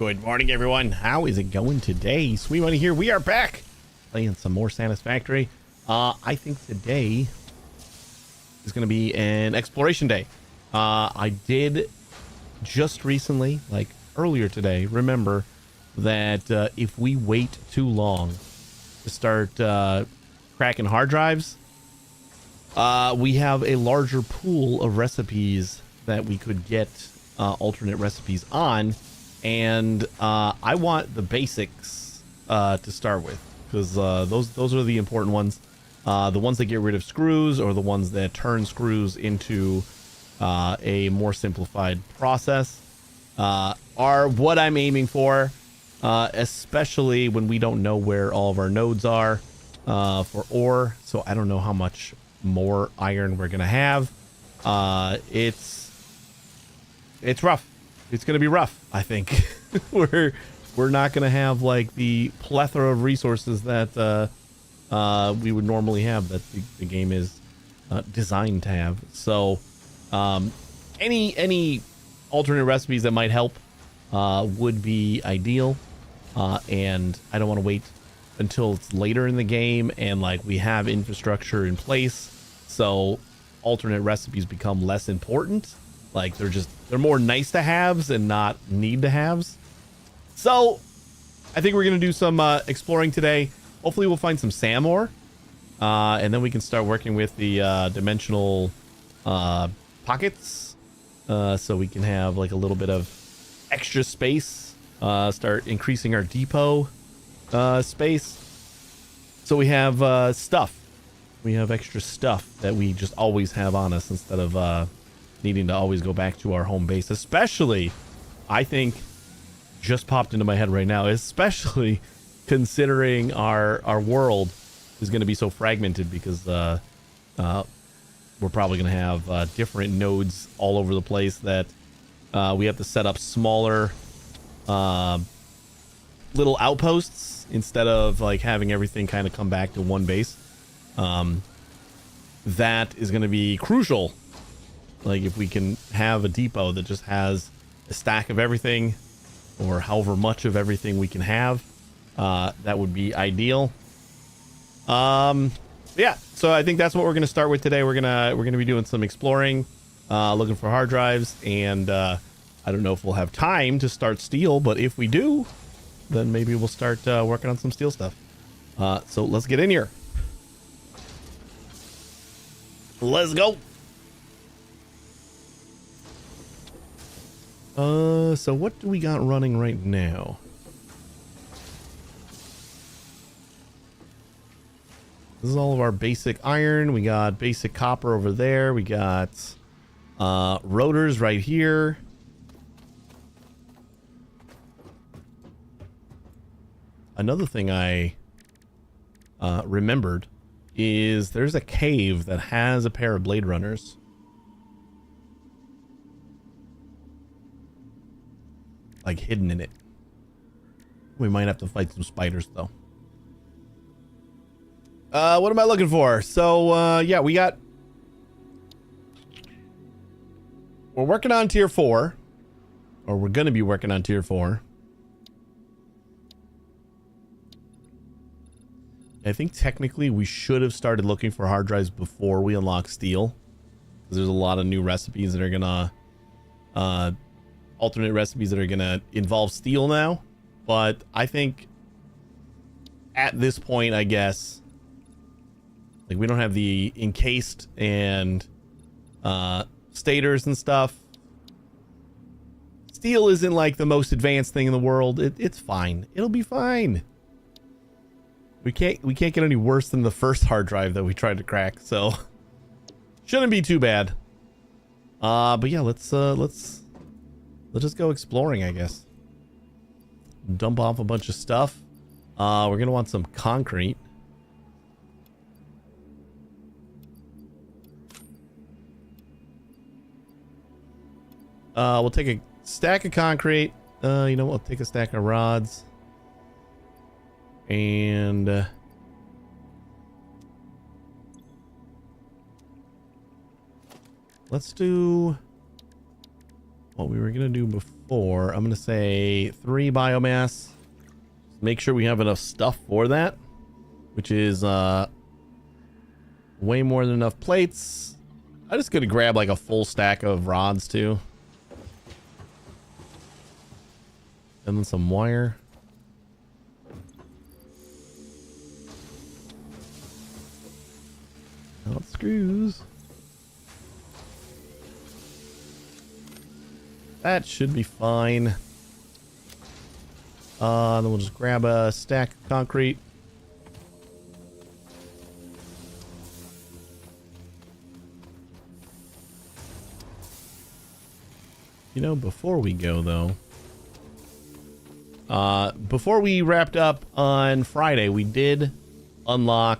Good morning, everyone. How is it going today? Sweet Money here. We are back playing some more Satisfactory. I think today is going to be an exploration day. I did just recently, like earlier today, remember that if we wait too long to start cracking hard drives, we have a larger pool of recipes that we could get alternate recipes on. And I want the basics to start with, because those are the important ones. The ones that get rid of screws, or the ones that turn screws into a more simplified process, are what I'm aiming for, especially when we don't know where all of our nodes are for ore. So I don't know how much more iron we're gonna have. It's rough. It's going to be rough, I think. we're not going to have like the plethora of resources that we would normally have, that the game is designed to have. So any alternate recipes that might help would be ideal. And I don't want to wait until it's later in the game and like we have infrastructure in place, so alternate recipes become less important. Like they're more nice to haves and not need to haves. So I think we're gonna do some exploring today. Hopefully we'll find some SAM ore, and then we can start working with the dimensional pockets, so we can have like a little bit of extra space. Start increasing our depot space, so we have stuff. We have extra stuff that we just always have on us, instead of needing to always go back to our home base. Especially, I think, just popped into my head right now, especially considering our world is going to be so fragmented, because we're probably going to have different nodes all over the place, that we have to set up smaller little outposts instead of like having everything kind of come back to one base. That is going to be crucial. Like if we can have a depot that just has a stack of everything, or however much of everything we can have, that would be ideal. Yeah, so I think that's what we're going to start with today. We're gonna be doing some exploring, looking for hard drives, and I don't know if we'll have time to start steel, but if we do, then maybe we'll start working on some steel stuff. So let's get in here. Let's go. So what do we got running right now? This is all of our basic iron. We got basic copper over there. We got rotors right here. Another thing I remembered is there's a cave that has a pair of blade runners. Like hidden in it. We might have to fight some spiders though. What am I looking for? So yeah, we're working on tier 4, or we're gonna be working on tier 4. I think technically we should have started looking for hard drives before we unlock steel, because there's a lot of new recipes that are gonna alternate recipes that are gonna involve steel now. But I think at this point, I guess, like we don't have the encased and stators and stuff. Steel isn't like the most advanced thing in the world. It's fine. It'll be fine. We can't get any worse than the first hard drive that we tried to crack, so shouldn't be too bad. But yeah, let's just go exploring, I guess. Dump off a bunch of stuff. We're gonna want some concrete. We'll take a stack of concrete. You know, we'll take a stack of rods. And let's do what we were going to do before. I'm going to say 3 biomass. Make sure we have enough stuff for that, which is way more than enough plates. I'm just going to grab like a full stack of rods too. And then some wire. Out screws. That should be fine. Then we'll just grab a stack of concrete. You know, before we go though, before we wrapped up on Friday, we did unlock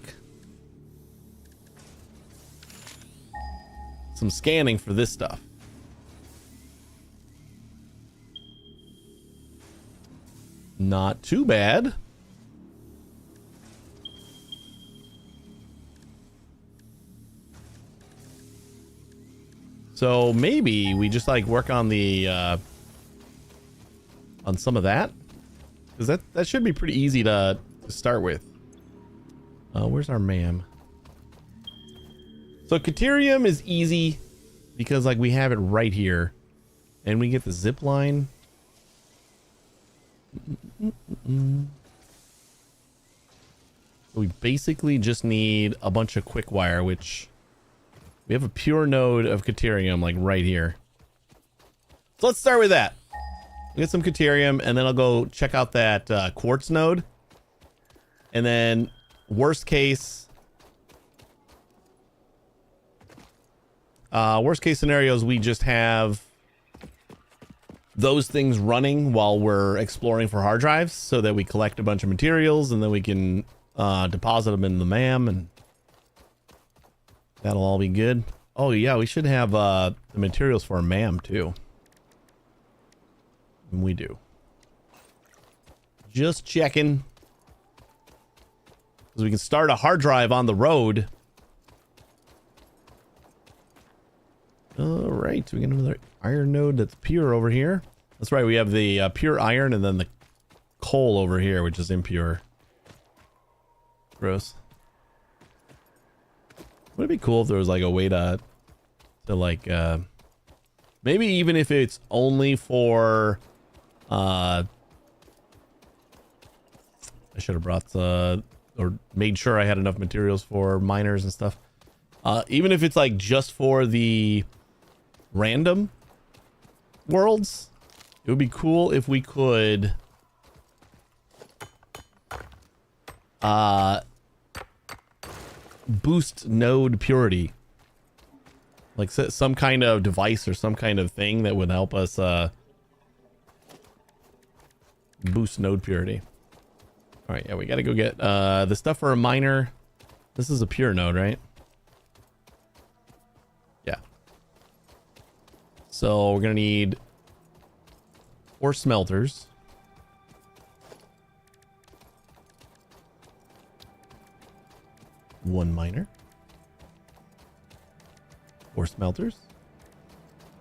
some scanning for this stuff. Not too bad. So maybe we just like work on the on some of that, because that should be pretty easy to start with. Where's our MAM? So Caterium is easy because like we have it right here, and we get the zip line. We basically just need a bunch of quick wire, which we have a pure node of Caterium like right here. So let's start with that. Get some Caterium, and then I'll go check out that quartz node. And then worst case scenarios, we just have those things running while we're exploring for hard drives, so that we collect a bunch of materials and then we can deposit them in the MAM, and that'll all be good. Oh yeah, we should have the materials for a MAM too. And we do. Just checking. Because we can start a hard drive on the road. Alright, we got another iron node that's pure over here. That's right, we have the pure iron and then the coal over here, which is impure. Gross. Would it be cool if there was like a way to like maybe even if it's only for I should have brought or made sure I had enough materials for miners and stuff. Even if it's like just for the random worlds, it would be cool if we could boost node purity, like some kind of device or some kind of thing that would help us boost node purity. All right, yeah, we got to go get the stuff for a miner. This is a pure node, right? Yeah. So we're gonna need 4 smelters. One miner. 4 smelters.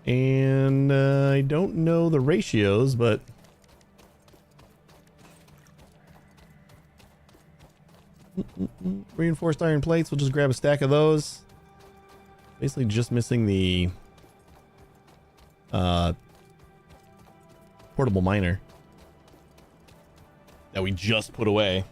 And I don't know the ratios, but reinforced iron plates, we'll just grab a stack of those. Basically just missing the portable miner that we just put away.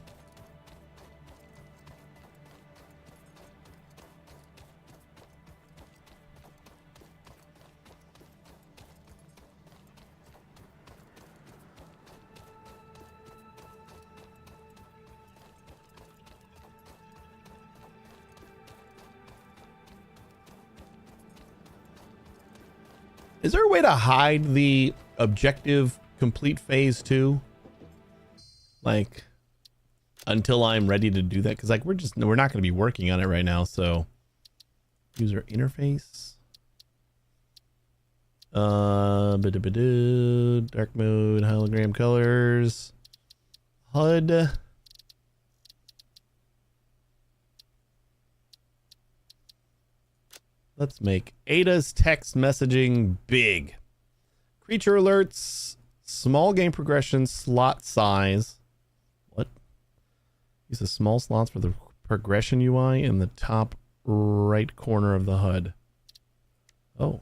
Is there a way to hide the objective complete phase 2? Like, until I'm ready to do that? Because like we're not going to be working on it right now. So user interface, dark mode, hologram colors, HUD. Let's make Ada's text messaging big. Creature alerts, small game progression, slot size. What? Use the small slots for the progression UI in the top right corner of the HUD. Oh.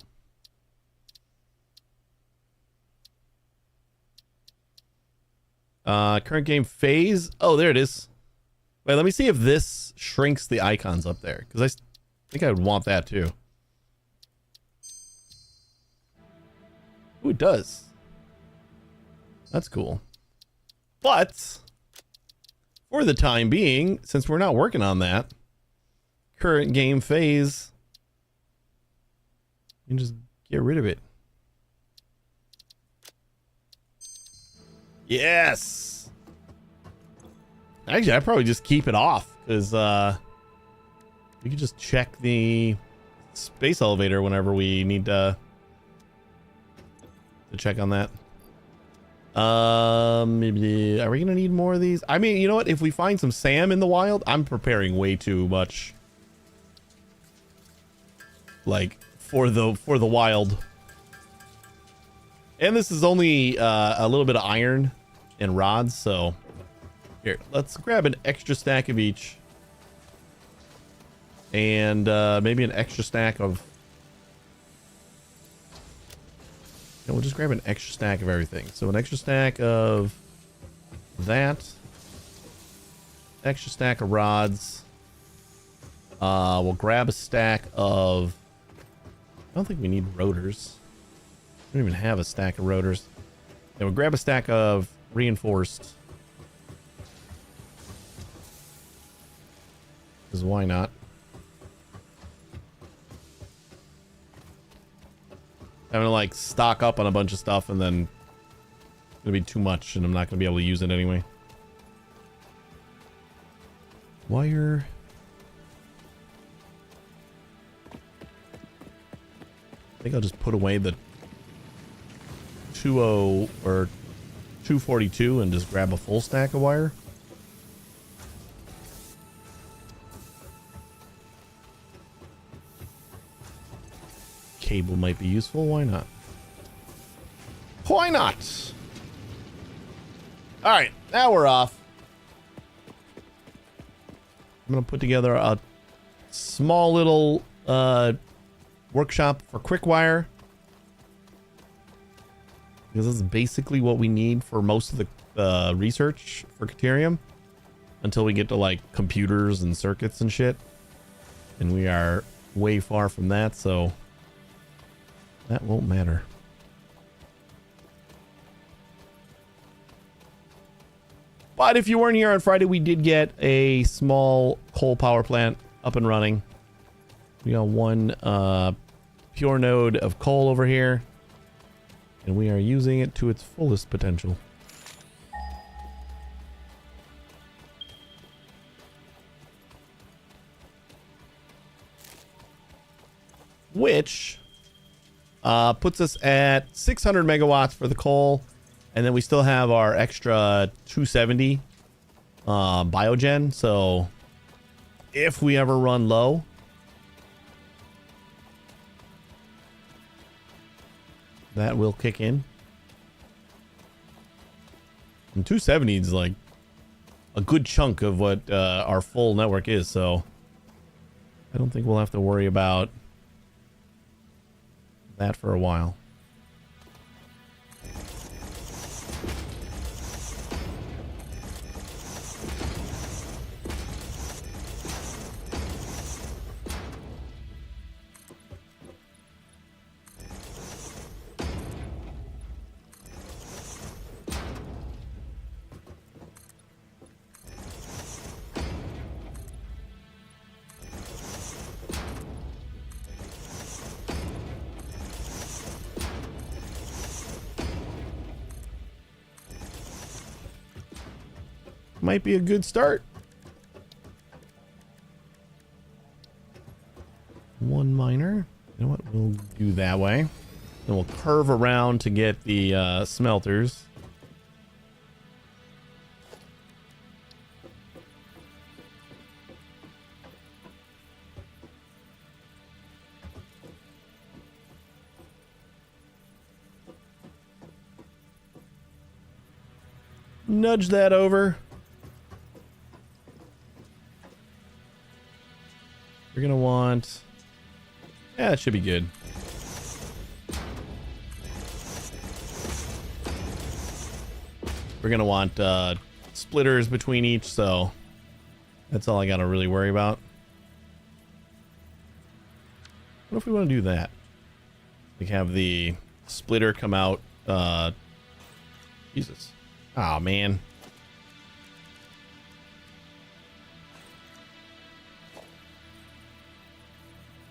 Current game phase. Oh, there it is. Wait, let me see if this shrinks the icons up there, because I think I would want that too. Ooh, it does. That's cool. But for the time being, since we're not working on that, current game phase, you can just get rid of it. Yes. Actually, I'd probably just keep it off, because we could just check the space elevator whenever we need to check on that. Maybe, are we gonna need more of these? I mean, you know what? If we find some SAM in the wild, I'm preparing way too much, like for the wild. And this is only a little bit of iron and rods, so here, let's grab an extra stack of each, and maybe an extra stack of. We'll just grab an extra stack of everything. So an extra stack of that. Extra stack of rods. We'll grab a stack of... I don't think we need rotors. We don't even have a stack of rotors. Then we'll grab a stack of reinforced. Because why not? Having to like stock up on a bunch of stuff and then it's gonna be too much and I'm not gonna be able to use it anyway. Wire. I think I'll just put away the 20 or 242 and just grab a full stack of wire. Cable might be useful. Why not? Why not? All right, now we're off. I'm gonna put together a small little workshop for quick wire, because this is basically what we need for most of the research for Caterium until we get to like computers and circuits and shit, and we are way far from that, so that won't matter. But if you weren't here on Friday, we did get a small coal power plant up and running. We got one pure node of coal over here, and we are using it to its fullest potential. Which puts us at 600 megawatts for the coal, and then we still have our extra 270 biogen, so if we ever run low, that will kick in. And 270 is like a good chunk of what our full network is, so I don't think we'll have to worry about that for a while. Might be a good start. One miner. You know what? We'll do that way. Then we'll curve around to get the smelters. nudge that over. We're gonna want... Yeah, that should be good. We're gonna want splitters between each, so that's all I gotta really worry about. What if we want to do that? We have the splitter come out. Jesus. Oh, man.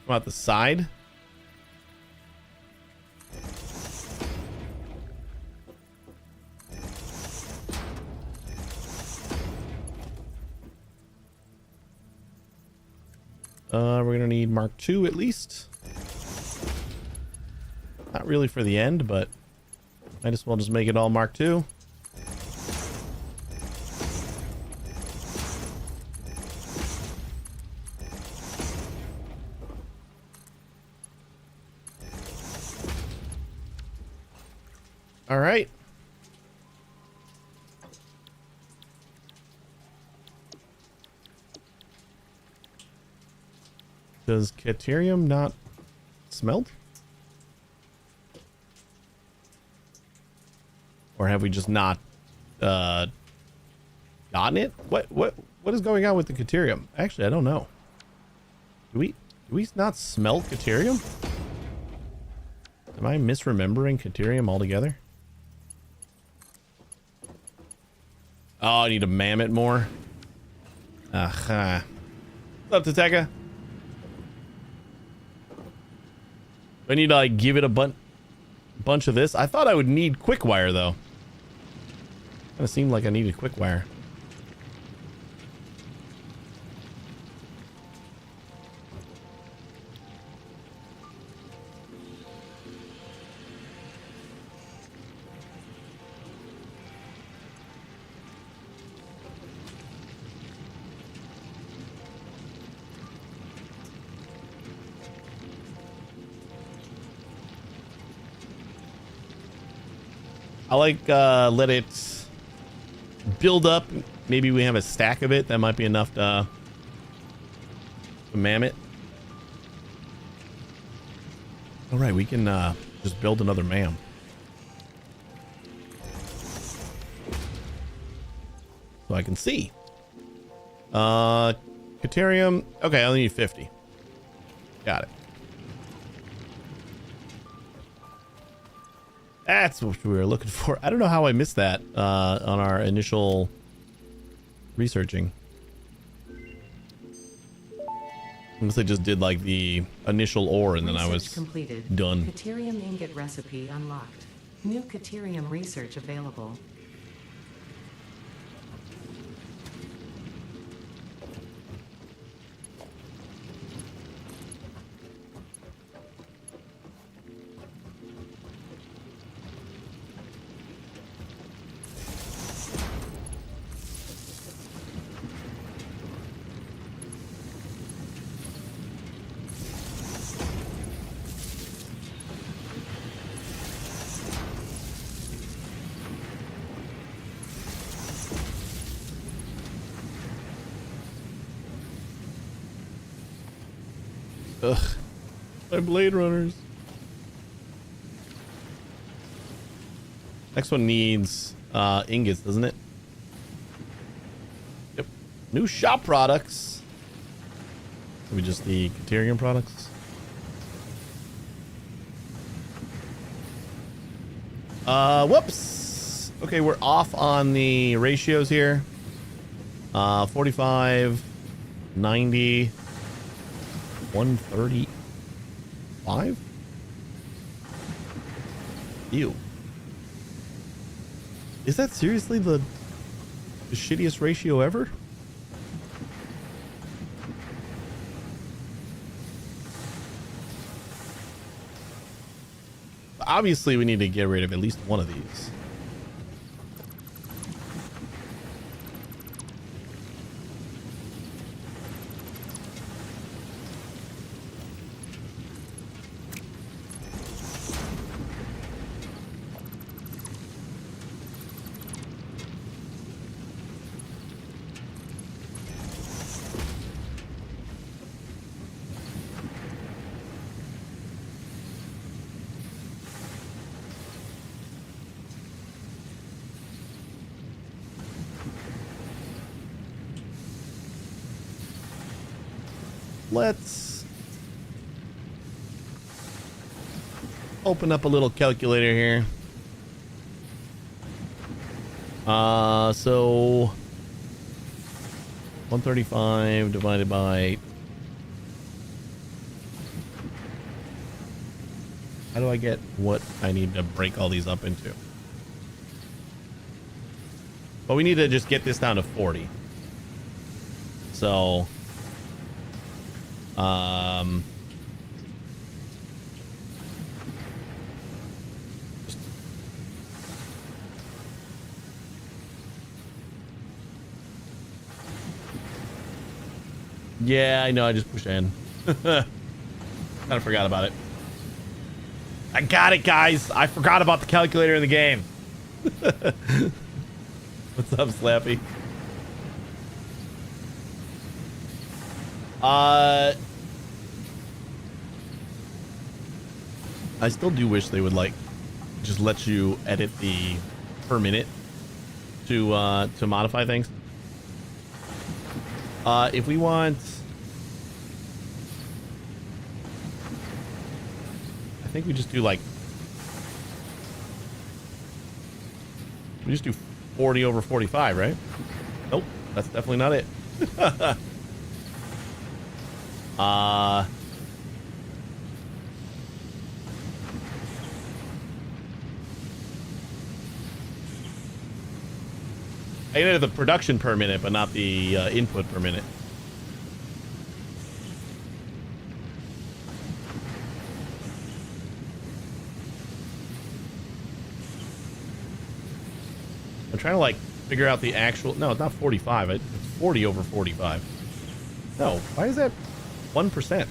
Come out the side. We're gonna need Mark II at least. Not really for the end, but might as well just make it all Mark II. All right. Does Caterium not smelt? Or have we just not gotten it? What is going on with the Caterium? Actually, I don't know. Do we not smell Caterium? Am I misremembering Caterium altogether? Oh, I need to mam it more. Aha. What's up, Tateka? Do I need to like give it a bunch of this? I thought I would need quick wire though. Kind of seemed like I needed quick wire. I like let it build up. Maybe we have a stack of it. That might be enough to mam it. All right, we can just build another mam. So I can see. Caterium. Okay, I only need 50. Got it. That's what we were looking for. I don't know how I missed that on our initial researching. Unless I just did like the initial ore and then I was completed. Done. Caterium ingot recipe unlocked. New Caterium research available. Ugh. My Blade Runners. Next one needs ingots, doesn't it? Yep. New shop products. Maybe just the Caterium products. Whoops. Okay, we're off on the ratios here. 45, 90. 135? Ew. Is that seriously the shittiest ratio ever? Obviously, we need to get rid of at least one of these. let's open up a little calculator here. So 135 divided by, how do I get what I need to break all these up into? But we need to just get this down to 40. So, yeah, I know. I just pushed in. Kind of forgot about it. I got it, guys. I forgot about the calculator in the game. What's up, Slappy? I still do wish they would like just let you edit the per minute to modify things. If we want, I think we just do like, we just do 40 over 45, right? Nope, that's definitely not it. I entered the production per minute, but not the input per minute. I'm trying to like figure out the actual. No, it's not 45. It's 40 over 45. No, why is that 1%?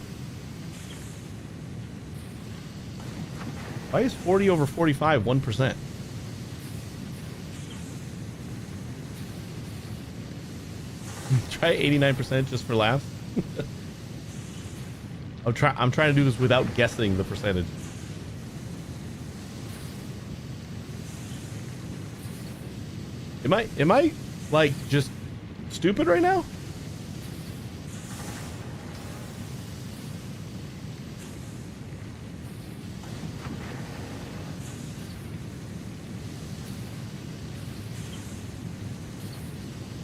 Why is 40 over 45 1%? Try 89% just for laughs. I'm trying to do this without guessing the percentage. Am I like just stupid right now?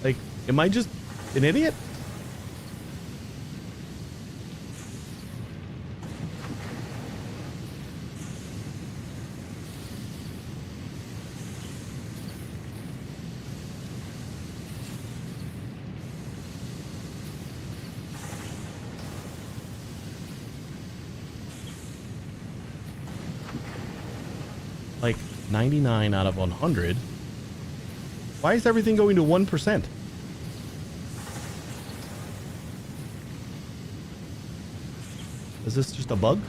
Like, am I just an idiot? Like 99 out of 100. Why is everything going to 1%? Is this just a bug?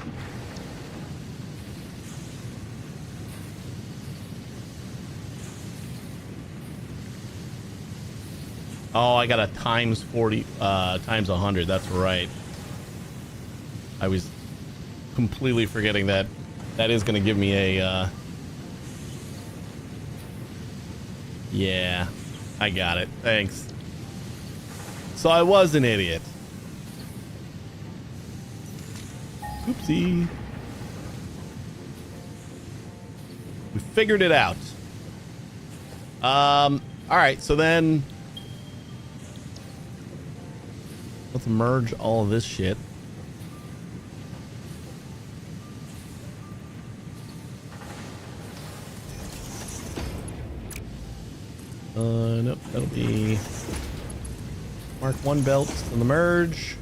Oh, I got a times 40, times 100. That's right. I was completely forgetting that that is going to give me a, yeah, I got it. Thanks. So I was an idiot. Oopsie. We figured it out. All right, so then let's merge all of this shit. Nope, that'll be Mark 1 belts in the merge.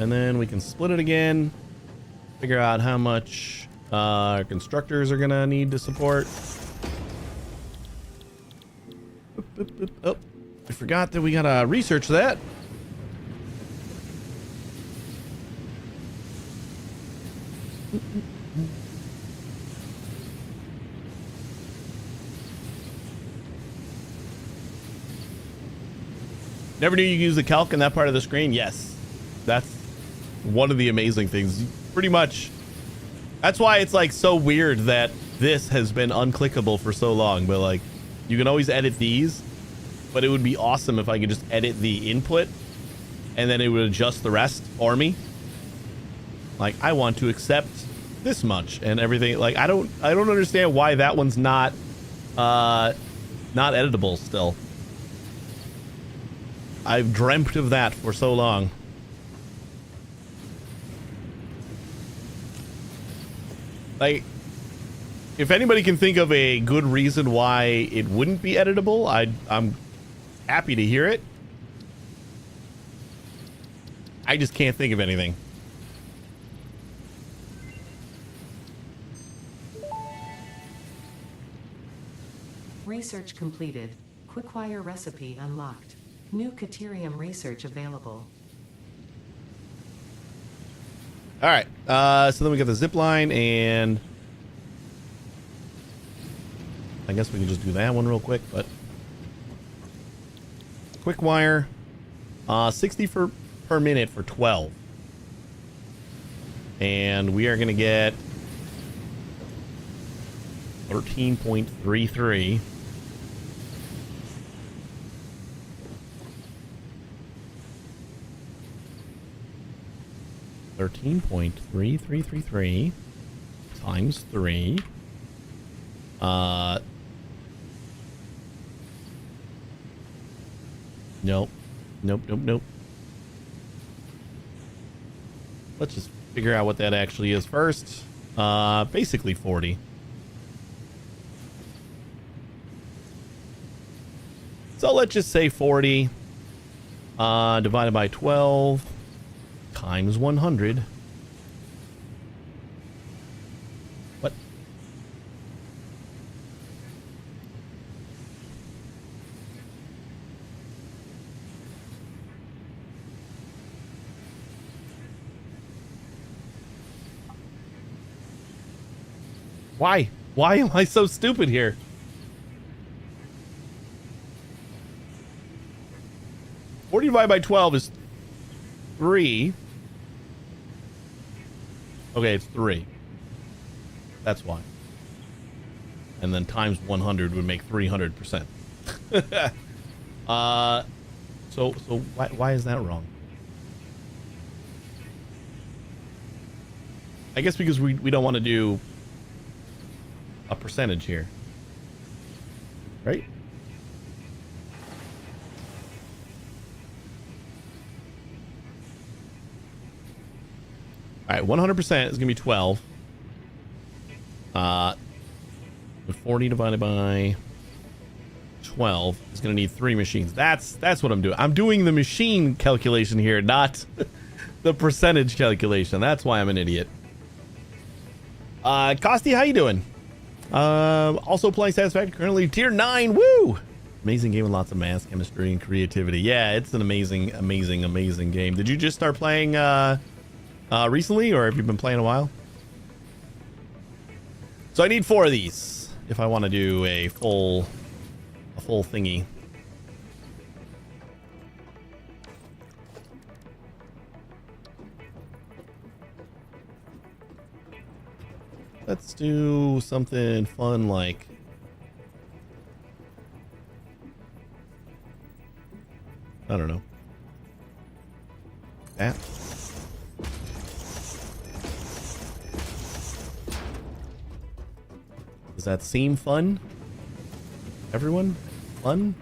And then we can split it again. Figure out how much our constructors are gonna need to support. Oh, I forgot that we gotta research that. Never knew you could use the calc in that part of the screen. Yes, that's one of the amazing things. Pretty much, that's why it's like so weird that this has been unclickable for so long. But like, you can always edit these, but it would be awesome if I could just edit the input and then it would adjust the rest for me. Like, I want to accept this much and everything. Like, I don't understand why that one's not editable still. I've dreamt of that for so long. Like, if anybody can think of a good reason why it wouldn't be editable, I'm happy to hear it. I just can't think of anything. Research completed. Quickwire recipe unlocked. New Caterium research available. All right. So then we got the zip line, and I guess we can just do that one real quick. But Quickwire, 60 per minute for 12, and we are gonna get 13.33. 13.3333 times 3. Nope. Let's just figure out what that actually is first. Basically 40. So let's just say 40 divided by 12 times 100. What? Why? Why am I so stupid here? Forty divided by 12 is 3. Okay, it's 3. That's why. And then times 100 would make 300%. So why is that wrong? I guess because we don't want to do a percentage here. Right? All right, 100% is going to be 12. 40 divided by 12 is going to need 3 machines. That's what I'm doing. I'm doing the machine calculation here, not the percentage calculation. That's why I'm an idiot. Costi, how you doing? Also playing Satisfactory, currently tier 9. Woo! Amazing game with lots of math, chemistry, and creativity. Yeah, it's an amazing game. Did you just start playing recently, or have you been playing a while? So I need 4 of these if I want to do a full thingy. Let's do something fun like I don't know. That. Does that seem fun? Everyone? Fun?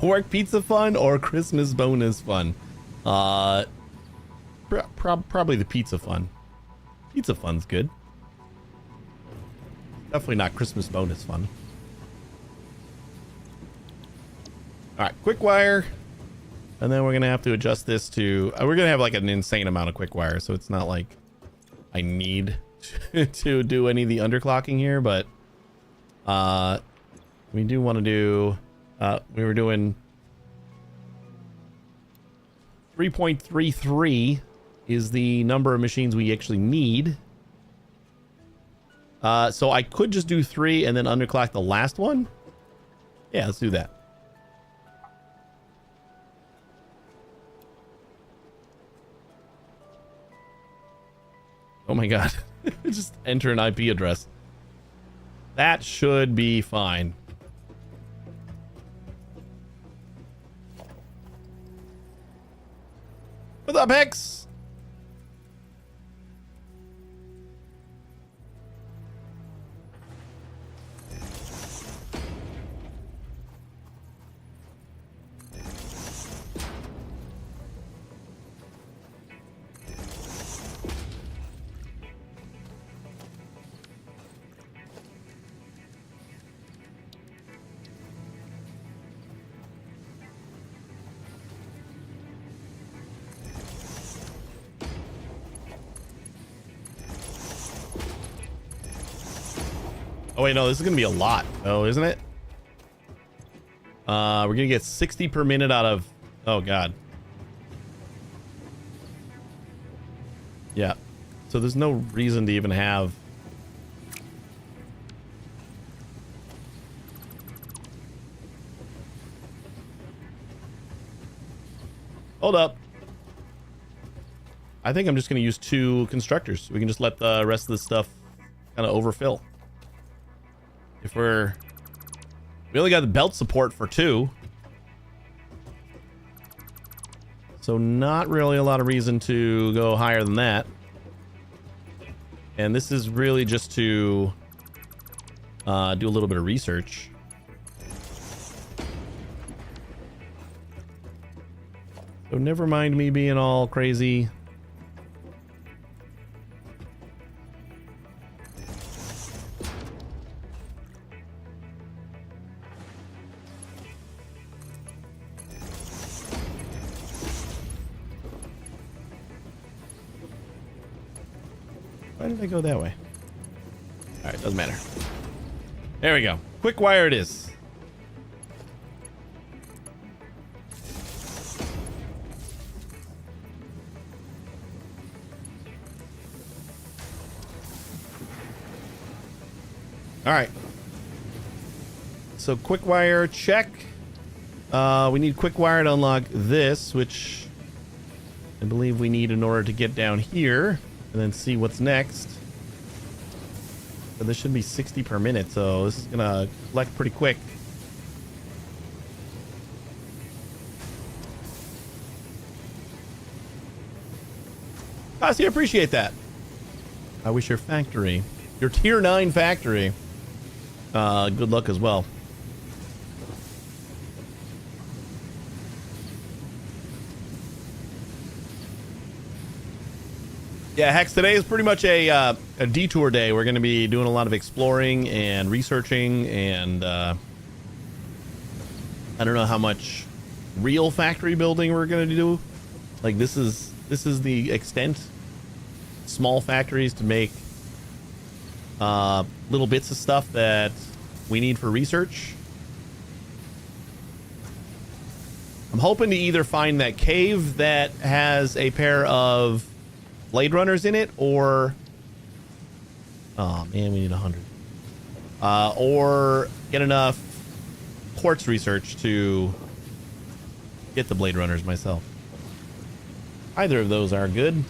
Work pizza fun or Christmas bonus fun? Probably the pizza fun. Pizza fun's good. Definitely not Christmas bonus fun. All right, quick wire. And then we're going to have to adjust this to... we're going to have like an insane amount of quick wire. So it's not like I need to do any of the underclocking here. But we do want to do... we were doing 3.33 is the number of machines we actually need. So I could just do 3 and then underclock the last one. Yeah, let's do that. Oh my god. Just enter an IP address. That should be fine. What's up, Hex? Oh wait, no, this is gonna be a lot, though, isn't it? We're gonna get 60 per minute out of... oh god. Yeah. So there's no reason to even have... hold up. I think I'm just gonna use 2 constructors. We can just let the rest of the stuff kind of overfill. If we only got the belt support for 2. So not really a lot of reason to go higher than that. And this is really just to do a little bit of research. So never mind me being all crazy. Why did I go that way? All right, doesn't matter. There we go. Quick wire it is. All right. So quick wire check. We need quick wire to unlock this, which I believe we need in order to get down here. And then see what's next. So this should be 60 per minute, so this is gonna collect pretty quick. Kasi, I appreciate that. I wish your factory, your tier 9 factory, good luck as well. Yeah, Hex, today is pretty much a detour day. We're going to be doing a lot of exploring and researching, and I don't know how much real factory building we're going to do. Like, this is the extent. Small factories to make little bits of stuff that we need for research. I'm hoping to either find that cave that has a pair of Blade Runners in it, or oh man, we need 100, or get enough quartz research to get the Blade Runners myself. Either of those are good.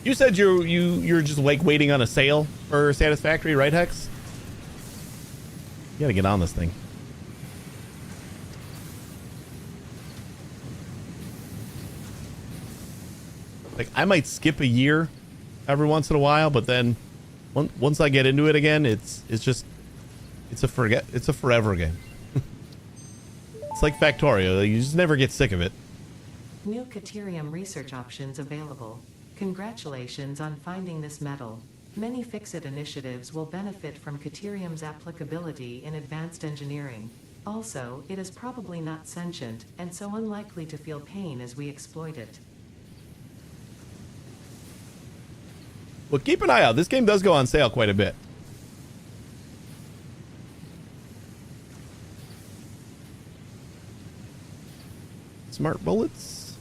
You said you're just like waiting on a sale for Satisfactory, right, Hex? You gotta get on this thing. Like, I might skip a year every once in a while, but then once I get into it again, it's a forever game. It's like Factorio. You just never get sick of it. New Caterium research options available. Congratulations on finding this metal. Many Fix-It initiatives will benefit from Caterium's applicability in advanced engineering. Also, it is probably not sentient, and so unlikely to feel pain as we exploit it. Well, keep an eye out. This game does go on sale quite a bit. Smart bullets.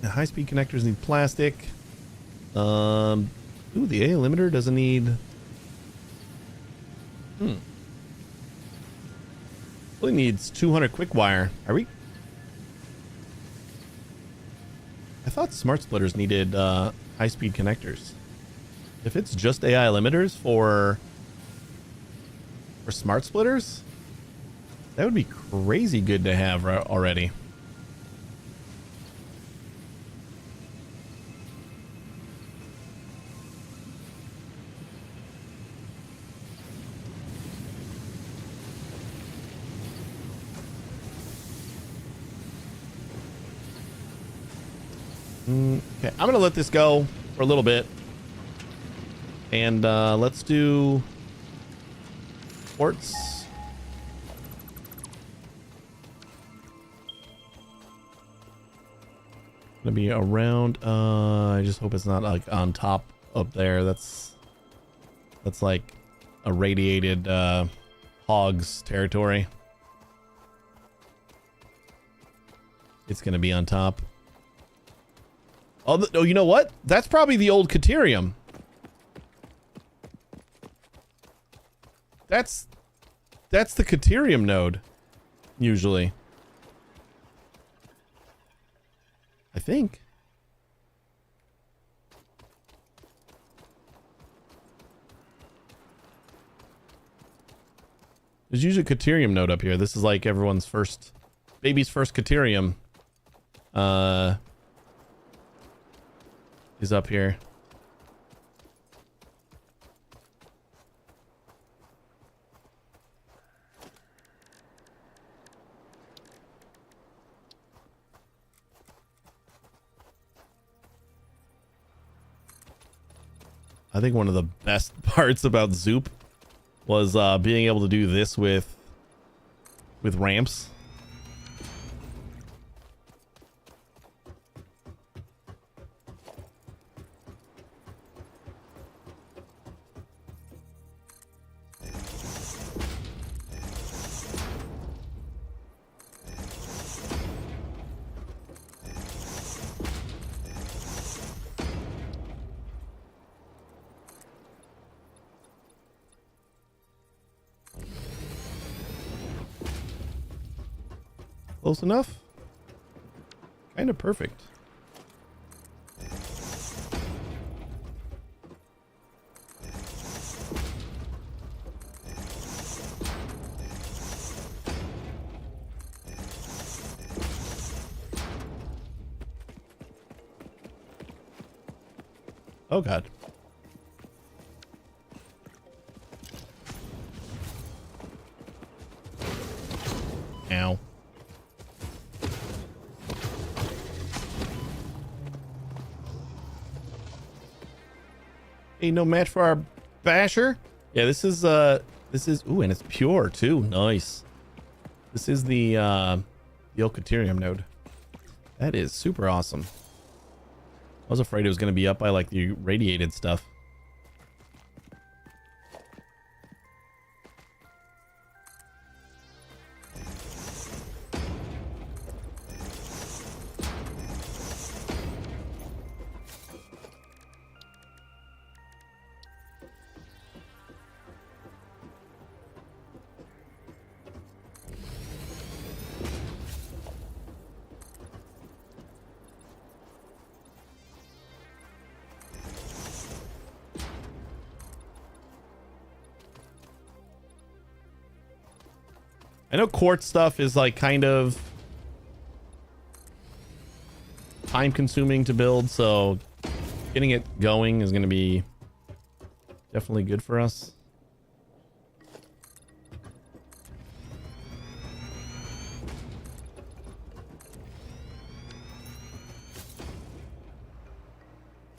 The high-speed connectors need plastic. Ooh, the A limiter doesn't need... Only needs 200 quick wire. Are we... I thought smart splitters needed high-speed connectors. If it's just AI limiters for smart splitters, that would be crazy good to have already. Okay, I'm gonna let this go for a little bit, and let's do sports. Gonna be around. I just hope it's not like on top up there. That's like a radiated hogs territory. It's gonna be on top. Oh, you know what? That's probably the old Caterium. That's the Caterium node, usually. I think. There's usually a Caterium node up here. This is like everyone's first, baby's first Caterium. Is up here. I think one of the best parts about Zoop was being able to do this with ramps. Close enough? Kind of perfect. Oh God. Ow. Ain't no match for our basher. Yeah, this is ooh, and it's pure too. Nice. This is the old Caterium node. That is super awesome. I was afraid it was going to be up by like the radiated stuff. I know quartz stuff is like kind of time consuming to build, so getting it going is going to be definitely good for us.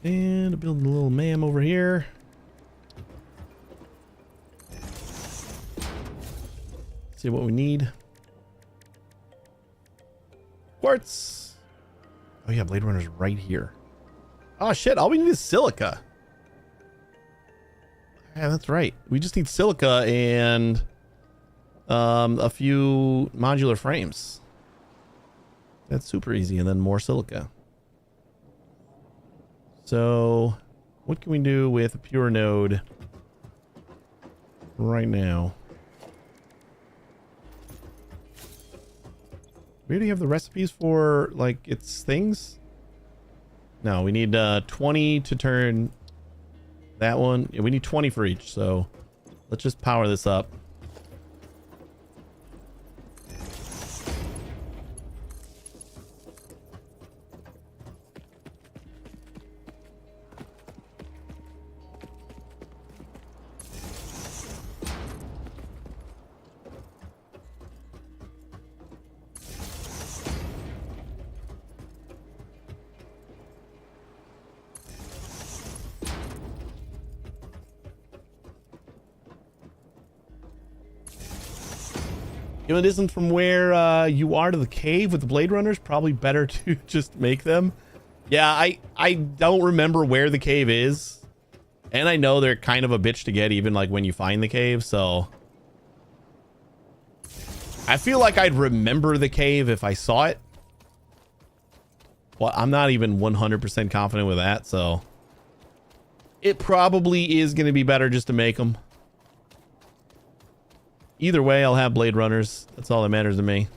And building a little MAM over here. See what we need. Quartz. Oh yeah, Blade Runner's right here. Oh shit, all we need is silica. Yeah, that's right. We just need silica and a few modular frames. That's super easy, and then more silica. So, what can we do with a pure node right now? We already have the recipes for, like, its things? No, we need 20 to turn that one. Yeah, we need 20 for each, so let's just power this up. If it isn't from where you are to the cave with the Blade Runners, probably better to just make them. Yeah, I don't remember where the cave is. And I know they're kind of a bitch to get even like when you find the cave, so... I feel like I'd remember the cave if I saw it. Well, I'm not even 100% confident with that, so... It probably is going to be better just to make them. Either way, I'll have Blade Runners. That's all that matters to me.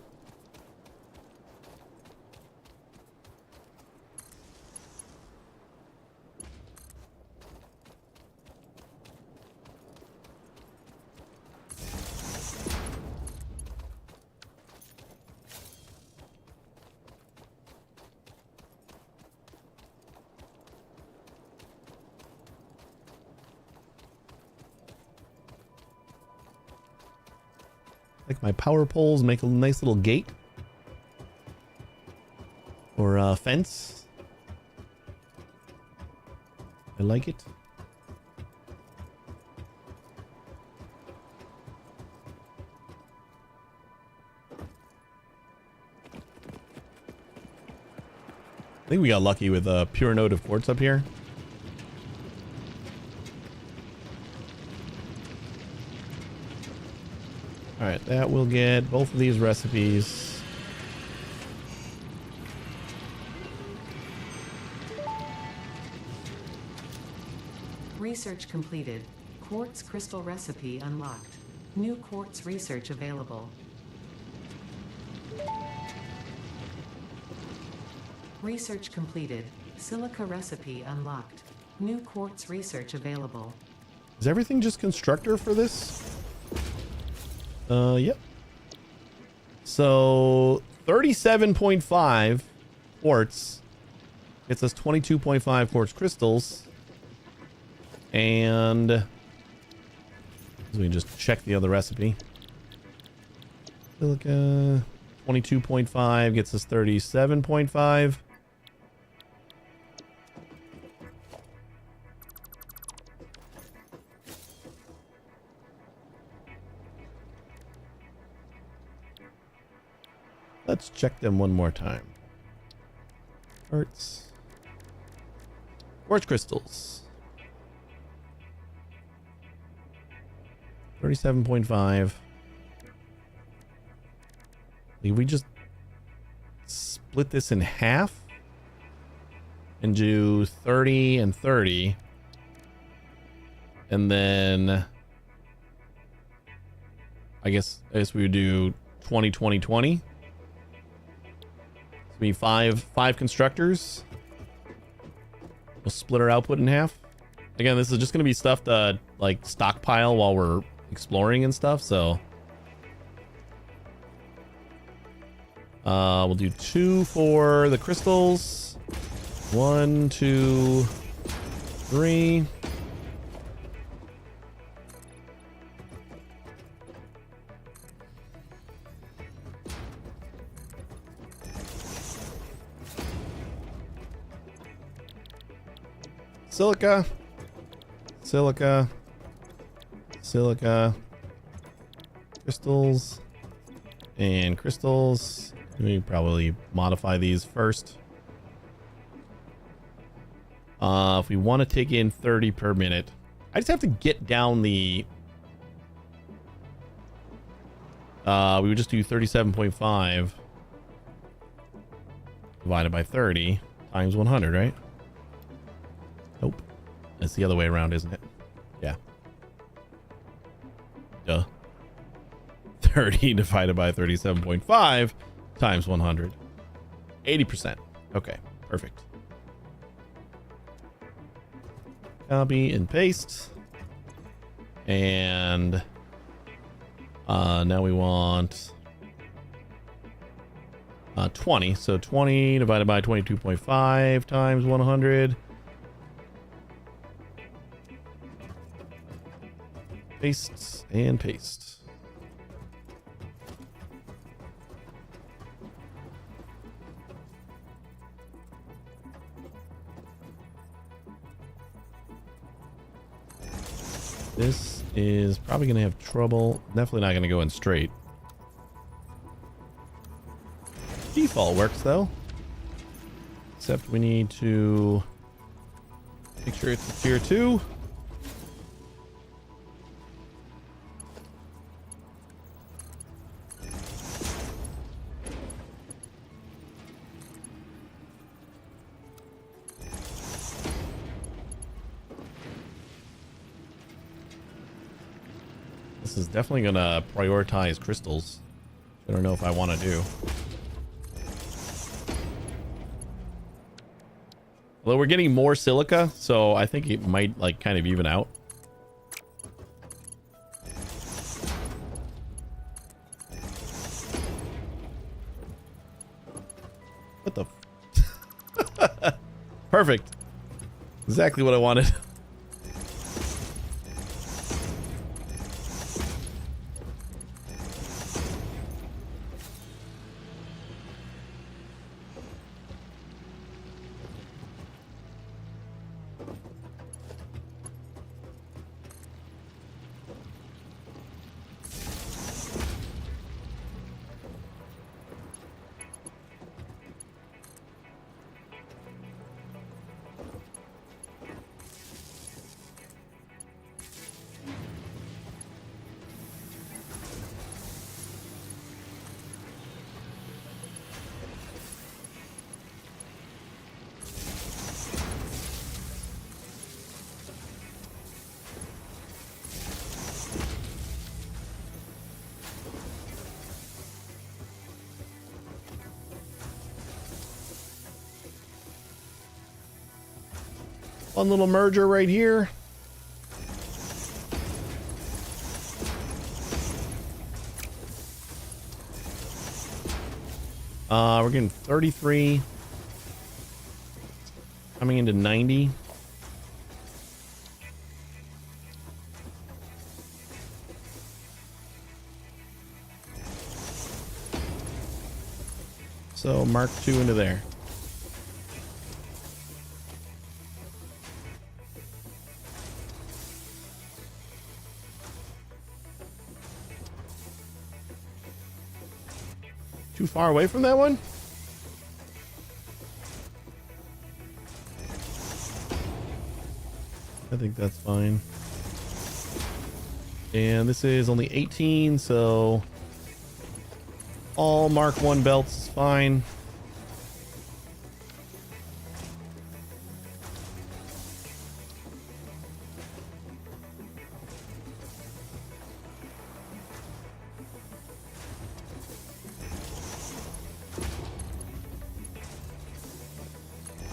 Like my power poles make a nice little gate or a fence. I like it. I think we got lucky with a pure node of quartz up here. All right, that will get both of these recipes. Research completed. Quartz crystal recipe unlocked. New quartz research available. Research completed. Silica recipe unlocked. New quartz research available. Is everything just constructor for this? Yep. So 37.5 quartz gets us 22.5 quartz crystals. And let me just check the other recipe. Silica 22.5 gets us 37.5. Let's check them one more time. Quartz. Quartz crystals. 37.5. If we just split this in half and do 30 and 30, and then I guess we would do 20, 20, 20. So we need five constructors. We'll split our output in half. Again, this is just going to be stuff to like stockpile while we're exploring and stuff, so we'll do 2 for the crystals, 1, 2, 3. Silica. Silica. Silica. Crystals. And crystals. We probably modify these first. If we want to take in 30 per minute, I just have to get down the... we would just do 37.5 divided by 30 times 100, right? Nope. It's the other way around, isn't it? Yeah. Duh. 30 divided by 37.5 times 100. 80%. Okay, perfect. Copy and paste. And now we want 20. So 20 divided by 22.5 times 100. Paste and paste. This is probably going to have trouble. Definitely not going to go in straight. Default works though. Except we need to make sure it's a tier 2. This is definitely going to prioritize crystals. I don't know if I want to do. Although we're getting more silica, so I think it might like kind of even out. What the? Perfect. Exactly what I wanted. One little merger right here. We're getting 33. Coming into 90. So mark 2 into there. Too far away from that one? I think that's fine. And this is only 18, so all Mark 1 belts is fine.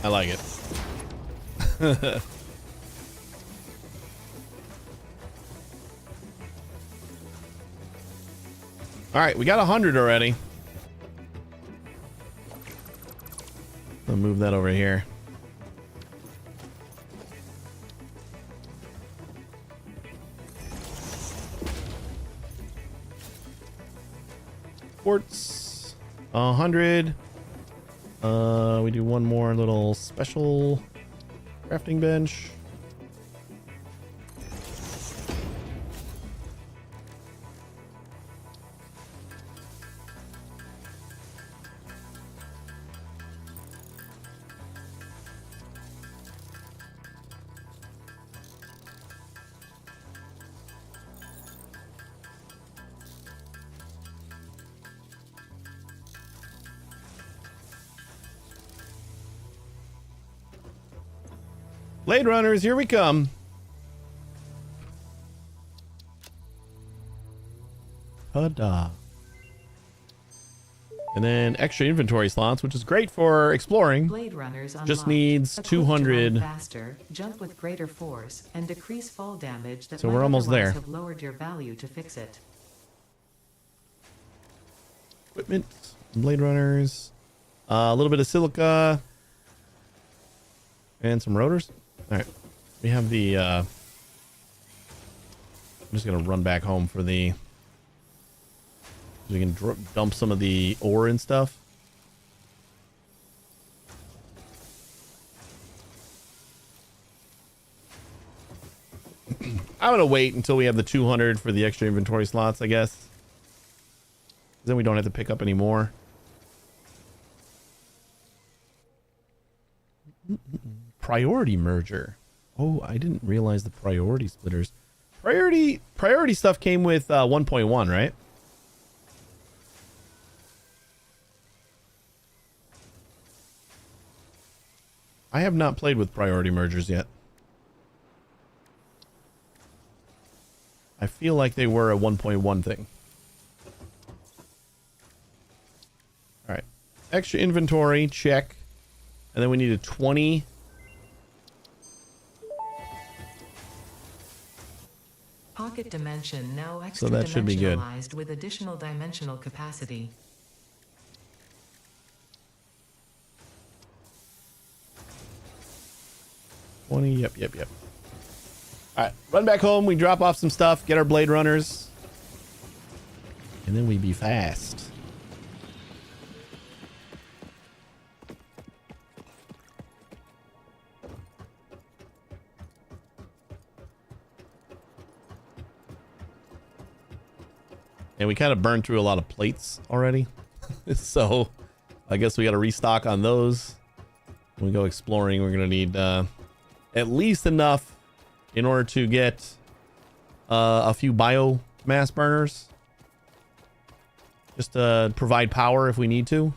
I like it. All right, we got 100 already. I'll move that over here. Quartz, 100. We do one more little special crafting bench. Blade Runners, here we come. Ta-da. And then extra inventory slots, which is great for exploring. Blade Runners unlocked. Just needs Equipped to run 200. faster, jump with greater force, and decrease fall damage that So might we're almost otherwise there. have lowered your value to fix it. Equipment, Blade Runners, a little bit of silica, and some rotors. All right, we have the. I'm just gonna run back home for the. We can dump some of the ore and stuff. I'm gonna wait until we have the 200 for the extra inventory slots, I guess. Then we don't have to pick up any more. Priority merger. Oh, I didn't realize the priority splitters. Priority stuff came with 1.1, right? I have not played with priority mergers yet. I feel like they were a 1.1 thing. All right. Extra inventory, check. And then we need a 20. Pocket dimension now So extra that should be good. dimensionalized with additional dimensional capacity. Yep. All right, run back home. We drop off some stuff, get our Blade Runners, and then we be fast. And we kind of burned through a lot of plates already. So I guess we got to restock on those. When we go exploring, we're going to need at least enough in order to get a few biomass burners. Just to provide power if we need to.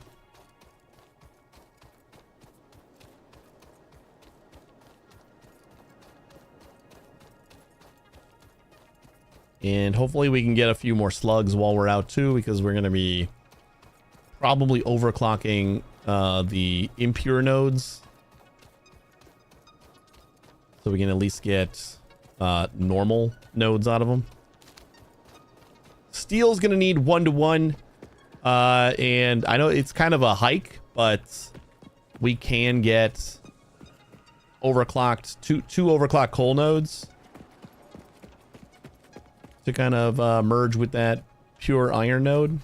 And hopefully we can get a few more slugs while we're out too, because we're going to be probably overclocking the impure nodes. So we can at least get normal nodes out of them. Steel's going to need 1-to-1. And I know it's kind of a hike, but we can get overclocked, two overclocked coal nodes to kind of merge with that pure iron node.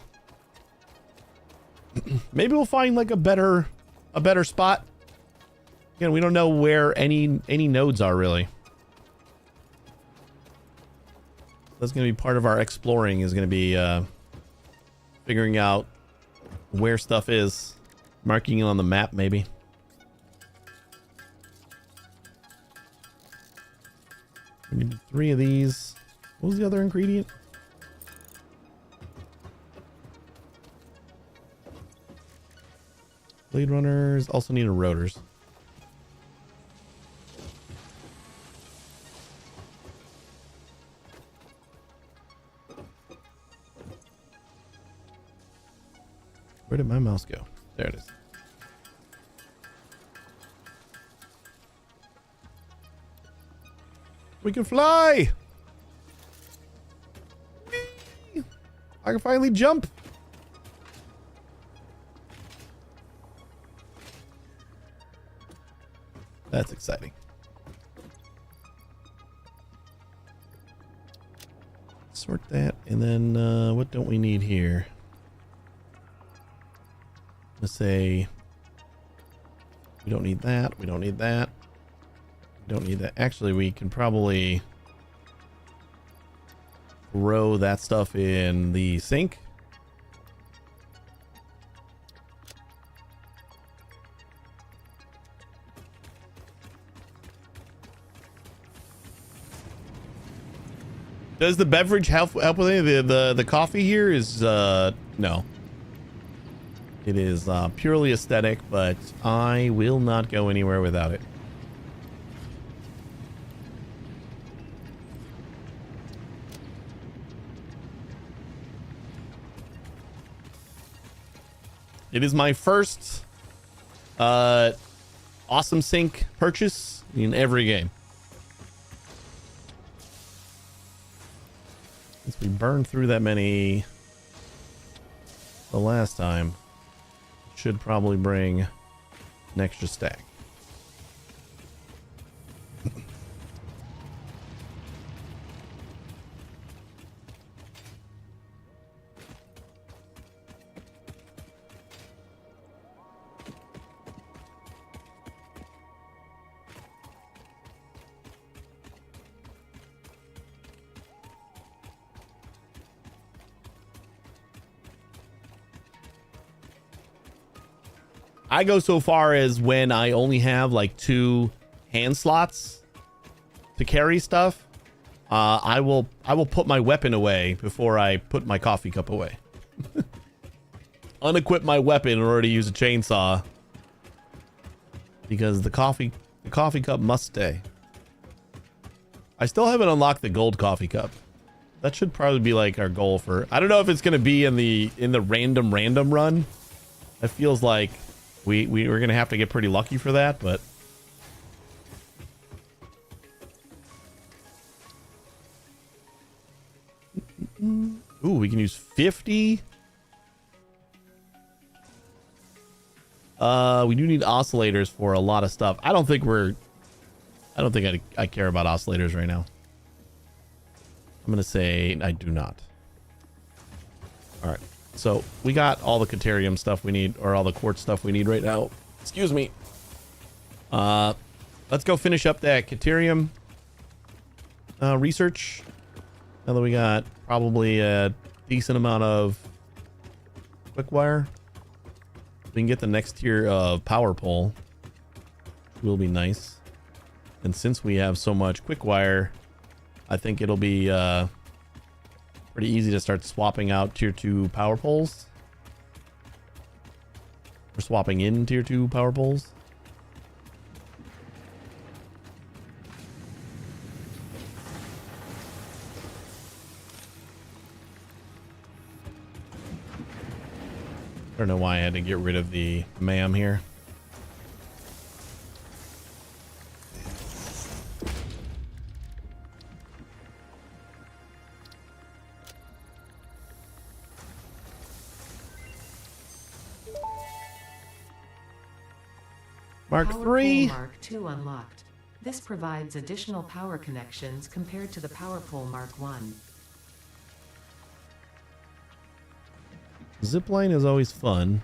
Maybe we'll find like a better spot. Again, we don't know where any nodes are really. That's going to be part of our exploring, is going to be figuring out where stuff is, marking it on the map maybe. We need 3 of these. What was the other ingredient? Blade Runners also need a rotors. Where did my mouse go? There it is. We can fly! Whee! I can finally jump! That's exciting. Sort that, and then what don't we need here? Let's say we don't need that. We don't need that. We don't need that. Actually, we can probably throw that stuff in the sink. Does the beverage help with anything? The coffee here is no. It is purely aesthetic, but I will not go anywhere without it. It is my first awesome sink purchase in every game. Since we burned through that many the last time, should probably bring an extra stack. I go so far as when I only have like 2 hand slots to carry stuff, I will put my weapon away before I put my coffee cup away. Unequip my weapon in order to use a chainsaw, because the coffee cup must stay. I still haven't unlocked the gold coffee cup. That should probably be like our goal for. I don't know if it's gonna be in the random run. It feels like we're gonna have to get pretty lucky for that, but ooh, we can use 50. We do need oscillators for a lot of stuff. I don't think I care about oscillators right now. I'm gonna say I do not. All right. So we got all the Caterium stuff we need, or all the quartz stuff we need right now. Excuse me. Let's go finish up that Caterium research. Now that we got probably a decent amount of quick wire, we can get the next tier of power pole, which will be nice. And since we have so much quick wire, I think it'll be pretty easy to start swapping out tier 2 power poles. Or swapping in tier 2 power poles. I don't know why I had to get rid of the ma'am here. Mark Power 3. Pole Mark 2 unlocked. This provides additional power connections compared to the Power Pole Mark 1. Zipline is always fun.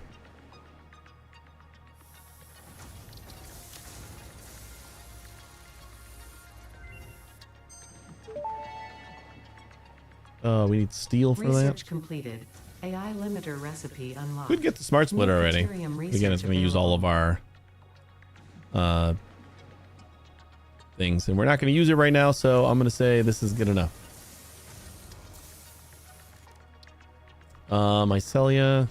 We need steel for Research that. completed. AI limiter recipe unlocked. Could get the smart splitter New already. Caterium Again, it's going to use all of our things, and we're not going to use it right now, so I'm going to say this is good enough. Mycelia.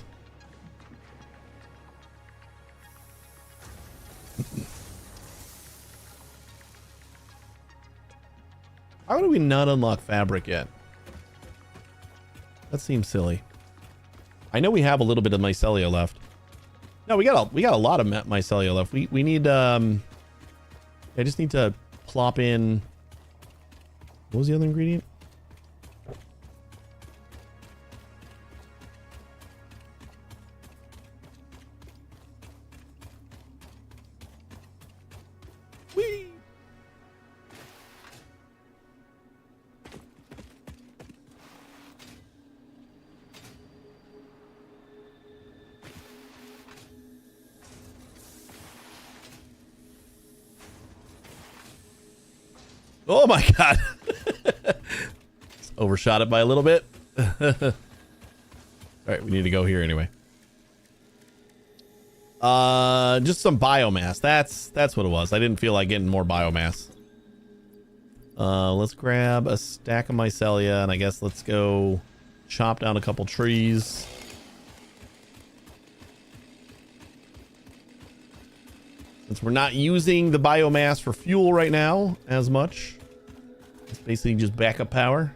How do we not unlock fabric yet? That seems silly. I know we have a little bit of mycelia left. No, we got a lot of mycelia left. We need I just need to plop in. What was the other ingredient? Whee! Oh my god. Overshot it by a little bit. All right, we need to go here anyway. Just some biomass. That's what it was. I didn't feel like getting more biomass. Let's grab a stack of mycelia, and I guess let's go chop down a couple trees. Since we're not using the biomass for fuel right now as much, it's basically just backup power.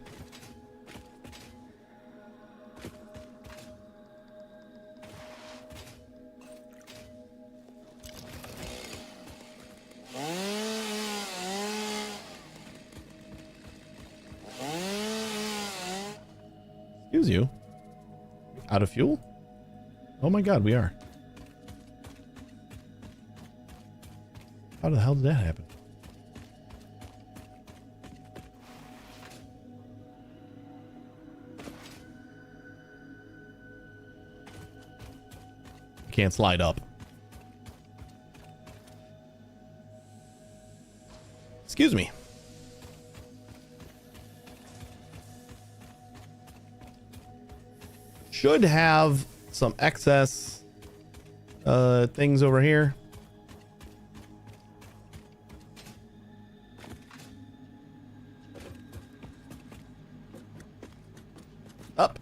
Excuse you. Out of fuel? Oh my god, we are. How the hell did that happen? I can't slide up. Excuse me. Should have some excess things over here. Up.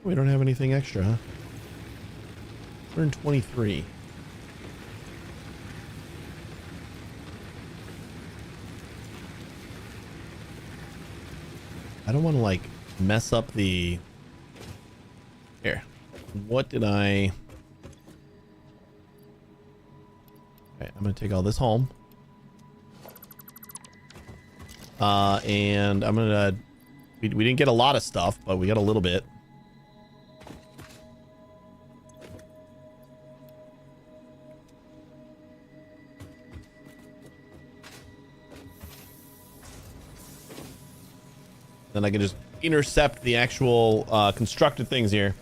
We don't have anything extra, huh? 123. I don't want to like mess up the... Here. What did I... Okay, I'm going to take all this home. And I'm going to... We didn't get a lot of stuff, but we got a little bit. Then I can just intercept the actual constructed things here.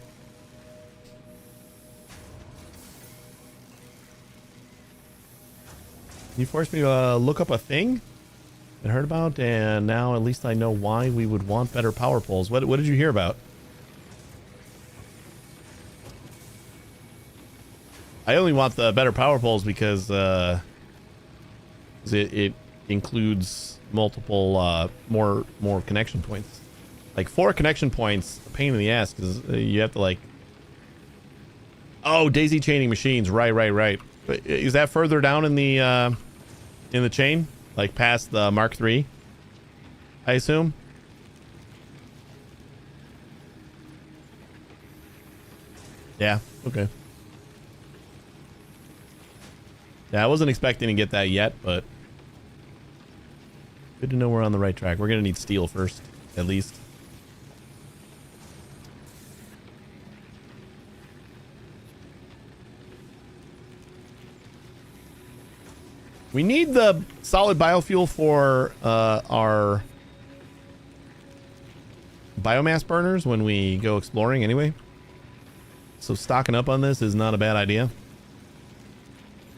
You forced me to look up a thing I heard about, and now at least I know why we would want better power poles. What did you hear about? I only want the better power poles because it includes multiple more connection points. Like 4 connection points, a pain in the ass because you have to like... Oh, daisy chaining machines. Right. Is that further down in the chain? Like past the Mark III, I assume? Yeah, okay. Yeah, I wasn't expecting to get that yet, but good to know we're on the right track. We're gonna need steel first, at least. We need the solid biofuel for our biomass burners when we go exploring anyway. So stocking up on this is not a bad idea.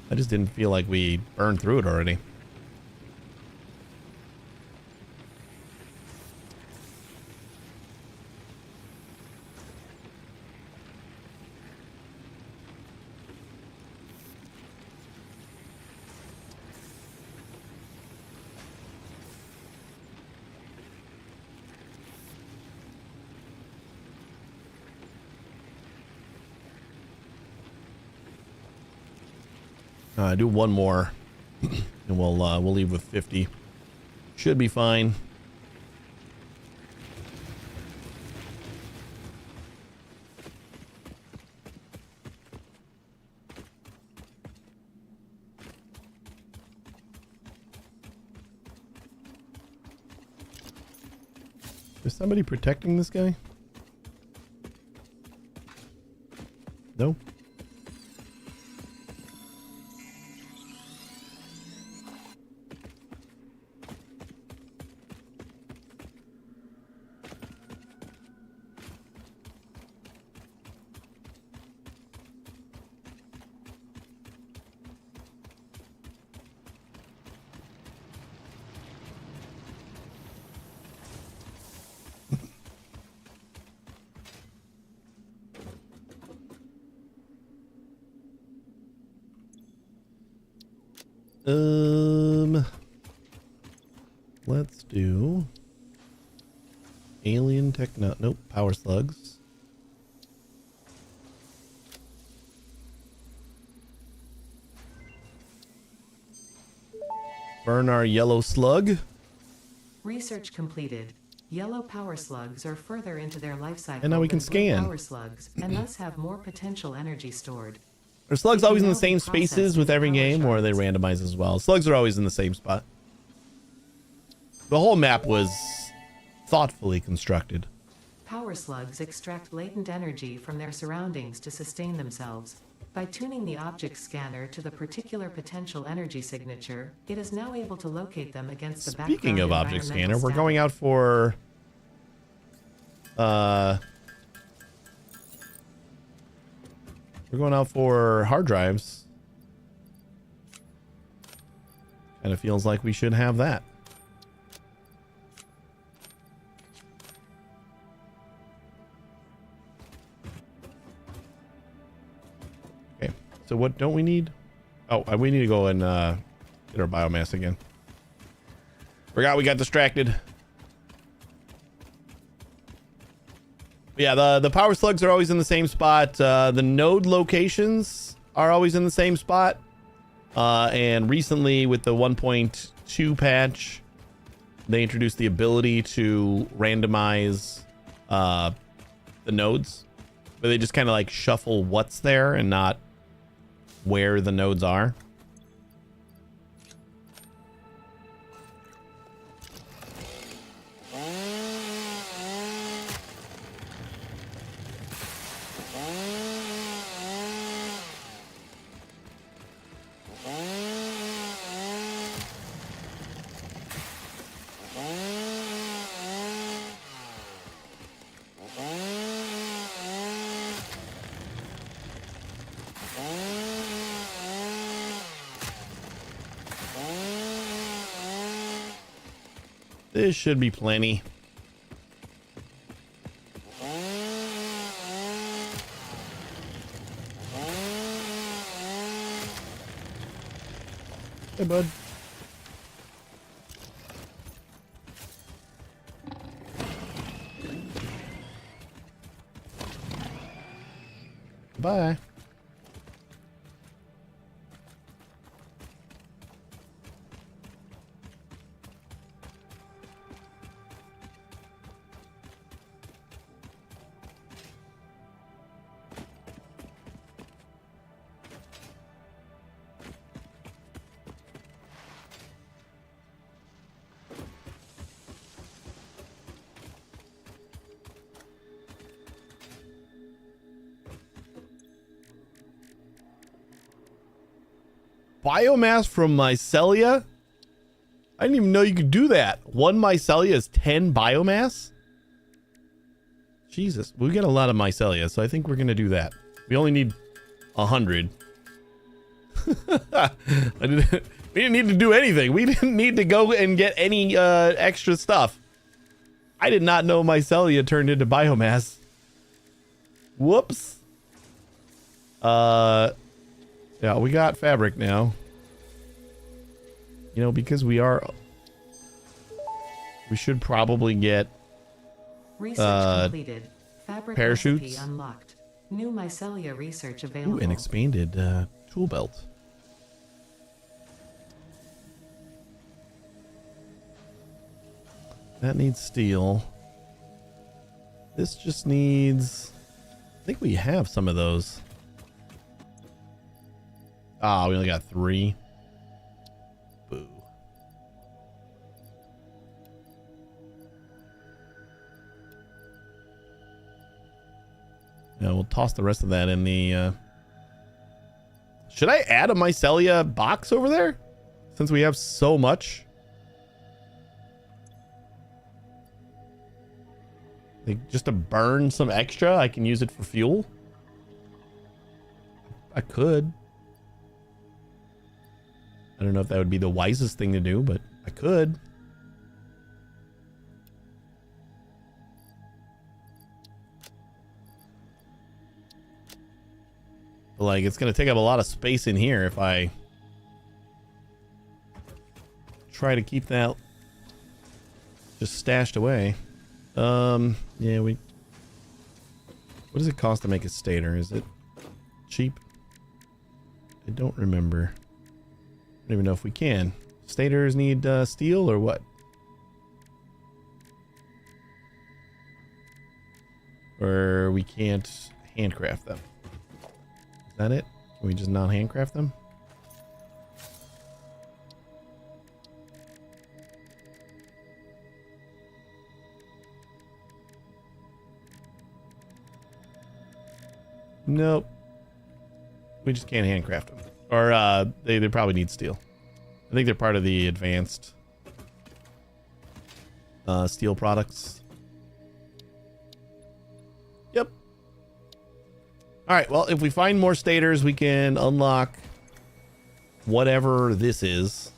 I just didn't feel like we burned through it already. Do one more, and we'll leave with 50. Should be fine. Is somebody protecting this guy? No. Let's do alien techno. Nope, power slugs. Burn our yellow slug. Research completed. Yellow power slugs are further into their life cycle And now we can than blue scan. power slugs, and thus have more potential energy stored. Are slugs They can always in now the be same processed spaces with into every power game, or are they shards. randomized as well? Slugs are always in the same spot. The whole map was thoughtfully constructed. Power slugs extract latent energy from their surroundings to sustain themselves. By tuning the object scanner to the particular potential energy signature, it is now able to locate them against the background Speaking of object scanner, environmental we're going static. out for we're going out for hard drives. Kind of feels like we should have that. Okay, so what don't we need? Oh, we need to go and get our biomass again. Forgot we got distracted. Yeah, the power slugs are always in the same spot. The node locations are always in the same spot. And recently with the 1.2 patch, they introduced the ability to randomize the nodes. But they just kind of like shuffle what's there and not where the nodes are. This should be plenty. Hey, bud. Bye. Biomass from mycelia? I didn't even know you could do that. One mycelia is 10 biomass? Jesus, we got a lot of mycelia, so I think we're going to do that. We only need 100. We didn't need to do anything. We didn't need to go and get any extra stuff. I did not know mycelia turned into biomass. Whoops. Yeah, we got fabric now. You know, because we should probably get Research completed. Fabric parachutes. recipe unlocked. New mycelia research available. Ooh, an expanded tool belt. That needs steel. This just needs... I think we have some of those. Ah, we only got 3. Boo. Now we'll toss the rest of that in the... Should I add a mycelia box over there? Since we have so much? Like, just to burn some extra, I can use it for fuel? I could. I don't know if that would be the wisest thing to do, but I could. But like, it's going to take up a lot of space in here if I try to keep that just stashed away. Yeah, we... What does it cost to make a stator? Is it cheap? I don't remember. I don't even know if we can. Stators need steel or what? Or we can't handcraft them. Is that it? Can we just not handcraft them? Nope. We just can't handcraft them. Or they probably need steel. I think they're part of the advanced steel products. Yep. Alright, well, if we find more stators, we can unlock whatever this is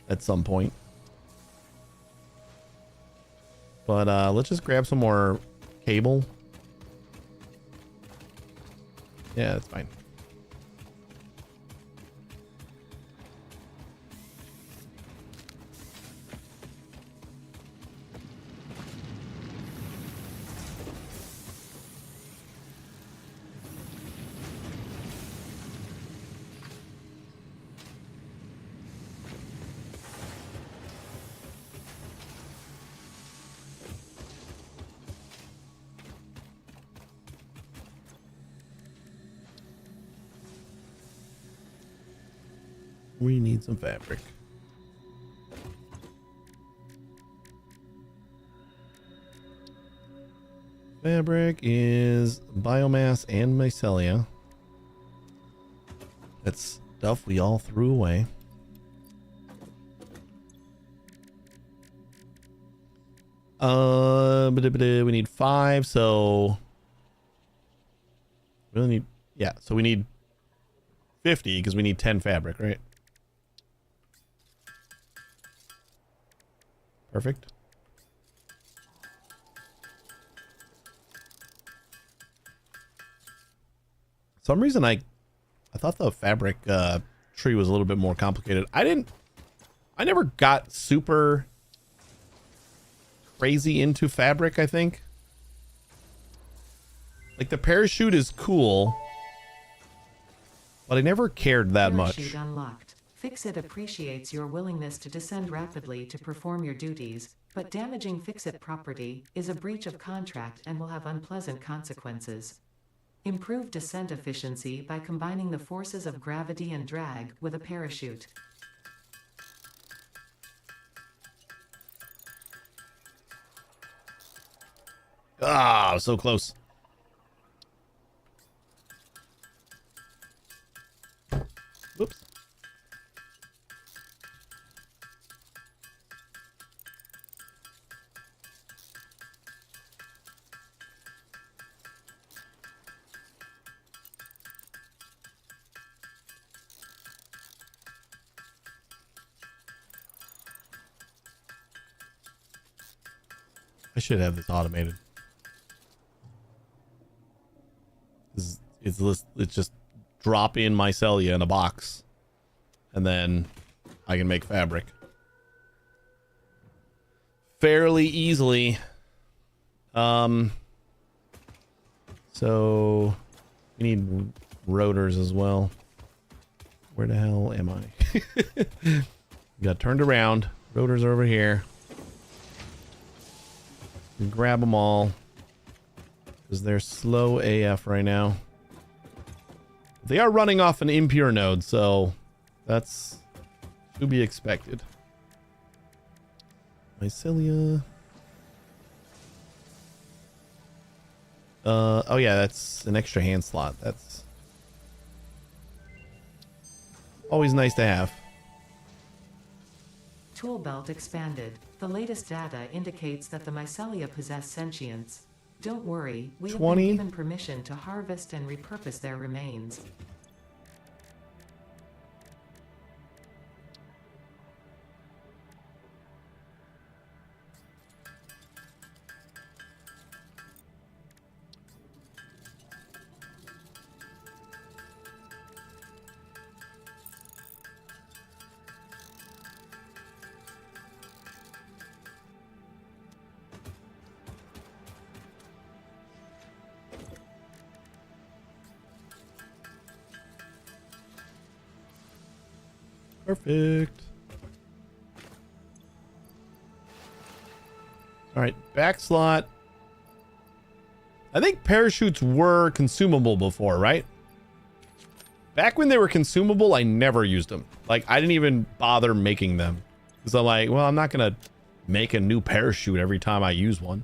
at some point. But let's just grab some more cable. Yeah, that's fine. We need some fabric. Fabric is biomass and mycelia. That's stuff we all threw away. We need 5, so we really need, yeah, so we need 50 because we need 10 fabric, right? Perfect. Some reason I thought the fabric tree was a little bit more complicated. I never got super crazy into fabric, I think. Like the parachute is cool, but I never cared that much. Parachute unlocked. Fix-It appreciates your willingness to descend rapidly to perform your duties, but damaging Fix-It property is a breach of contract and will have unpleasant consequences. Improve descent efficiency by combining the forces of gravity and drag with a parachute. Ah, so close. Whoops. I should have this automated. It's just drop in mycelia in a box, and then I can make fabric fairly easily. So we need rotors as well. Where the hell am I? Got turned around. Rotors are over here. Grab them all because they're slow AF right now. They are running off an impure node, so that's to be expected. Mycelia. Oh yeah, that's an extra hand slot. That's always nice to have. Tool belt expanded. The latest data indicates that the mycelia possess sentience. Don't worry, we have been given permission to harvest and repurpose their remains. Perfect. All right, back slot. I think parachutes were consumable before, right? Back when they were consumable, I never used them. Like, I didn't even bother making them. Because I'm like, well, I'm not going to make a new parachute every time I use one.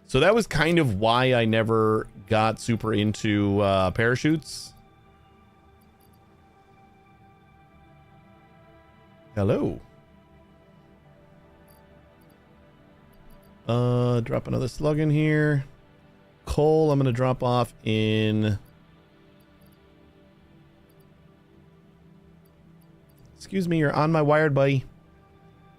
So that was kind of why I never got super into parachutes. Hello. Drop another slug in here. Coal, I'm going to drop off in... Excuse me, you're on my wire, buddy.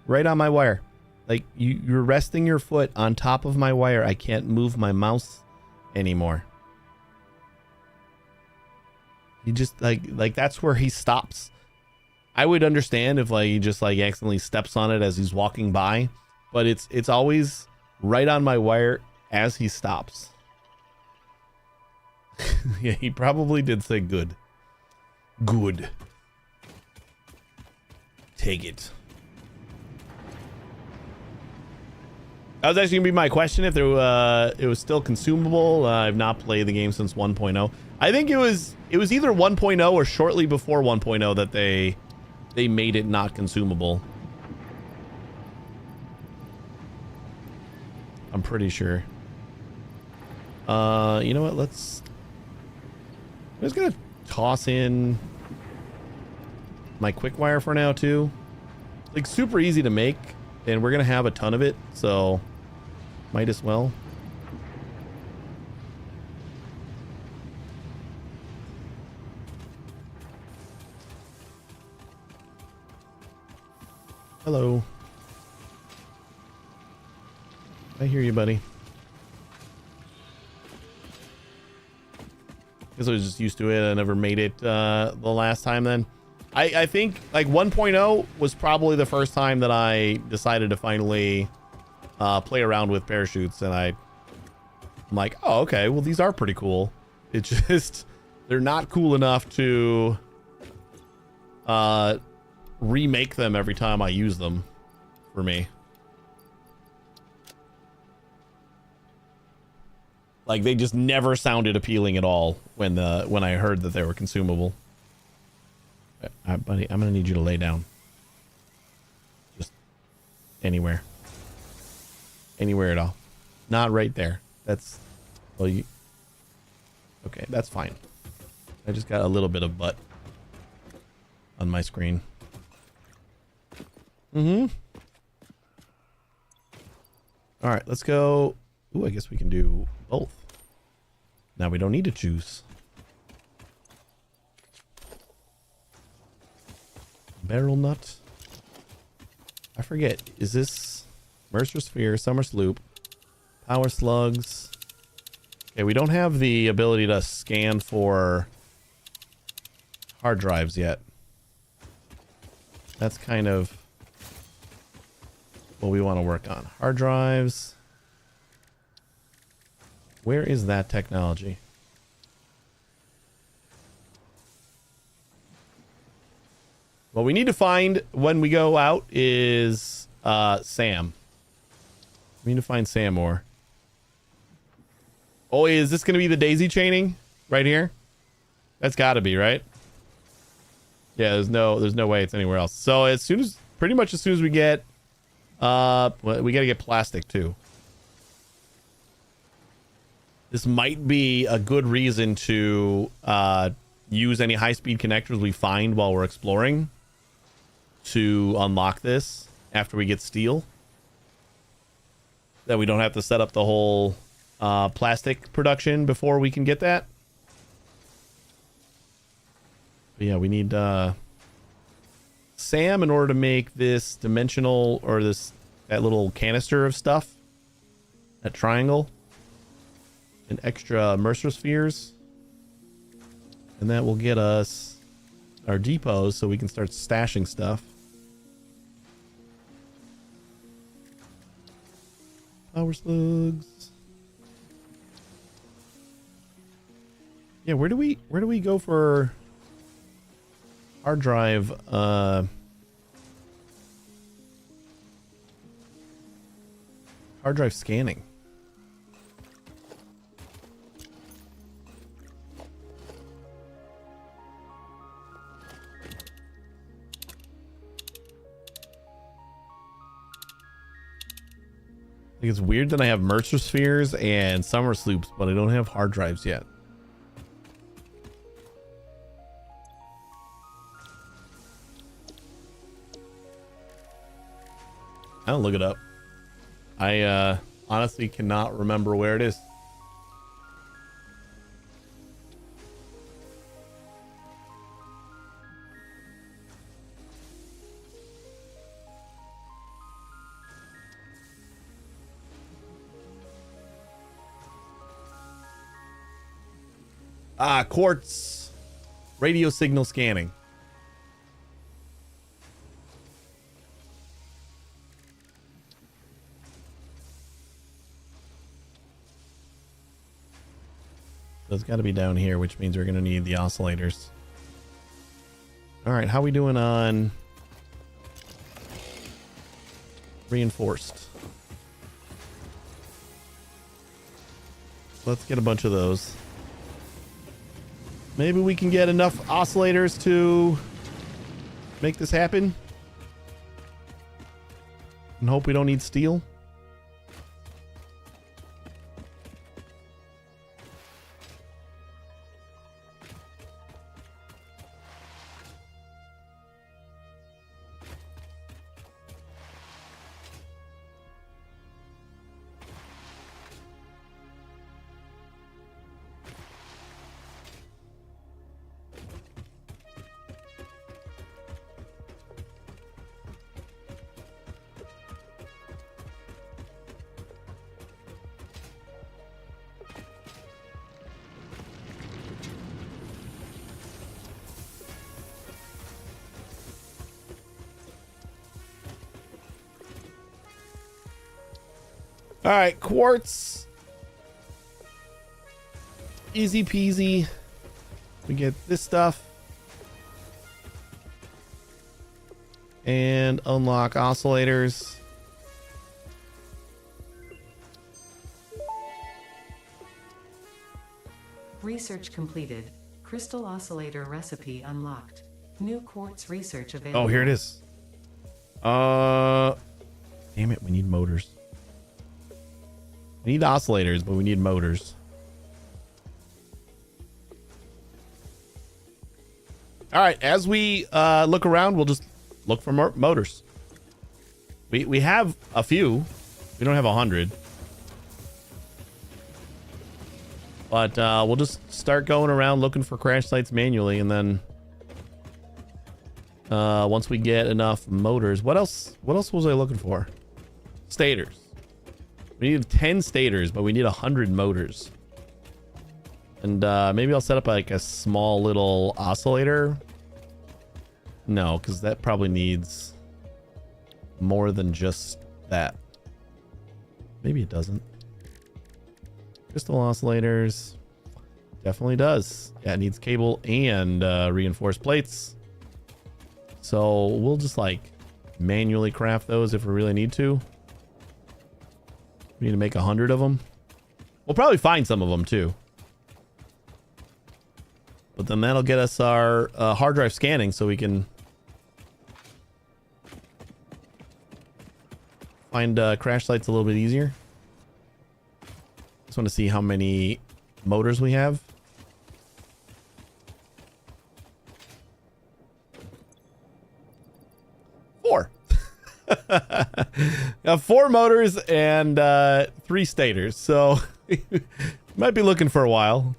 Right on my wire. Like, you're resting your foot on top of my wire. I can't move my mouse anymore. He just, like that's where he stops. I would understand if, like, he just, like, accidentally steps on it as he's walking by. But it's always right on my wire as he stops. Yeah, he probably did say good. Good. Take it. That was actually gonna be my question if there it was still consumable. I've not played the game since 1.0. I think it was either 1.0 or shortly before 1.0 that they made it not consumable. I'm pretty sure. You know what? I'm just gonna toss in my quick wire for now too. Like, super easy to make, and we're gonna have a ton of it, so might as well. Hello. I hear you, buddy. Guess I was just used to it. I never made it the last time then. I think like 1.0 was probably the first time that I decided to finally play around with parachutes, and I'm like, oh, okay, well, these are pretty cool. It's just they're not cool enough to remake them every time I use them for me. Like, they just never sounded appealing at all when I heard that they were consumable. Buddy, I'm gonna need you to lay down. Just anywhere. Anywhere at all. Not right there. That's... Well, you... Okay, that's fine. I just got a little bit of butt on my screen. Mm-hmm. Alright, let's go... Ooh, I guess we can do both. Now we don't need to choose. Barrel nut. I forget. Is this Mercer Sphere, Summer Sloop, Power Slugs? Okay, we don't have the ability to scan for hard drives yet. That's kind of what we want to work on. Hard drives. Where is that technology? What we need to find when we go out is Sam. We need to find Sam more. Oh, is this going to be the daisy chaining right here? That's got to be, right? Yeah, there's no way it's anywhere else. So pretty much as soon as we get well, we got to get plastic too. This might be a good reason to use any high-speed connectors we find while we're exploring to unlock this after we get steel. That we don't have to set up the whole plastic production before we can get that. But yeah, we need Sam in order to make this dimensional, or that little canister of stuff. That triangle. And extra Mercer spheres. And that will get us our depots so we can start stashing stuff. Power slugs. Yeah, where do we go for hard drive, hard drive scanning. I think it's weird that I have Mercer spheres and summer sloops, but I don't have hard drives yet. I'll look it up. I honestly cannot remember where it is. Quartz radio signal scanning. So it's got to be down here, which means we're going to need the oscillators. All right, how we doing on reinforced? Let's get a bunch of those. Maybe we can get enough oscillators to make this happen. And hope we don't need steel. All right, quartz. Easy peasy. We get this stuff. And unlock oscillators. Research completed. Crystal oscillator recipe unlocked. New quartz research available. Oh, here it is. Damn it, we need motors. We need oscillators, but we need motors. All right, as we look around, we'll just look for more motors. We have a few. We don't have 100. But we'll just start going around looking for crash sites manually, and then once we get enough motors, what else was I looking for? Stators. We need 10 stators, but we need 100 motors. And maybe I'll set up like a small little oscillator. No, because that probably needs more than just that. Maybe it doesn't. Crystal oscillators. Definitely does. Yeah, it needs cable and reinforced plates. So we'll just like manually craft those if we really need to. We need to make 100 of them. We'll probably find some of them too. But then that'll get us our hard drive scanning so we can find crash sites a little bit easier. Just want to see how many motors we have. 4. Got 4 motors and 3 stators, so might be looking for a while.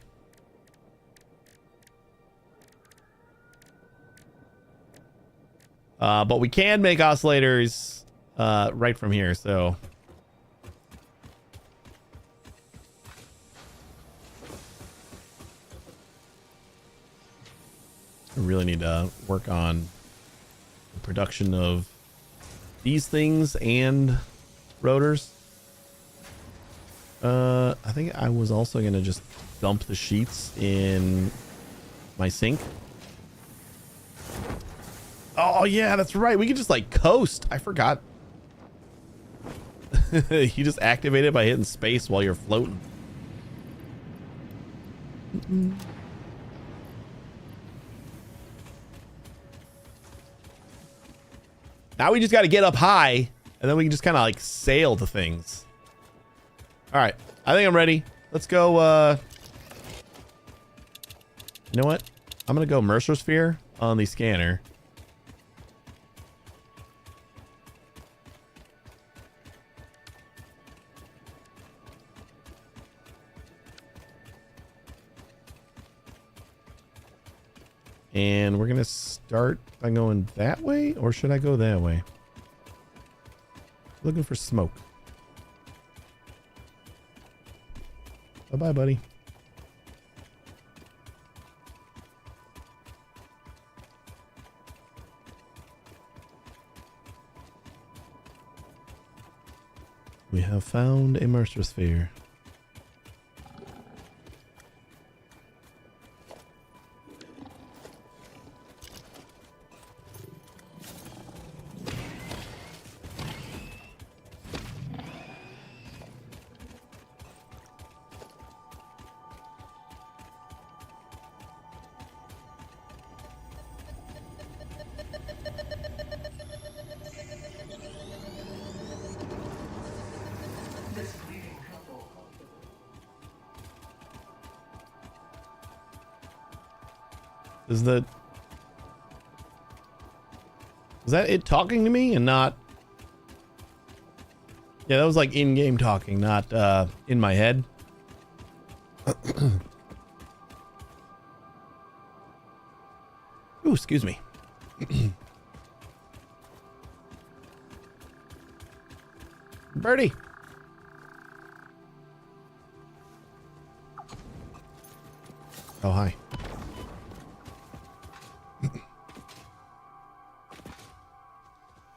But we can make oscillators right from here, so I really need to work on the production of these things and rotors. I think I was also going to just dump the sheets in my sink. Oh yeah, that's right. We can just like coast. I forgot. You just activate it by hitting space while you're floating. Now we just got to get up high, and then we can just kind of like sail to things. All right, I think I'm ready. Let's go. You know what? I'm gonna go Mercer Sphere on the scanner. And we're gonna start by going that way, or should I go that way? Looking for smoke. Bye-bye, buddy. We have found a Mercer Sphere. Is that it talking to me and not? Yeah, that was like in-game talking, not in my head. Ooh, excuse me. Birdie. Oh, hi.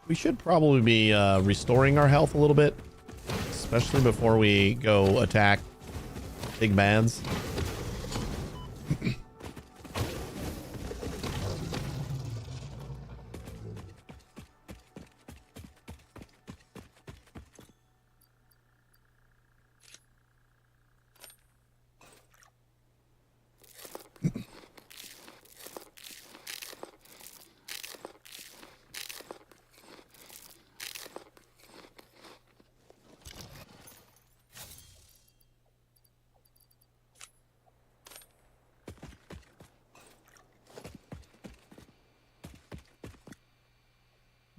We should probably be restoring our health a little bit, especially before we go attack big bads.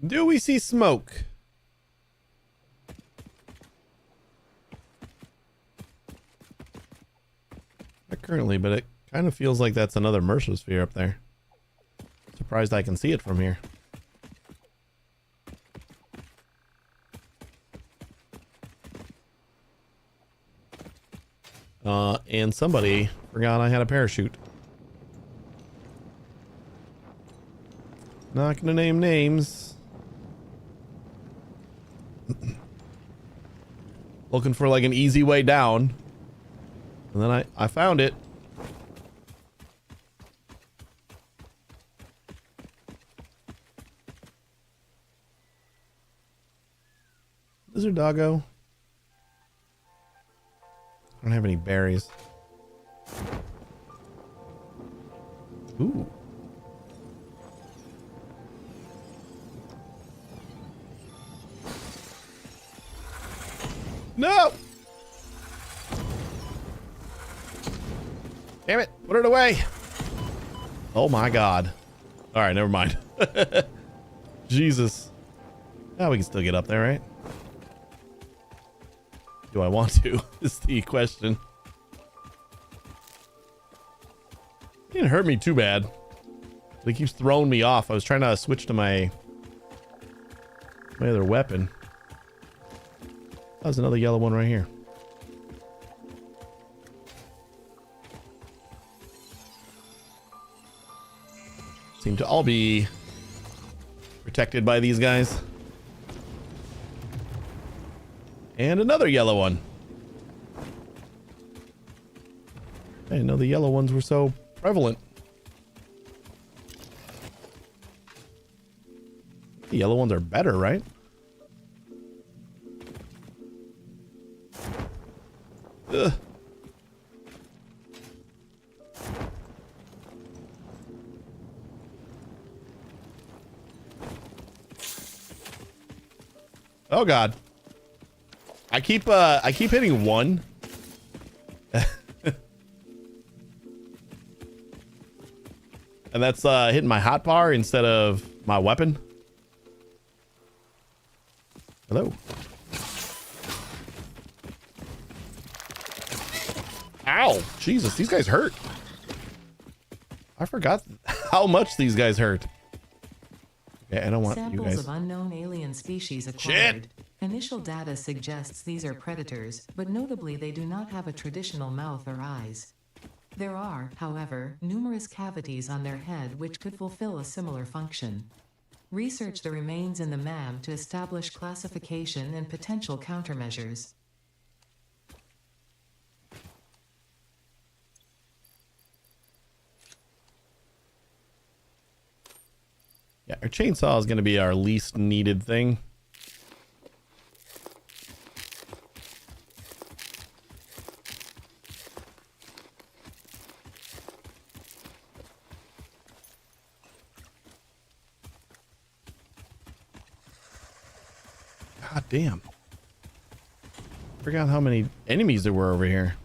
Do we see smoke? Not currently, but it kind of feels like that's another Mercer Sphere up there. Surprised I can see it from here. And somebody forgot I had a parachute. Not gonna name names. Looking for like an easy way down. And then I found it. Lizard doggo. I don't have any berries. Ooh. No! Damn it, put it away. Oh my god. Alright, never mind. Jesus. Now we can still get up there, right? Do I want to? Is the question. It didn't hurt me too bad. But it keeps throwing me off. I was trying to switch to my other weapon. There's another yellow one right here. Seem to all be protected by these guys. And another yellow one. I didn't know the yellow ones were so prevalent. The yellow ones are better, right? Ugh. Oh God. I keep hitting one. And that's hitting my hotbar instead of my weapon. Hello. Ow. Jesus, these guys hurt. I forgot how much these guys hurt. Okay, I don't want Samples you guys. of unknown alien species acquired. Shit. Initial data suggests these are predators, but notably they do not have a traditional mouth or eyes. There are, however, numerous cavities on their head which could fulfill a similar function. Research the remains in the MAM to establish classification and potential countermeasures. Yeah, our chainsaw is going to be our least needed thing. God damn. Forgot how many enemies there were over here.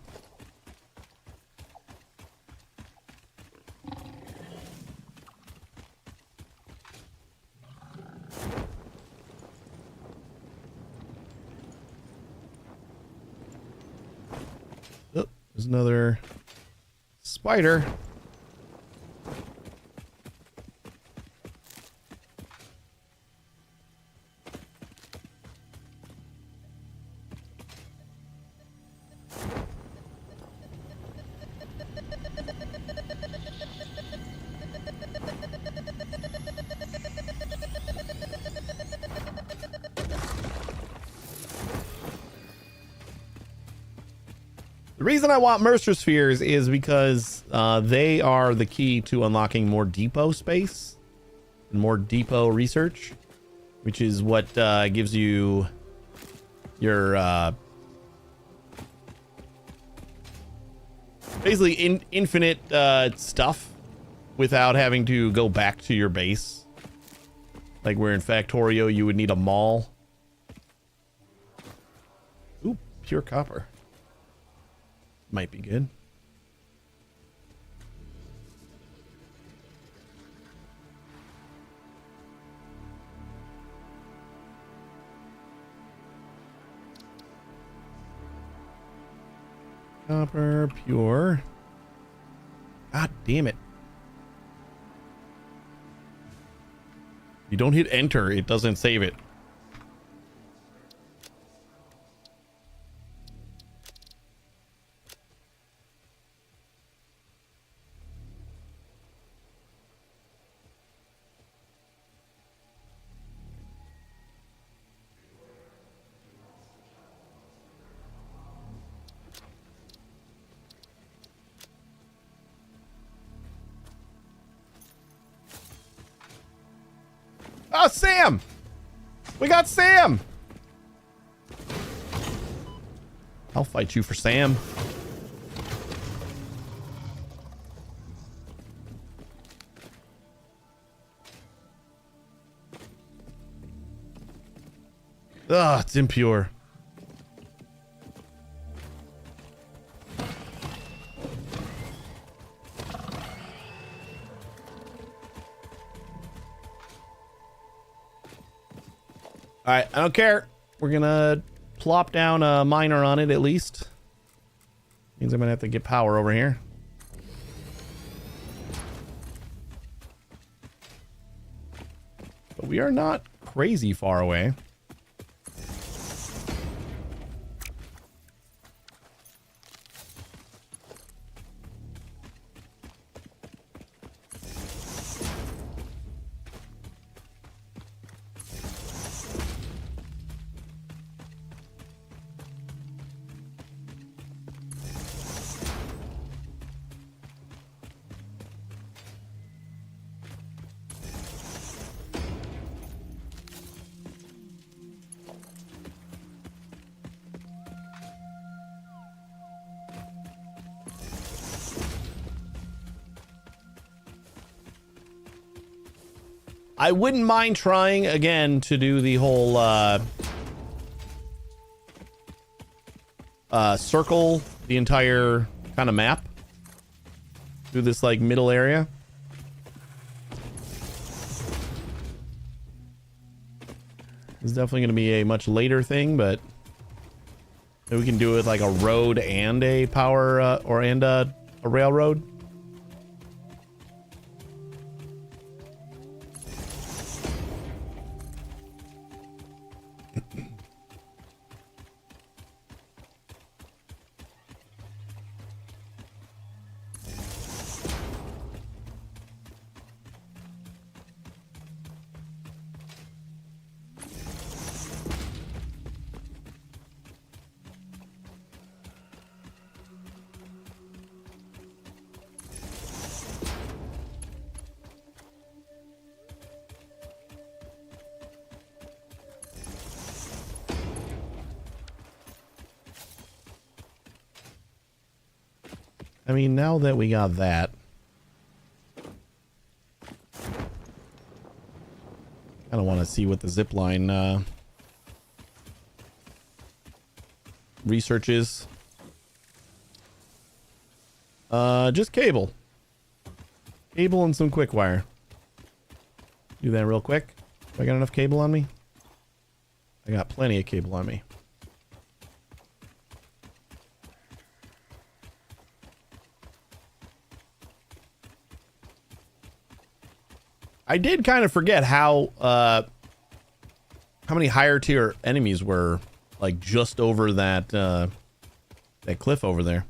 Oh, there's another spider. The reason I want Mercer Spheres is because they are the key to unlocking more depot space and more depot research, which is what gives you your basically infinite stuff without having to go back to your base. Like where in Factorio you would need a mall. Ooh, pure copper. Might be good. Copper, pure. God damn it. You don't hit enter, it doesn't save it. Oh, Sam! We got Sam! I'll fight you for Sam. Ugh, it's impure. All right, I don't care. We're gonna plop down a miner on it at least. Means I'm gonna have to get power over here. But we are not crazy far away. I wouldn't mind trying again to do the whole circle the entire kind of map through this like middle area. It's definitely going to be a much later thing, but maybe we can do it like a road and a power and a railroad. I mean, now that we got that, I don't want to see what the zipline research is. Just cable. Cable and some quick wire. Do that real quick. Do I got enough cable on me? I got plenty of cable on me. I did kind of forget how many higher tier enemies were like just over that that cliff over there,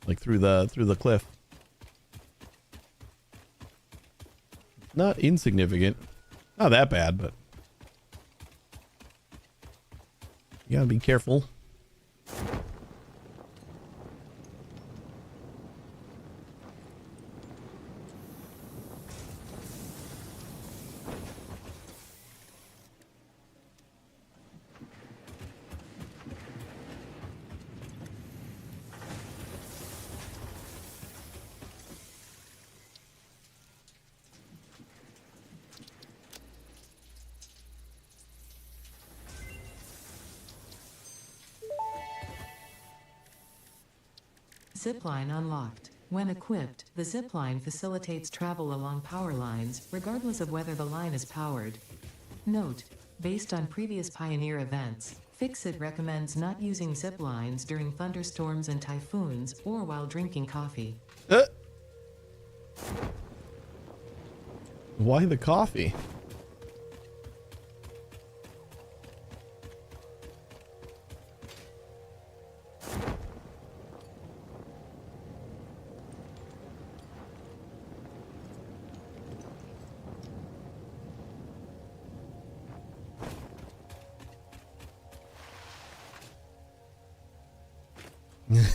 like through the cliff. Not insignificant, not that bad, but you gotta be careful. Zipline unlocked. When equipped, the zipline facilitates travel along power lines, regardless of whether the line is powered. Note: based on previous Pioneer events, Fixit recommends not using ziplines during thunderstorms and typhoons, or while drinking coffee. Why the coffee?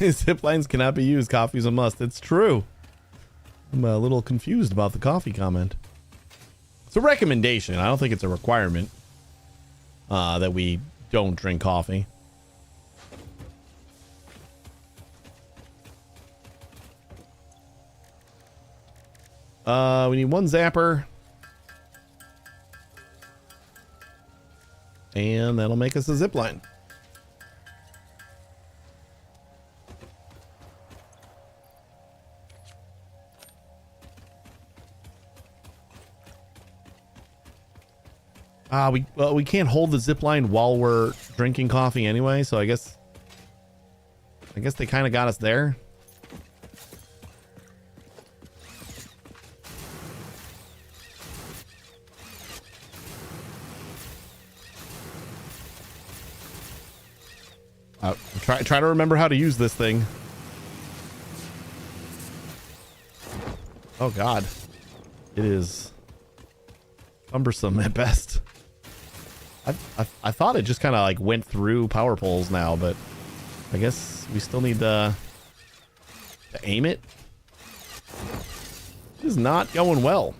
Zip lines cannot be used. Coffee's a must. It's true. I'm a little confused about the coffee comment. It's a recommendation. I don't think it's a requirement that we don't drink coffee. We need one zapper. And that'll make us a zip line. We can't hold the zip line while we're drinking coffee anyway, so I guess they kind of got us there. Try to remember how to use this thing. Oh God, it is cumbersome at best. I thought it just kind of like went through power poles now, but I guess we still need to aim it. This is not going well.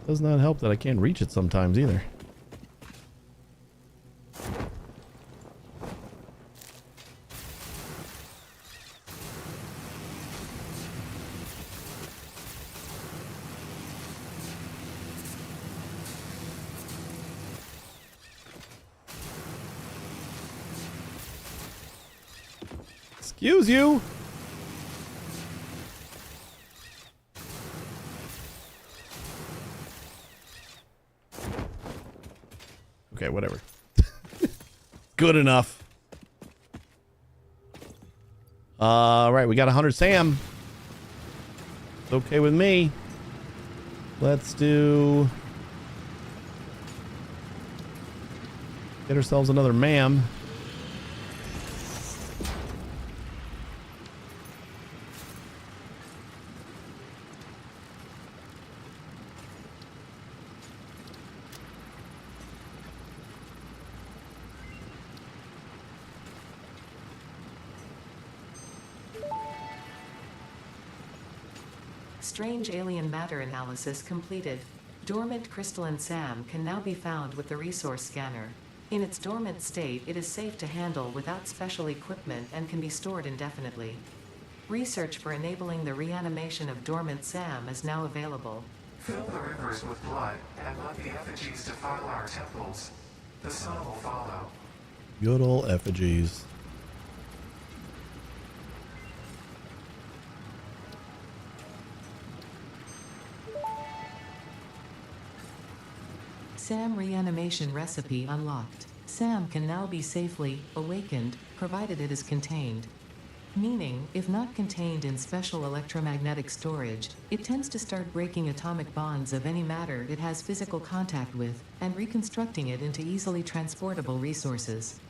Does not help that I can't reach it sometimes either. Excuse you. Okay, whatever. Good enough. Right, we got 100 Sam. It's okay with me. Let's do... Get ourselves another ma'am. Strange alien matter analysis completed. Dormant crystalline SAM can now be found with the resource scanner. In its dormant state, it is safe to handle without special equipment and can be stored indefinitely. Research for enabling the reanimation of dormant SAM is now available. Fill the rivers with blood and let the effigies defile our temples. The sun will follow. Good old effigies. SAM reanimation recipe unlocked. SAM can now be safely awakened, provided it is contained. Meaning, if not contained in special electromagnetic storage, it tends to start breaking atomic bonds of any matter it has physical contact with, and reconstructing it into easily transportable resources.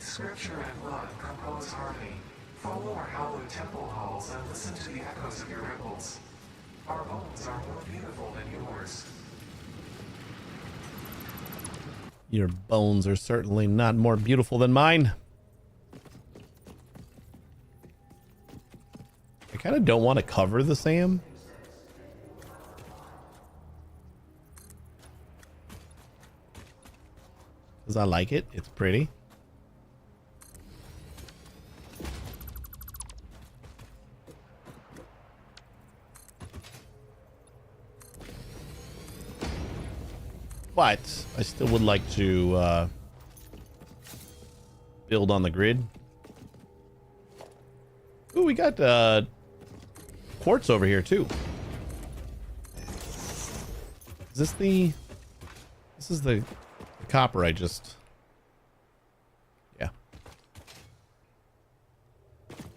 Scripture and blood compose harmony. Follow our hallowed temple halls and listen to the echoes of your ripples. Our bones are more beautiful than yours. Your bones are certainly not more beautiful than mine. I kind of don't want to cover the SAM. Because I like it. It's pretty. But I still would like to build on the grid. Ooh, we got quartz over here too. Is this the... This is the copper I just... Yeah.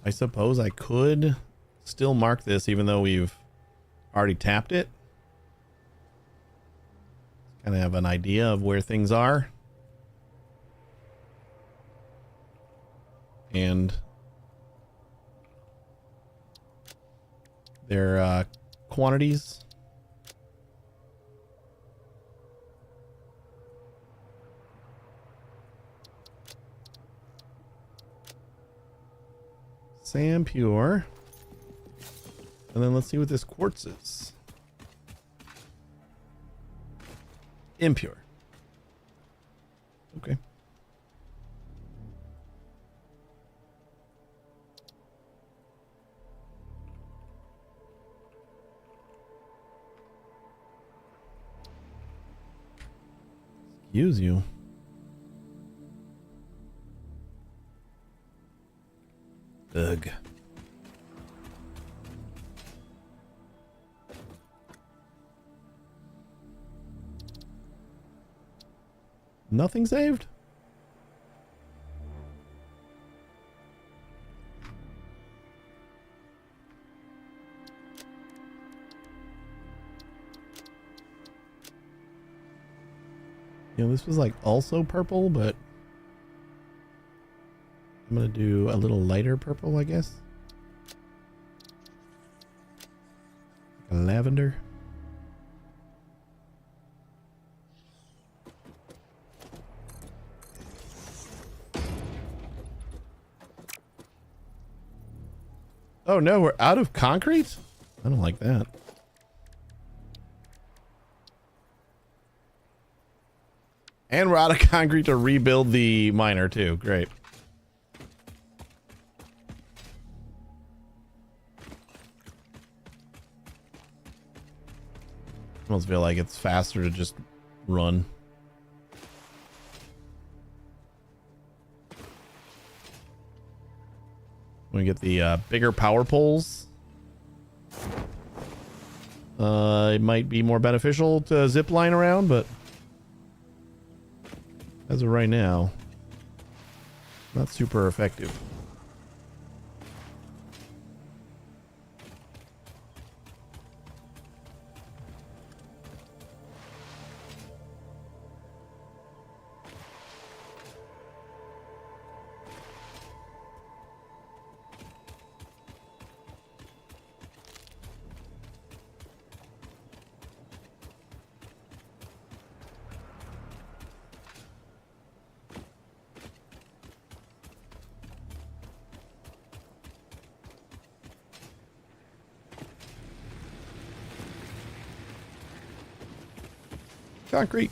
I suppose I could still mark this even though we've already tapped it. Kind of have an idea of where things are. And their quantities. Sand pure. And then let's see what this quartz is. Impure. Okay. Excuse you. Ugh. Nothing saved? You know, this was like also purple, but I'm gonna do a little lighter purple, I guess. Like a lavender. Oh no, we're out of concrete? I don't like that. And we're out of concrete to rebuild the miner too. Great. I almost feel like it's faster to just run. We get the bigger power poles. It might be more beneficial to zip line around, but as of right now, not super effective. Concrete.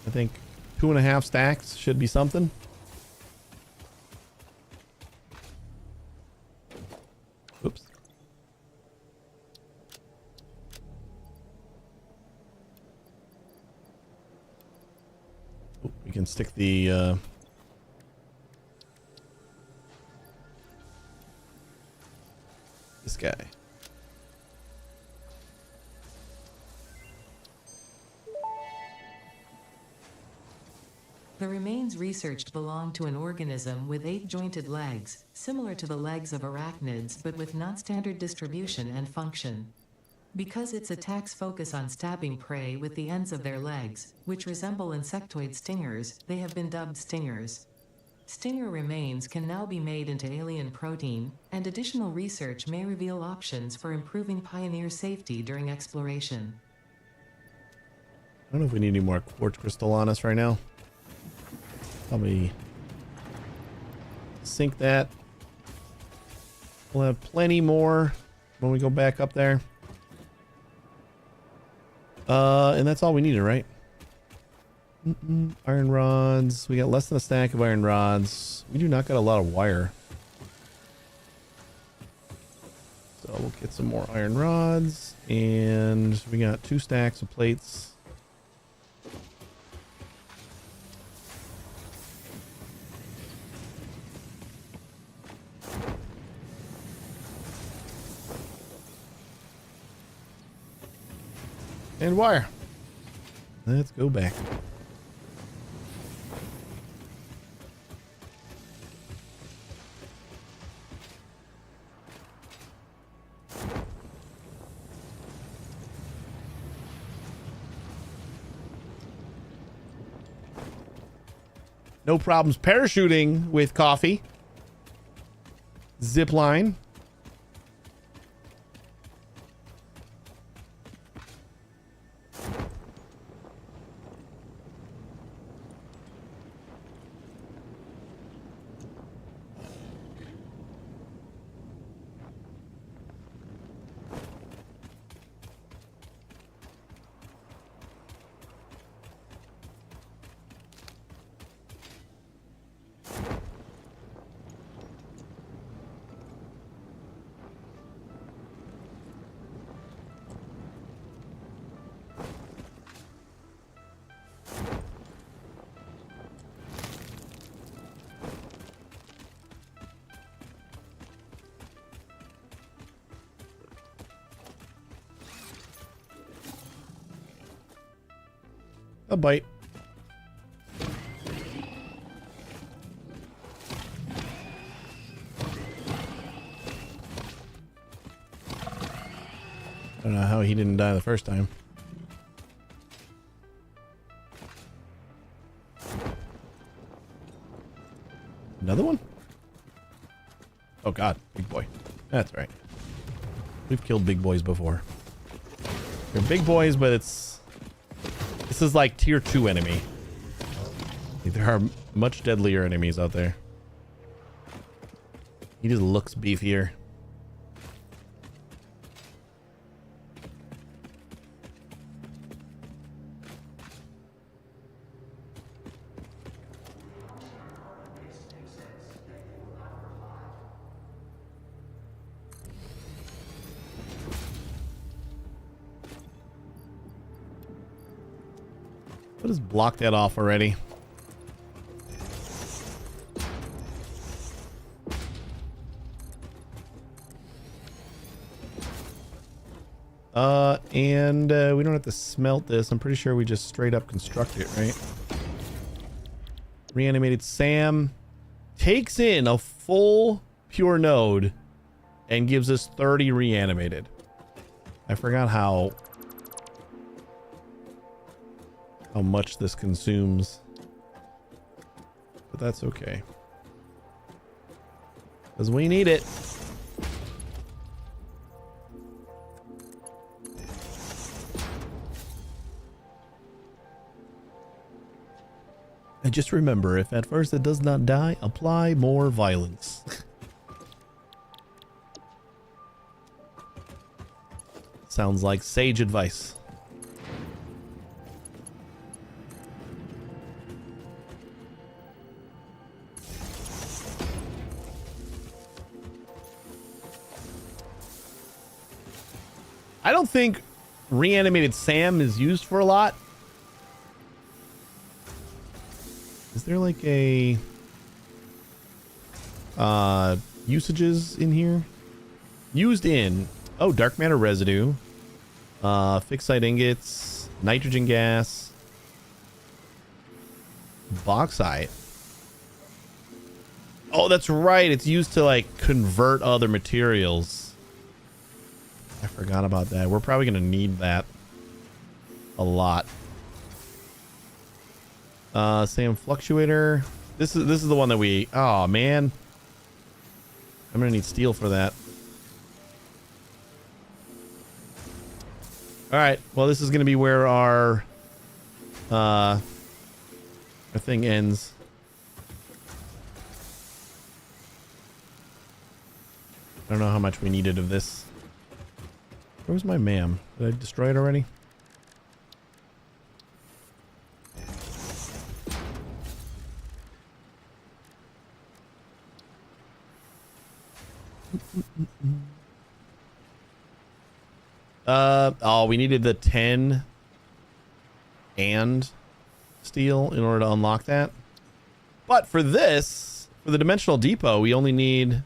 I think 2.5 stacks should be something. Oops. Oh, we can stick the this guy. The remains researched belong to an organism with 8 jointed legs, similar to the legs of arachnids but with non-standard distribution and function. Because its attacks focus on stabbing prey with the ends of their legs, which resemble insectoid stingers, they have been dubbed stingers. Stinger remains can now be made into alien protein, and additional research may reveal options for improving Pioneer safety during exploration. I don't know if we need any more quartz crystal on us right now. Probably sink that. We'll have plenty more when we go back up there. And that's all we needed, right? Iron rods. We got less than a stack of iron rods. We do not got a lot of wire. So we'll get some more iron rods. And we got 2 stacks of plates. And wire. Let's go back. No problems parachuting with coffee. Zip line. A bite. I don't know how he didn't die the first time. Another one? Oh god, big boy. That's right. We've killed big boys before. They're big boys, but this is like tier 2 enemy. There are much deadlier enemies out there. He just looks beefier. Let's block that off already. And we don't have to smelt this. I'm pretty sure we just straight up construct it, right? Reanimated Sam takes in a full pure node and gives us 30 reanimated. I forgot how much this consumes, but that's okay because we need it. And just remember, if at first it does not die, apply more violence. Sounds like sage advice. I don't think reanimated Sam is used for a lot. Is there like a usages in here? Used in, oh, dark matter residue, fixed site ingots, nitrogen gas, bauxite. Oh, that's right. It's used to like convert other materials. I forgot about that. We're probably going to need that a lot. Sam fluctuator. This is the one that we, oh man. I'm going to need steel for that. All right. Well, this is going to be where our thing ends. I don't know how much we needed of this. Where was my MAM? Did I destroy it already? Oh, we needed the 10 and steel in order to unlock that. But for this, for the dimensional depot, we only need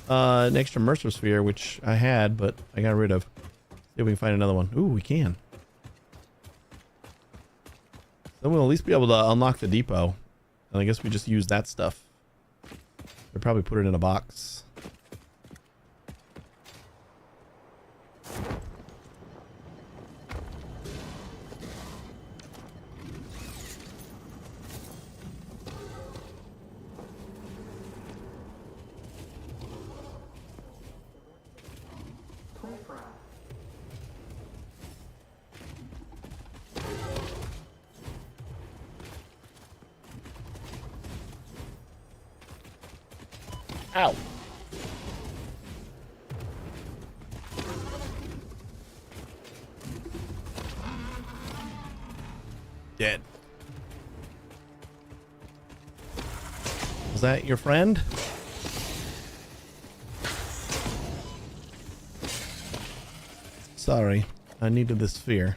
an extra Mercer sphere, which I had, but I got rid of. See if we can find another one. Ooh, we can. Then we'll at least be able to unlock the depot. And I guess we just use that stuff. They'll probably put it in a box. Ow. Dead. Was that your friend? Sorry, I needed the sphere.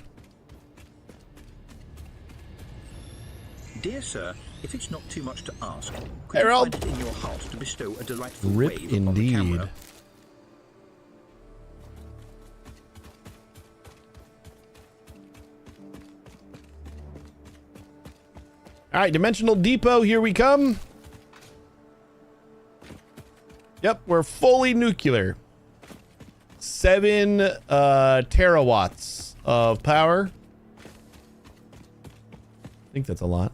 Dear sir, if it's not too much to ask, could Hey, you Rob. find it in your heart to bestow a delightful Rip wave upon the indeed. camera? All right, Dimensional Depot, here we come. Yep, we're fully nuclear. 7 terawatts of power. I think that's a lot.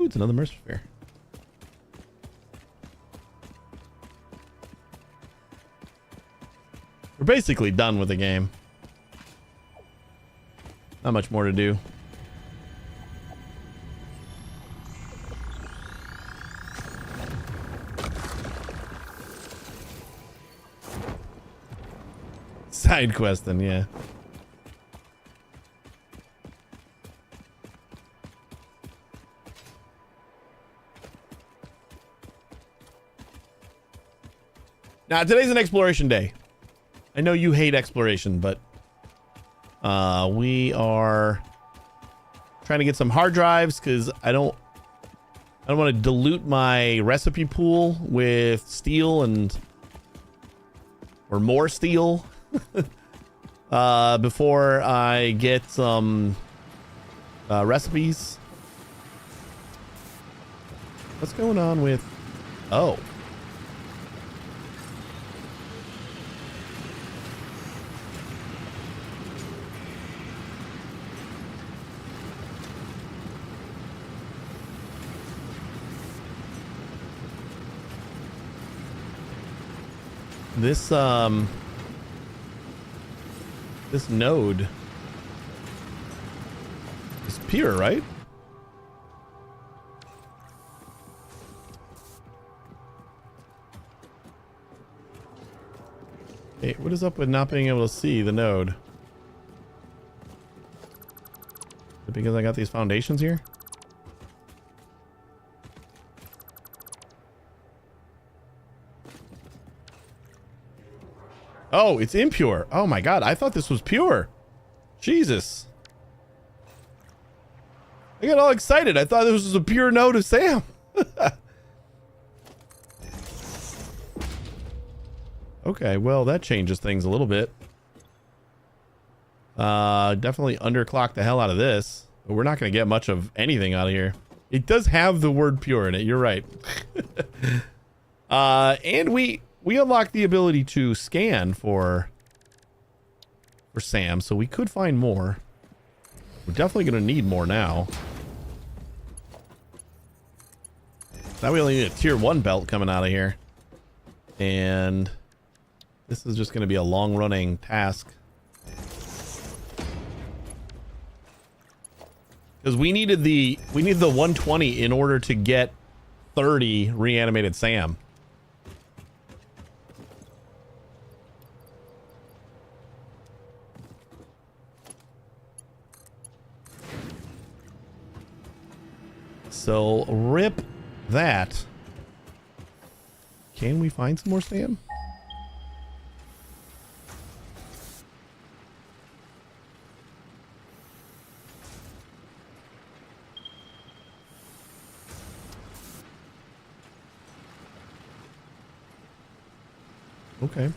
Ooh, it's another Mercer sphere. We're basically done with the game. Not much more to do. Side questing, yeah. Now, today's an exploration day. I know you hate exploration, but we are trying to get some hard drives because I don't want to dilute my recipe pool with steel or more steel. before I get some recipes. What's going on with... Oh. This node is pure, right? Hey, what is up with not being able to see the node? Is it because I got these foundations here? Oh, it's impure. Oh my god, I thought this was pure. Jesus. I got all excited. I thought this was a pure node of Sam. Okay, well, that changes things a little bit. Definitely underclock the hell out of this. But we're not going to get much of anything out of here. It does have the word pure in it. You're right. And we unlocked the ability to scan for Sam, so we could find more. We're definitely going to need more now. Now we only need a tier 1 belt coming out of here. And this is just going to be a long-running task. Because we needed the 120 in order to get 30 reanimated Sam. So rip that. Can we find some more Sam? Okay.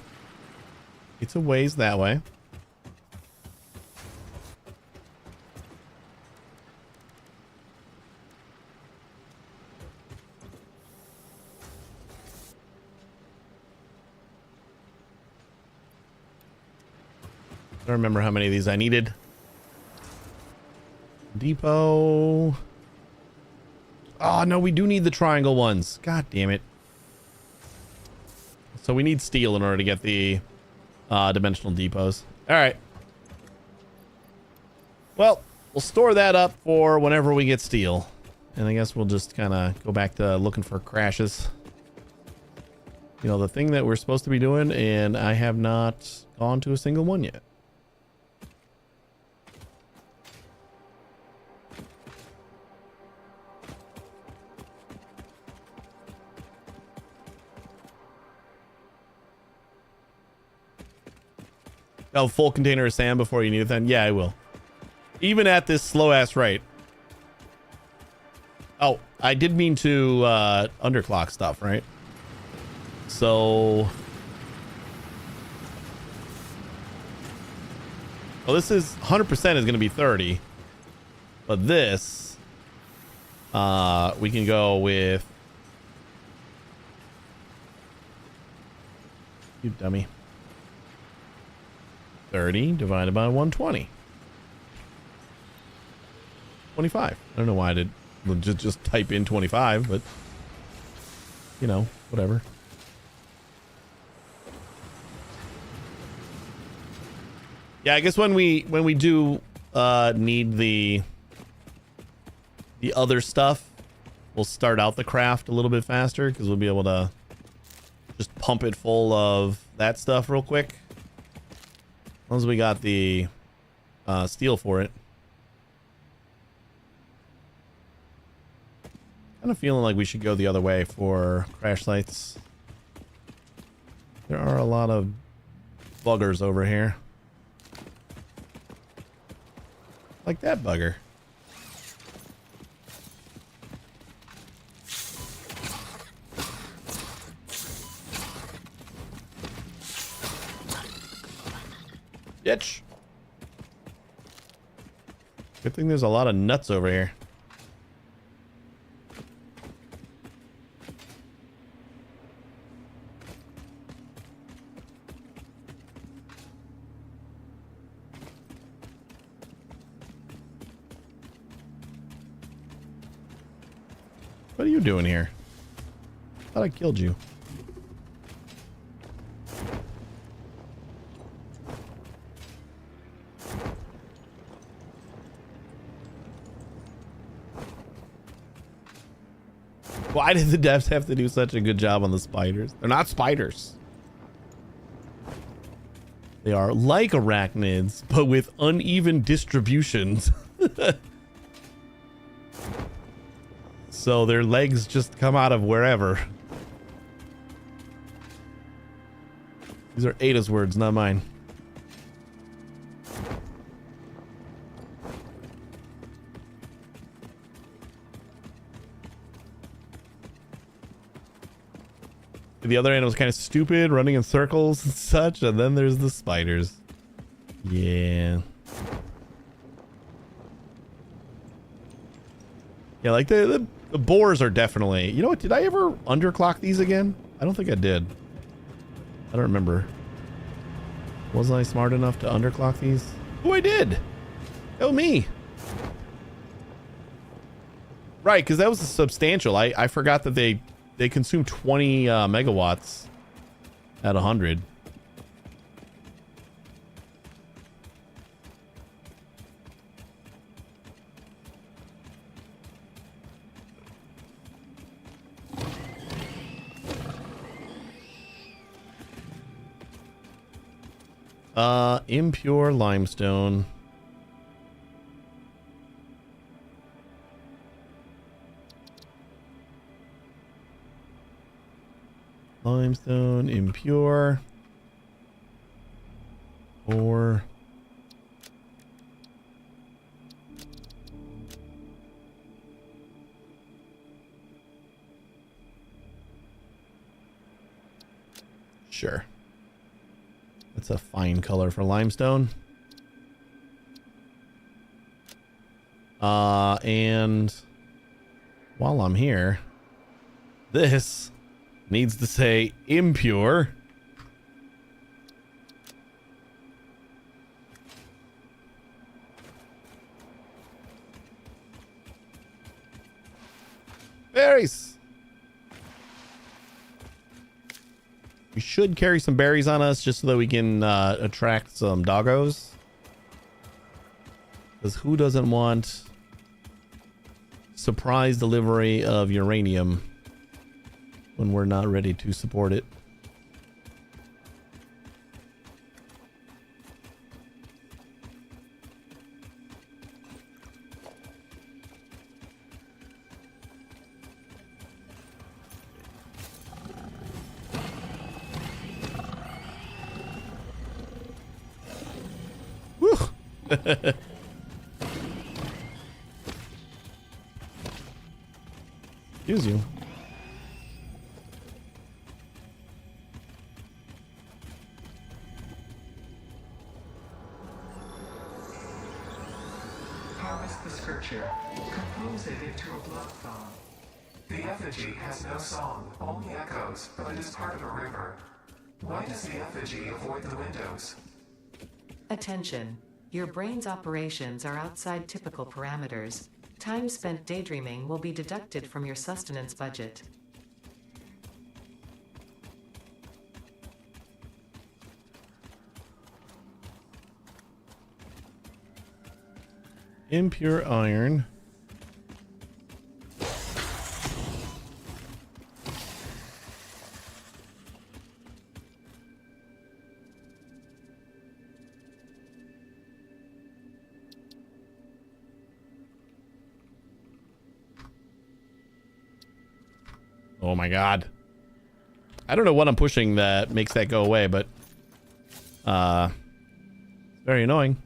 It's a ways that way. I don't remember how many of these I needed. Depot. Oh, no, we do need the triangle ones. God damn it. So we need steel in order to get the dimensional depots. All right. Well, we'll store that up for whenever we get steel. And I guess we'll just kind of go back to looking for crashes. You know, the thing that we're supposed to be doing, and I have not gone to a single one yet. Oh, full container of sand before you need it then? Yeah, I will. Even at this slow ass rate. Oh, I did mean to underclock stuff, right? So... well, this is 100% is going to be 30. But this... we can go with... you dummy. 30 divided by 120. 25. I don't know why I did just type in 25, but you know, whatever. Yeah, I guess when we do need the other stuff, we'll start out the craft a little bit faster because we'll be able to just pump it full of that stuff real quick. As long as we got the steel for it. Kind of feeling like we should go the other way for crash sites. There are a lot of buggers over here. Like that bugger. bitch. Good thing there's a lot of nuts over here. What are you doing here? I thought I killed you. Why did the devs have to do such a good job on the spiders? They're not spiders. They are like arachnids, but with uneven distributions. So their legs just come out of wherever. These are Ada's words, not mine. The other animal's kind of stupid, running in circles and such, and then there's the spiders. Yeah. Yeah, like the boars are definitely... You know what, did I ever underclock these again? I don't think I did. I don't remember. Wasn't I smart enough to underclock these? Oh, I did! Oh, me! Right, because that was substantial. I forgot that they consume 20 megawatts at 100. Impure limestone. Limestone, impure. Or... Sure. That's a fine color for limestone. And while I'm here, this needs to say impure. Berries. We should carry some berries on us just so that we can attract some doggos. Because who doesn't want surprise delivery of uranium when we're not ready to support it? Excuse you. Harvest the scripture. Compose it into a blood song. The effigy has no song, only echoes, but it is part of a river. Why does the effigy avoid the windows? Attention. Your brain's operations are outside typical parameters. Time spent daydreaming will be deducted from your sustenance budget. Impure iron. Oh my god. I don't know what I'm pushing that makes that go away, but it's very annoying.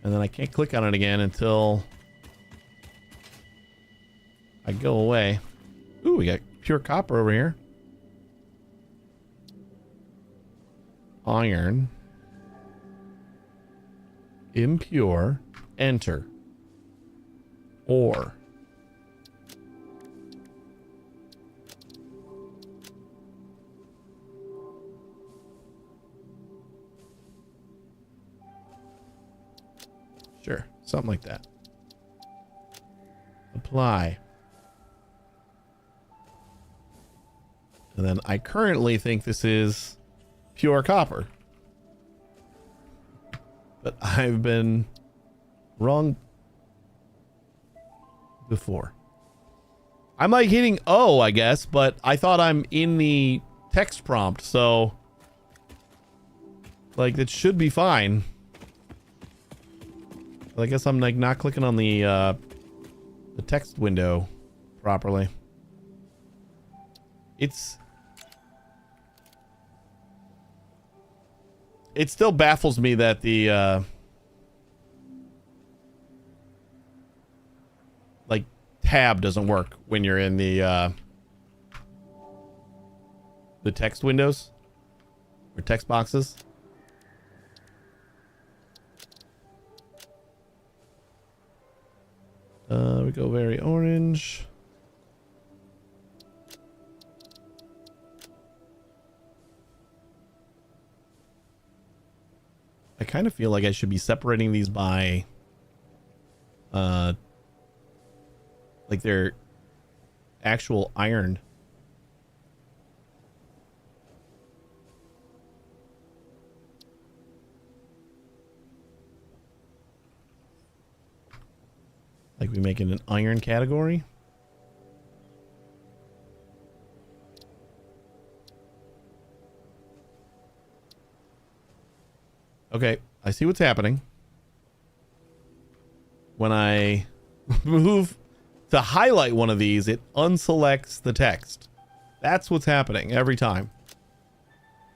And then I can't click on it again until I go away. Ooh, we got pure copper over here. Iron. Impure. Enter. Ore. Sure, something like that. Apply. And then I currently think this is pure copper. But I've been wrong before. I'm like hitting O, I guess, but I thought I'm in the text prompt, so like that should be fine. But I guess I'm like not clicking on the text window properly. It still baffles me that the like tab doesn't work when you're in the text windows or text boxes. We go very orange. I kind of feel like I should be separating these by like their actual iron. Like we make it an iron category. Okay, I see what's happening. When I move to highlight one of these, it unselects the text. That's what's happening every time.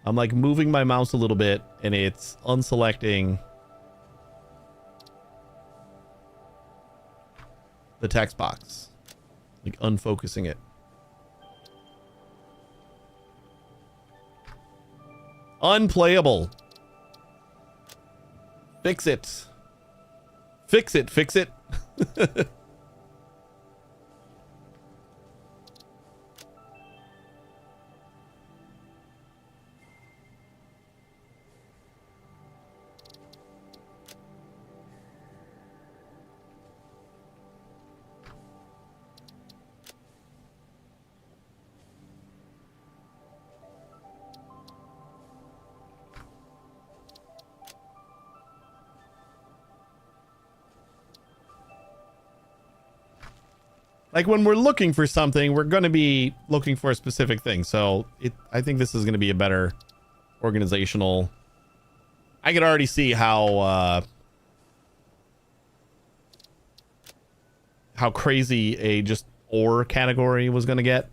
I'm like moving my mouse a little bit and it's unselecting the text box. Like unfocusing it. Unplayable. Fix it. Fix it. Fix it. Like when we're looking for something, we're going to be looking for a specific thing. So I think this is going to be a better organizational. I could already see how crazy a just ore category was going to get.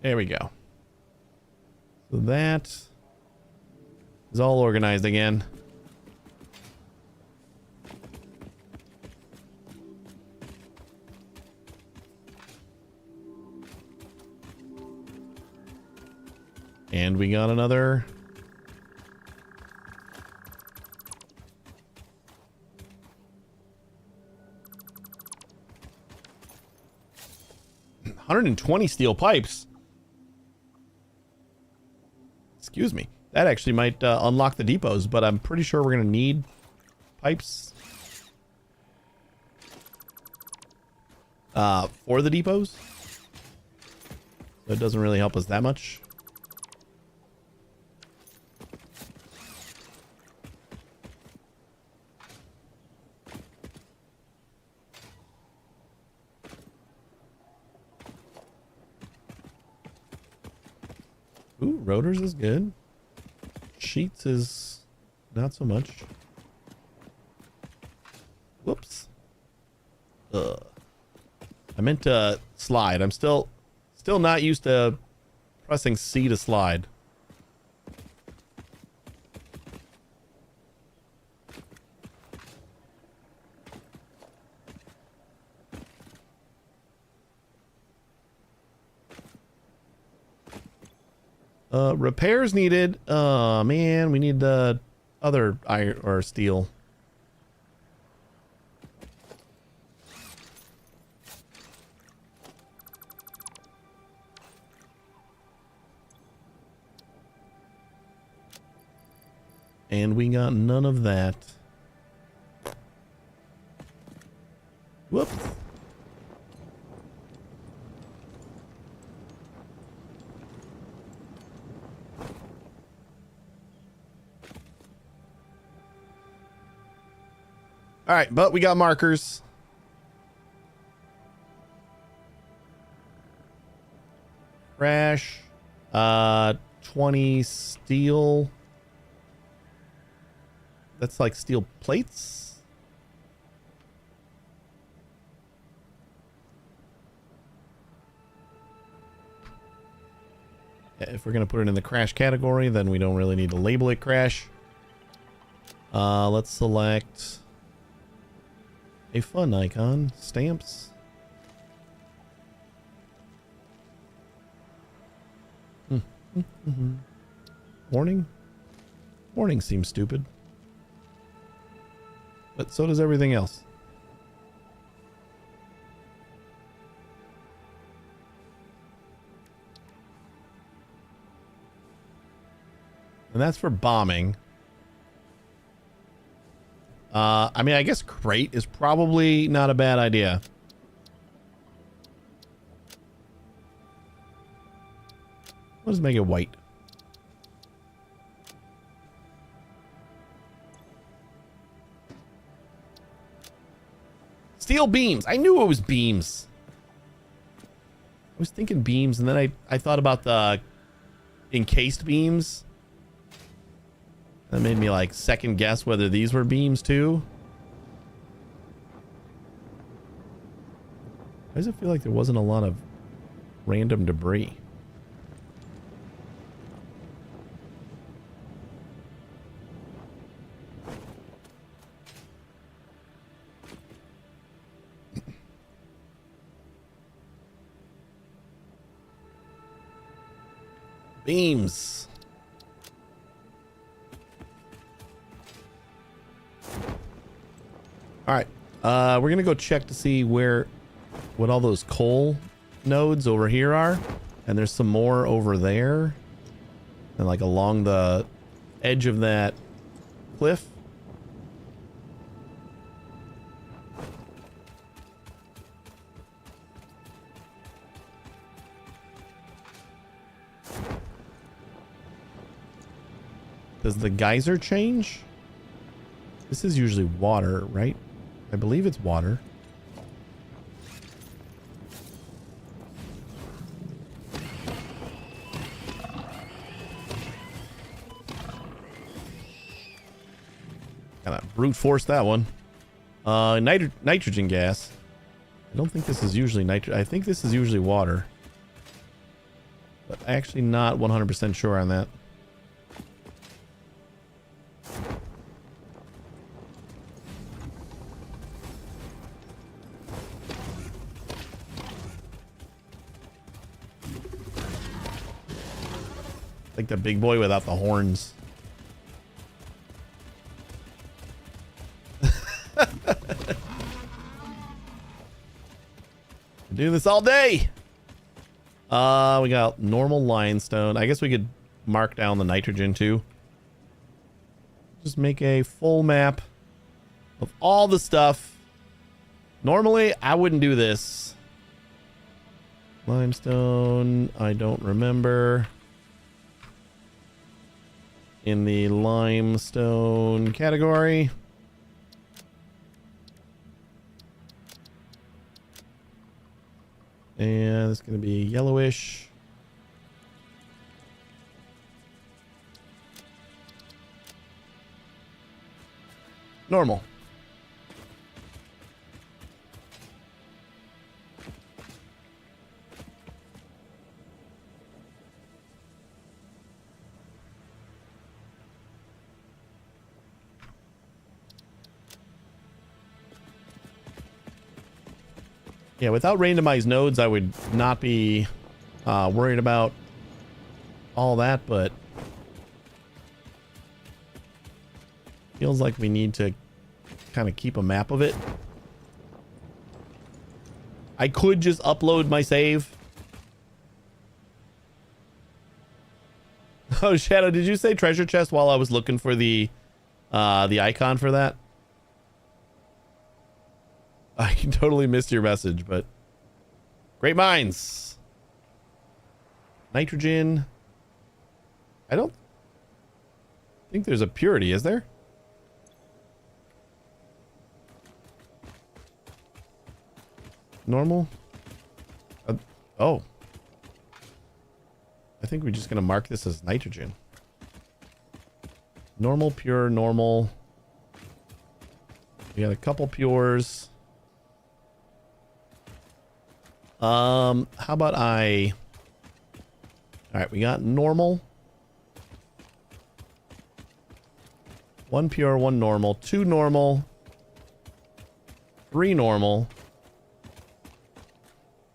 There we go. So that is all organized again. And we got another. $120 steel pipes. Excuse me. That actually might unlock the depots, but I'm pretty sure we're going to need pipes for the depots. So it doesn't really help us that much. Ooh, rotors is good. Sheets is not so much. Whoops. I meant to slide. I'm still not used to pressing C to slide. Repairs needed. Man, we need the other iron or steel. And we got none of that. Whoops. All right, but we got markers. Crash. 20 steel. That's like steel plates. Yeah, if we're going to put it in the crash category, then we don't really need to label it crash. Let's select a fun icon. Stamps. Warning? Warning seems stupid. But so does everything else. And that's for bombing. I mean, I guess crate is probably not a bad idea. Let's make it white. Steel beams. I knew it was beams. I was thinking beams, and then I thought about the encased beams. That made me like second guess whether these were beams too. Why does it feel like there wasn't a lot of random debris? Beams. All right. We're going to go check to see what all those coal nodes over here are. And there's some more over there. And like along the edge of that cliff. Does the geyser change? This is usually water, right? I believe it's water. Kind of brute force that one. Nitrogen gas. I don't think this is usually nitrogen. I think this is usually water. But actually not 100% sure on that. Like the big boy without the horns. Do this all day. We got normal limestone. I guess we could mark down the nitrogen too. Just make a full map of all the stuff. Normally, I wouldn't do this. Limestone, I don't remember. In the limestone category. And it's going to be yellowish. Normal. Yeah, without randomized nodes, I would not be worried about all that, but feels like we need to kind of keep a map of it. I could just upload my save. Oh, Shadow, did you say treasure chest while I was looking for the icon for that? I totally missed your message, but great minds. Nitrogen. I don't think there's a purity, is there? Normal? Oh. I think we're just going to mark this as nitrogen. Normal, pure, normal. We got a couple pures. How about I... Alright, we got normal. 1 pure, 1 normal, 2 normal, 3 normal,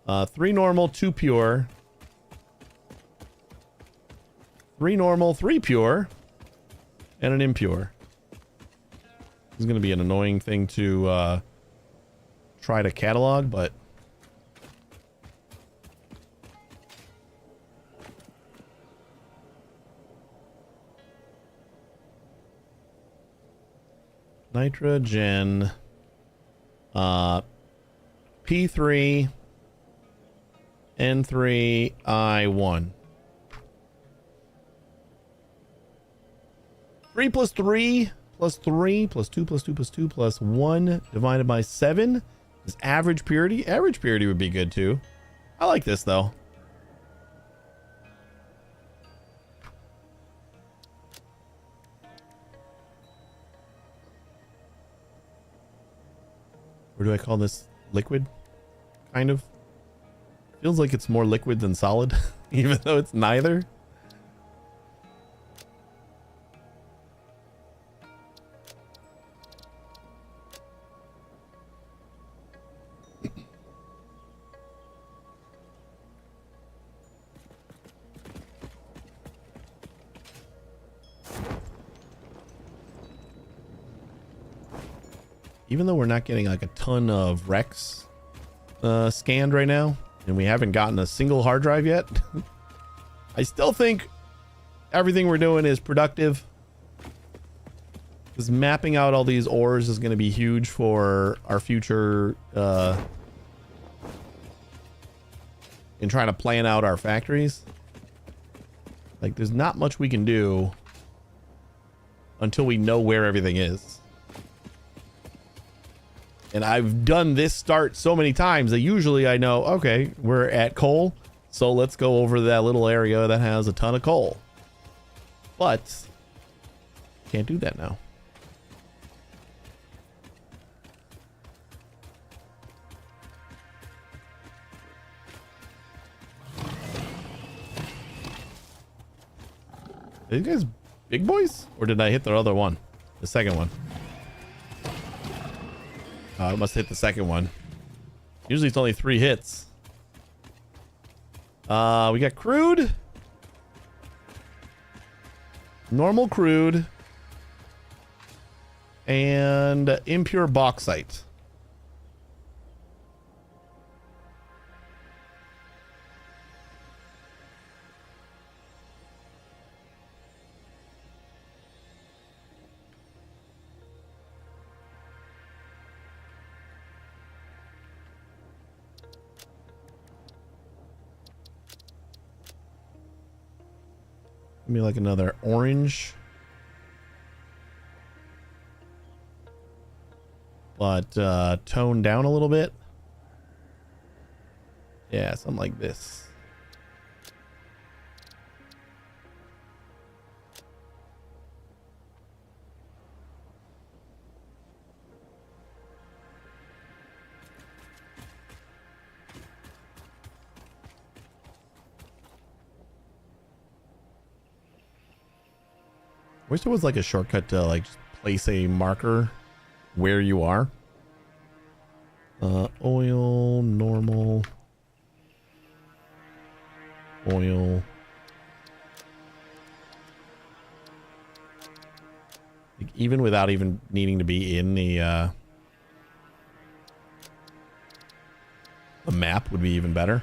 3 normal, 2 pure, 3 normal, 3 pure, and an impure. This is going to be an annoying thing to try to catalog, but nitrogen, P3, N3, I1. 3 plus 3 plus 3 plus 2 plus 2 plus 2 plus 1 divided by 7 is average purity. Average purity would be good too. I like this though. Or do I call this liquid? Kind of. Feels like it's more liquid than solid, even though it's neither. Even though we're not getting like a ton of Rex scanned right now, and we haven't gotten a single hard drive yet, I still think everything we're doing is productive. Because mapping out all these ores is going to be huge for our future in trying to plan out our factories. Like, there's not much we can do until we know where everything is. And I've done this start so many times that usually I know, okay, we're at coal, so let's go over that little area that has a ton of coal. But can't do that now. Are you guys big boys? Or did I hit the other one? The second one. I must hit the second one. Usually it's only 3 hits. We got crude. Normal crude. And impure bauxite. Give me like another orange. But toned down a little bit. Yeah, something like this. Wish there was like a shortcut to like just place a marker where you are. Oil, normal, oil, Like, even without even needing to be in the map would be even better.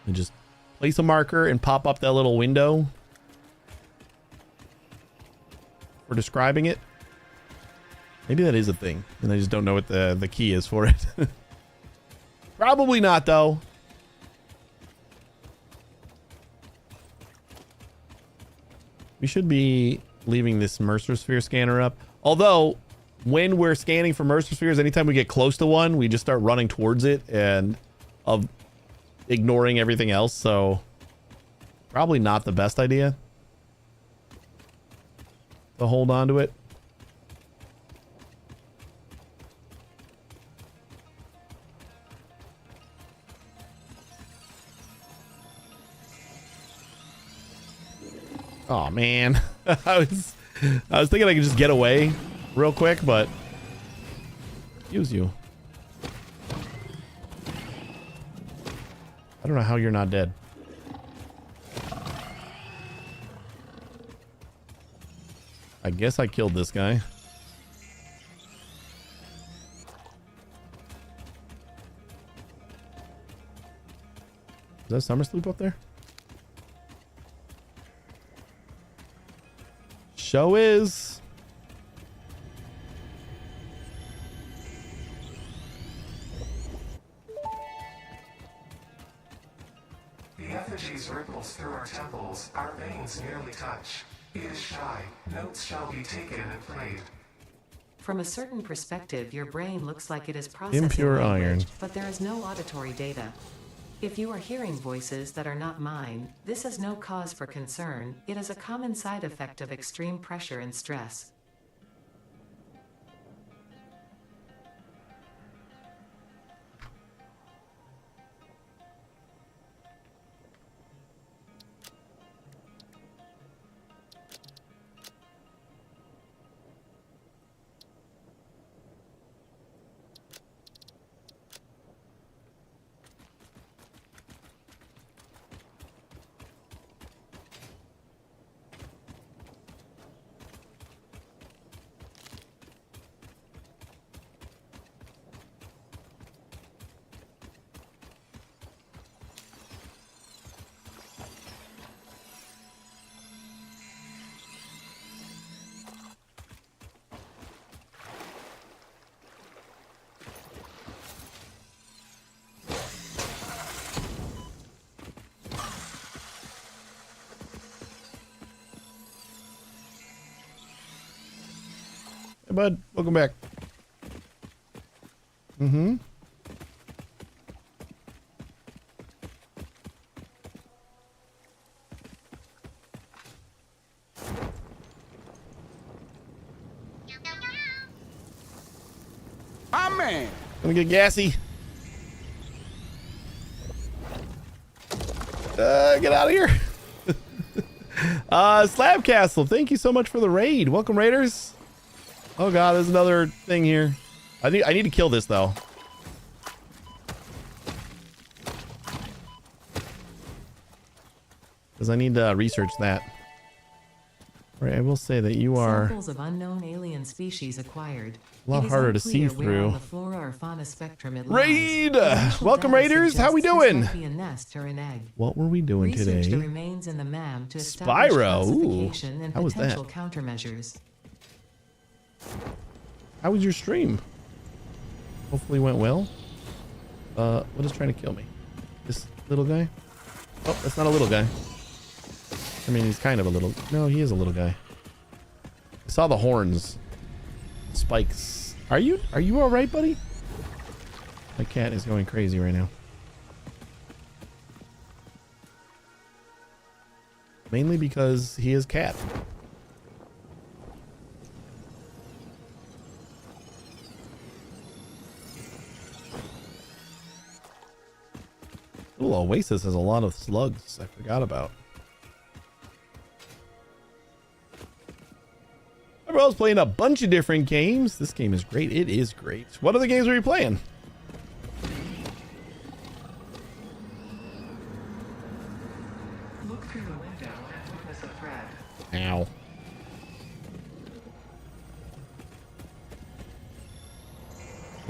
And just place a marker and pop up that little window for describing it. Maybe that is a thing, and I just don't know what the key is for it. Probably not, though. We should be leaving this Mercer Sphere scanner up. Although, when we're scanning for Mercer Spheres, anytime we get close to one, we just start running towards it and ignoring everything else. So, probably not the best idea to hold on to it. Oh man, I was thinking I could just get away real quick, but use you. I don't know how you're not dead. I guess I killed this guy. Is that Summer Sloop up there? Show is. The effigies ripples through our temples, our veins nearly touch. It is shy, notes shall be taken and played. From a certain perspective, your brain looks like it is processing Impure language, iron. but there is no auditory data. If you are hearing voices that are not mine, this is no cause for concern. It is a common side effect of extreme pressure and stress. Hey, bud, welcome back. Mm-hmm. My man. Gonna get gassy. Get out of here. Slab Castle, thank you so much for the raid. Welcome, raiders. Oh god, there's another thing here. I need to kill this though. Because I need to research that. Right, I will say that you are Samples of unknown alien species acquired. a lot It is harder to see unclear where through. on the flora or fauna spectrum it lies. Raid! Initial Welcome, data raiders. How we suggests this doing? might be a nest or an egg. What were we doing Research the today? remains in the MAM to establish Spyro, ooh. classification and How was that? potential countermeasures. How was your stream? Hopefully went well. What is trying to kill me? This little guy? Oh, that's not a little guy. I mean, he's kind of a little... No, he is a little guy. I saw the horns. Spikes. Are you all right, buddy? My cat is going crazy right now. Mainly because he is cat. Little Oasis has a lot of slugs I forgot about. Everyone's playing a bunch of different games. This game is great. It is great. What other games are you playing? Look through the window and witness a thread. Ow.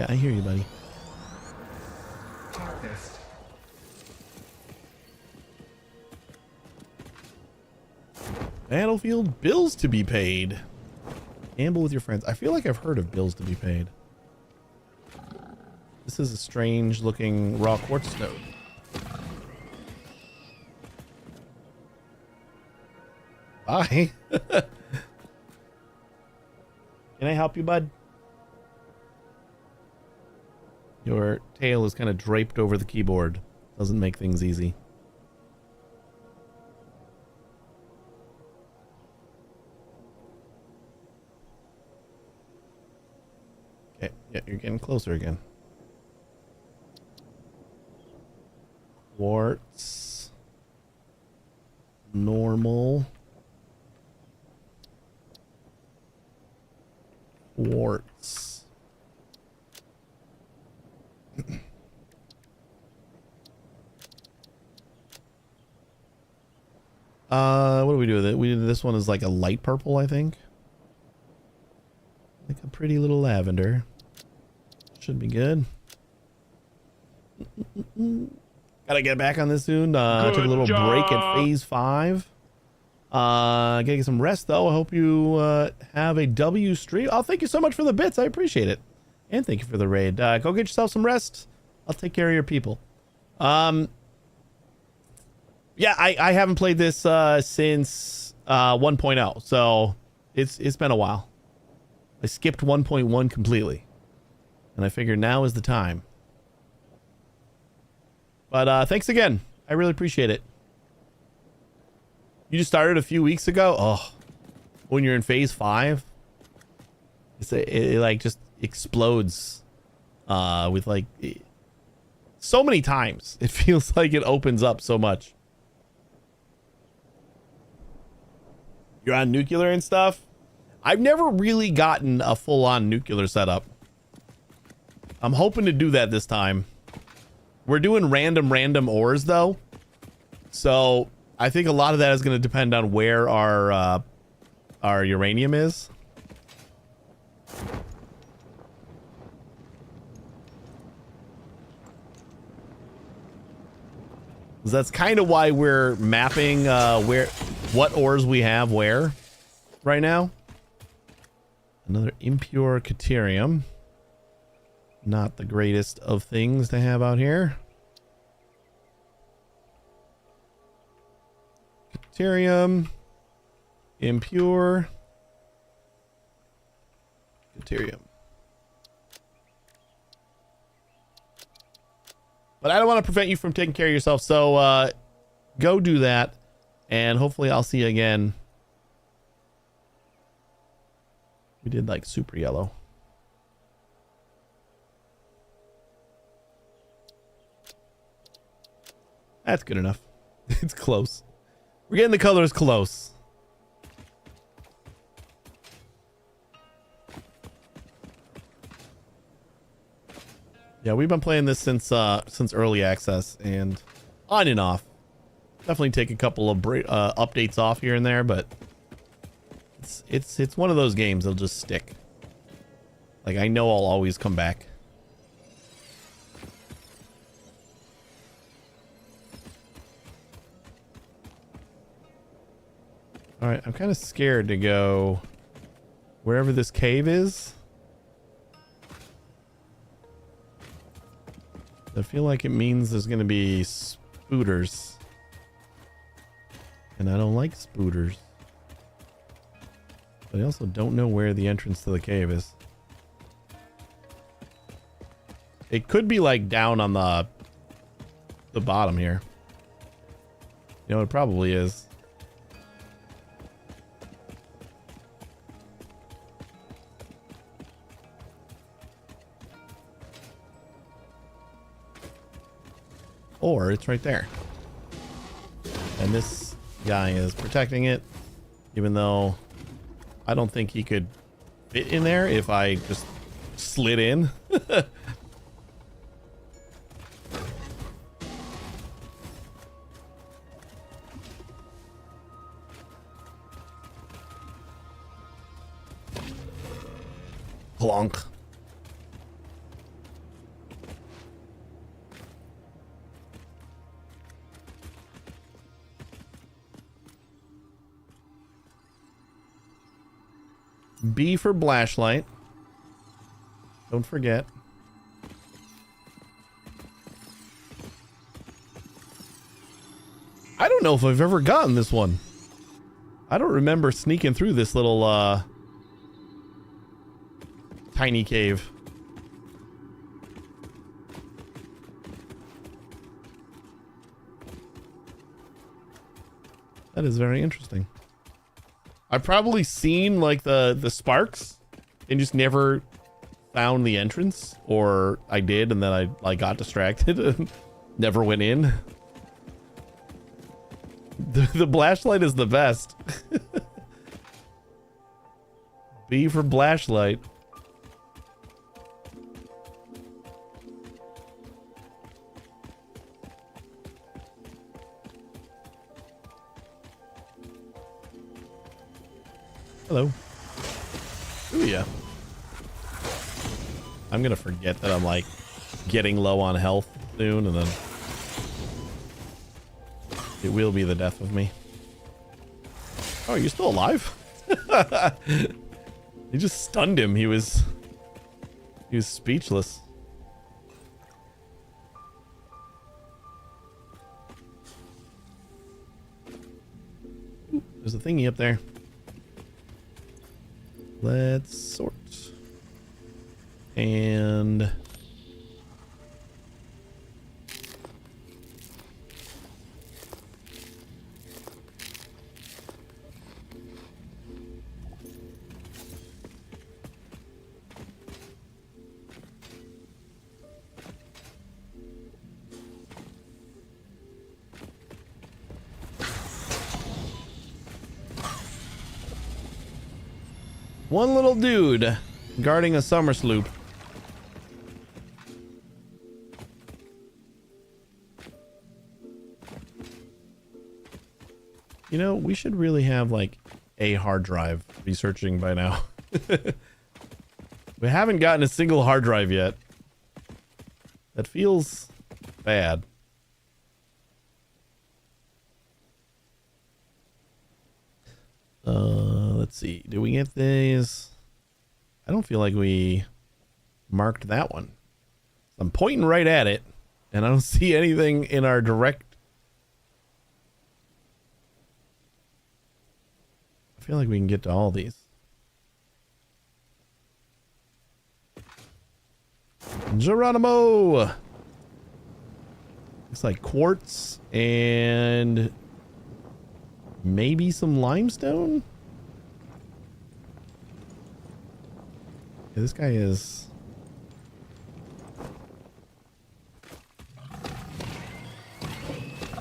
Yeah, I hear you, buddy. Harvest. Battlefield bills to be paid. Gamble with your friends. I feel like I've heard of bills to be paid. This is a strange looking raw quartz node. Bye. Can I help you, bud? Your tail is kind of draped over the keyboard. Doesn't make things easy. Okay, yeah, you're getting closer again. Quartz. Normal. Quartz. What do we do with it? We did this one is like a light purple, I think. Like a pretty little lavender. Should be good. Gotta get back on this soon. Took a little break at phase 5. Gotta get some rest though. I hope you have a W stream. Oh, thank you so much for the bits. I appreciate it. And thank you for the raid. Go get yourself some rest. I'll take care of your people. Yeah, I haven't played this since 1.0, so it's been a while. I skipped 1.1 completely, and I figured now is the time. But thanks again. I really appreciate it. You just started a few weeks ago. Oh, when you're in phase 5, it like just explodes with like so many times. It feels like it opens up so much. You're on nuclear and stuff. I've never really gotten a full-on nuclear setup. I'm hoping to do that this time. We're doing random ores though, so I think a lot of that is going to depend on where our uranium is. That's kind of why we're mapping what ores we have where right now. Another impure Caterium. Not the greatest of things to have out here. Caterium. Impure. Caterium. But I don't want to prevent you from taking care of yourself, so go do that, and hopefully I'll see you again. We did like super yellow. That's good enough. It's close. We're getting the colors close. Yeah, we've been playing this since early access and on and off. Definitely take a couple of updates off here and there, but it's one of those games that'll just stick. Like I know I'll always come back. All right, I'm kind of scared to go wherever this cave is. I feel like it means there's going to be spooters. And I don't like spooters. But I also don't know where the entrance to the cave is. It could be like down on the bottom here. You know, it probably is. Or it's right there. And this guy is protecting it, even though I don't think he could fit in there if I just slid in. Plonk. B for flashlight. Don't forget. I don't know if I've ever gotten this one. I don't remember sneaking through this little tiny cave. That is very interesting. I've probably seen like the sparks and just never found the entrance, or I did and then I like got distracted and never went in. The flashlight is the best. B for flashlight. Hello. Ooh, yeah. I'm gonna forget that I'm like getting low on health soon, and then it will be the death of me. Oh, are you still alive? He just stunned him. He was speechless. Ooh, there's a thingy up there. Let's sort. And one little dude guarding a summer sloop. You know, we should really have like a hard drive researching by now. We haven't gotten a single hard drive yet. That feels bad. Let's see. Do we get these? I don't feel like we marked that one. I'm pointing right at it, and I don't see anything in our direct. I feel like we can get to all these. Geronimo! Looks like quartz and maybe some limestone? Yeah, this guy is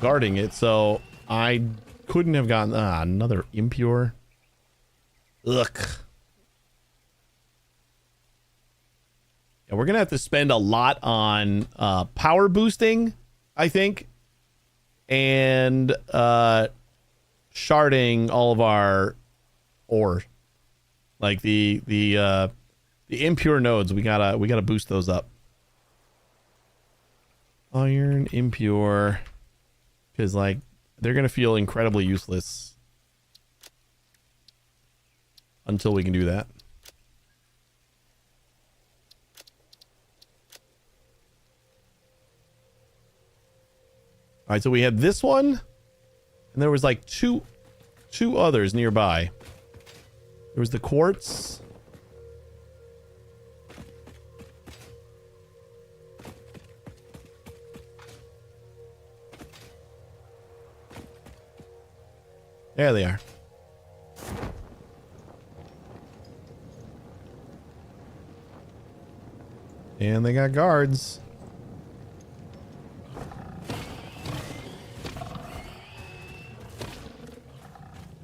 guarding it, so I couldn't have gotten another impure. Ugh. Yeah, we're gonna have to spend a lot on power boosting, I think, and sharding all of our ore. Like the impure nodes, we gotta boost those up. Iron impure, because like they're gonna feel incredibly useless until we can do that. All right, so we had this one, and there was like two others nearby. There was the quartz. There they are. And they got guards.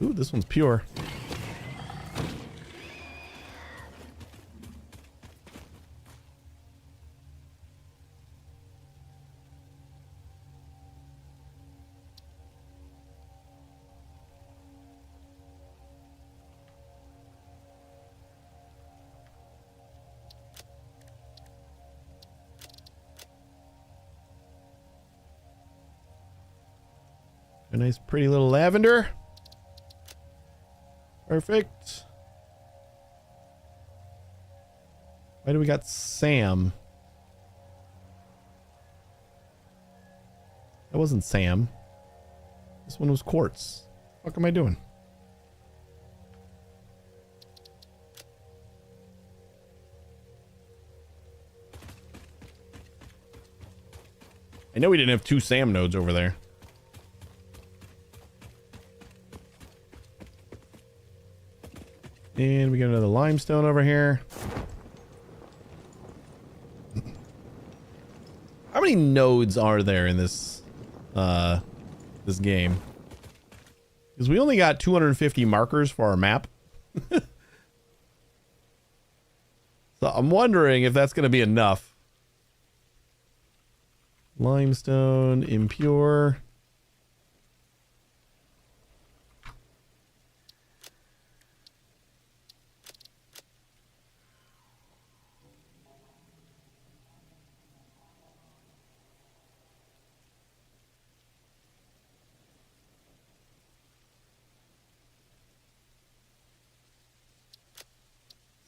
Ooh, this one's pure. A nice pretty little lavender. Perfect. Why do we got Sam? That wasn't Sam. This one was quartz. What the fuck am I doing? I know we didn't have 2 Sam nodes over there. And we got another limestone over here. How many nodes are there in this this game? Because we only got 250 markers for our map. So I'm wondering if that's going to be enough. Limestone, impure.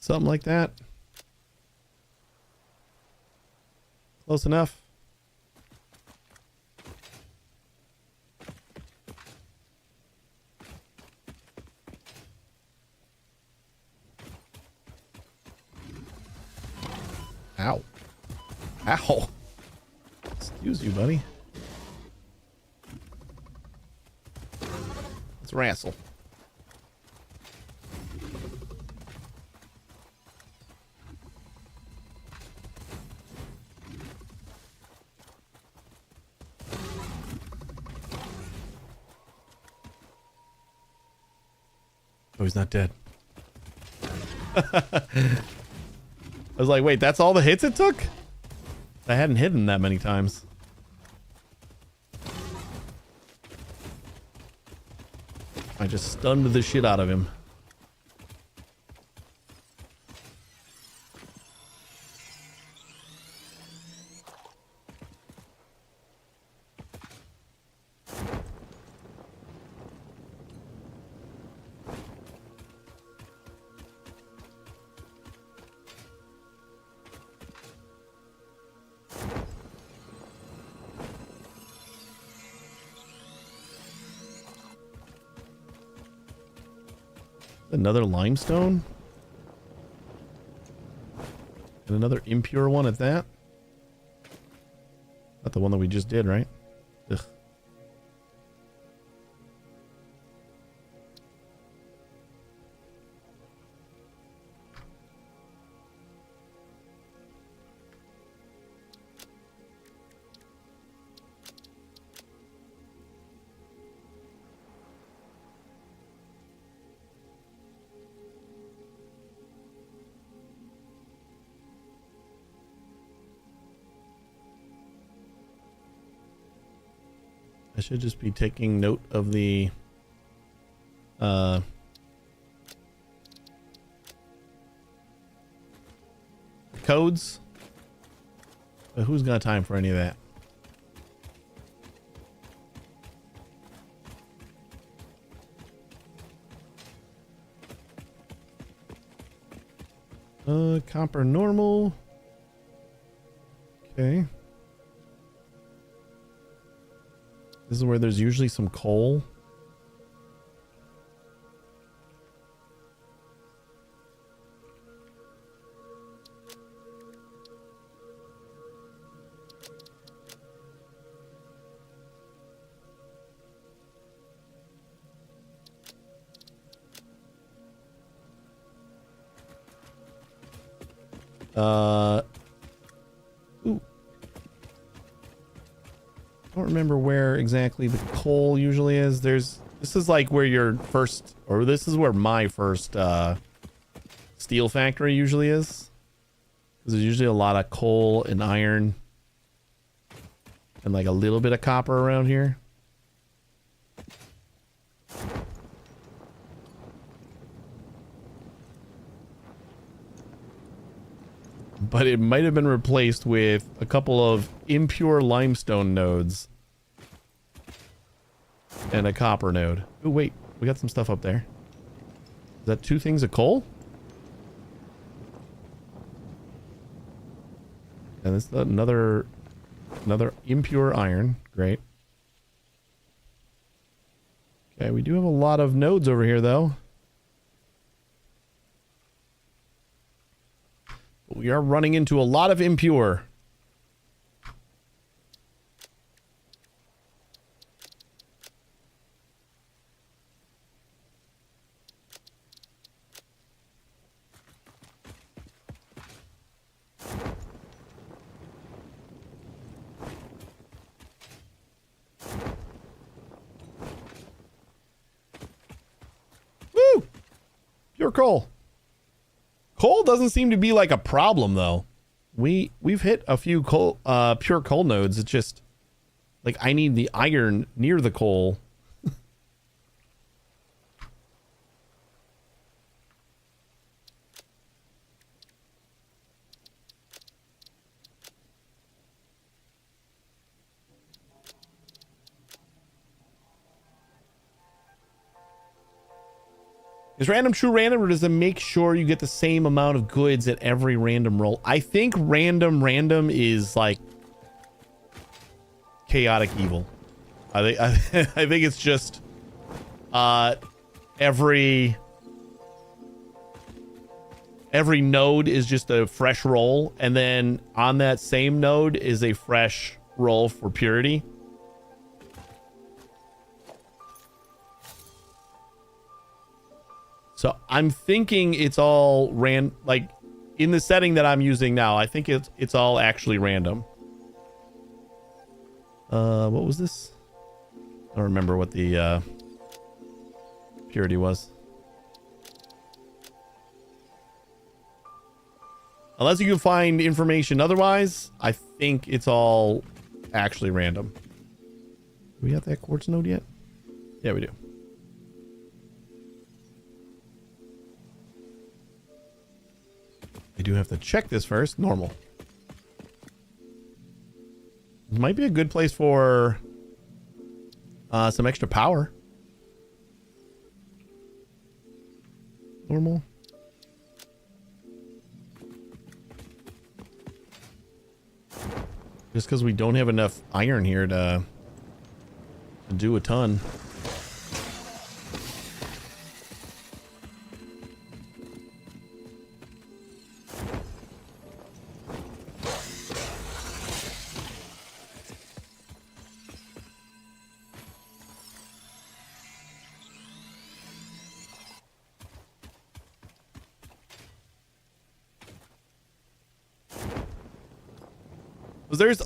Something like that. Close enough. Ow. Ow. Excuse you, buddy. Let's wrestle. Oh, he's not dead. I was like, wait, that's all the hits it took? I hadn't hit him that many times. I just stunned the shit out of him. Another limestone? And another impure one at that? Not the one that we just did, right? Ugh. I should just be taking note of the codes. But who's got time for any of that? Copper normal. Okay. This is where there's usually some coal. Ooh. I don't remember where exactly the coal usually is. This is like where your first, or this is where my first steel factory usually is. Because there's usually a lot of coal and iron and like a little bit of copper around here. But it might have been replaced with a couple of impure limestone nodes and a copper node. Oh, wait. We got some stuff up there. Is that 2 things of coal? And this is another impure iron. Great. Okay, we do have a lot of nodes over here, though. But we are running into a lot of impure. Woo! Pure coal. Coal doesn't seem to be like a problem though. We've hit a few coal pure coal nodes. It's just like I need the iron near the coal. Is random true random, or does it make sure you get the same amount of goods at every random roll? I think random is like chaotic evil. I think it's just every node is just a fresh roll, and then on that same node is a fresh roll for purity. So I'm thinking it's all like in the setting that I'm using now, I think it's all actually random. What was this? I don't remember what the purity was. Unless you can find information otherwise, I think it's all actually random. Do we have that quartz node yet? Yeah, we do. I do have to check this first. Normal. It might be a good place for some extra power. Normal. Just because we don't have enough iron here to do a ton. There's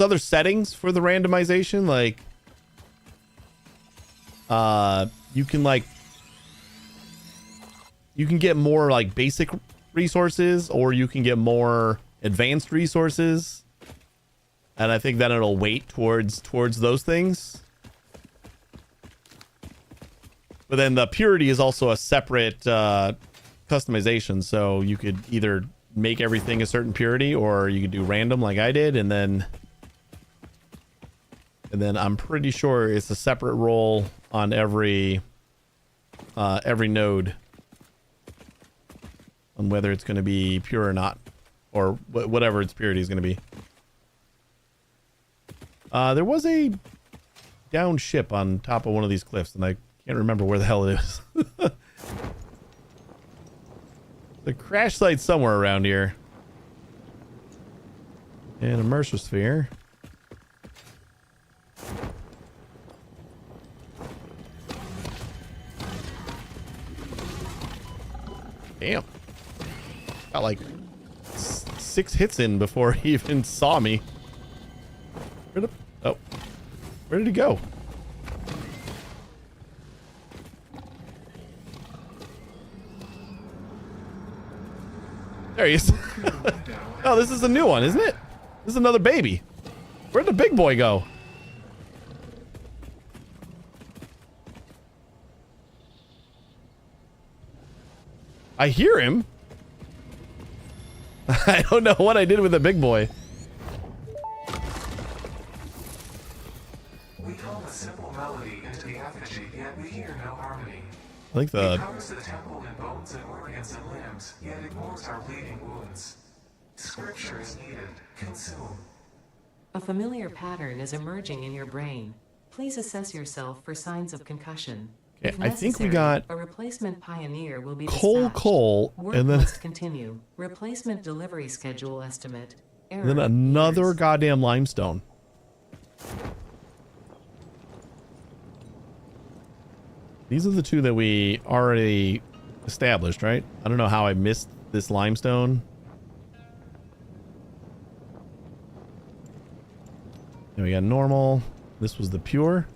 other settings for the randomization, like you can get more like basic resources, or you can get more advanced resources, and I think then it'll weight towards those things. But then the purity is also a separate customization, so you could either make everything a certain purity, or you could do random like I did, and then I'm pretty sure it's a separate roll on every node on whether it's going to be pure or not, or whatever its purity is going to be. There was a down ship on top of one of these cliffs, and I can't remember where the hell it is. The crash site somewhere around here. And a Mercer sphere. Damn. Got like 6 hits in before he even saw me. Where did he go? There he is. Oh, this is a new one, isn't it? This is another baby. Where'd the big boy go? I hear him. I don't know what I did with the big boy. We call a simple melody into the effigy, yet we hear no harmony. I think It covers the temple in bones and organs and limbs, yet ignores our bleeding wounds. Scripture is needed. Consume. A familiar pattern is emerging in your brain. Please assess yourself for signs of concussion. Okay, If I think we necessary, got a replacement pioneer will be coal, dispatched. Work and then must continue. Replacement delivery schedule estimate. Error. then another years. goddamn limestone. These are the two that we already established, right? I don't know how I missed this limestone. Then we got normal. This was the pure.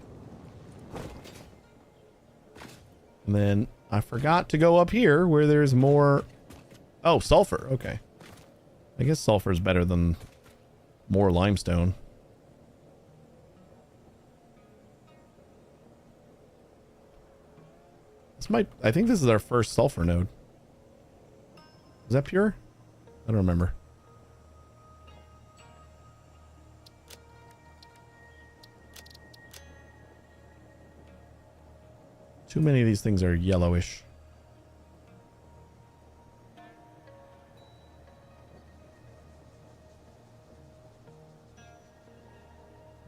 And then I forgot to go up here where there's more. Oh, sulfur. Okay. I guess sulfur is better than more limestone. This might. I think this is our first sulfur node. Is that pure? I don't remember. Too many of these things are yellowish.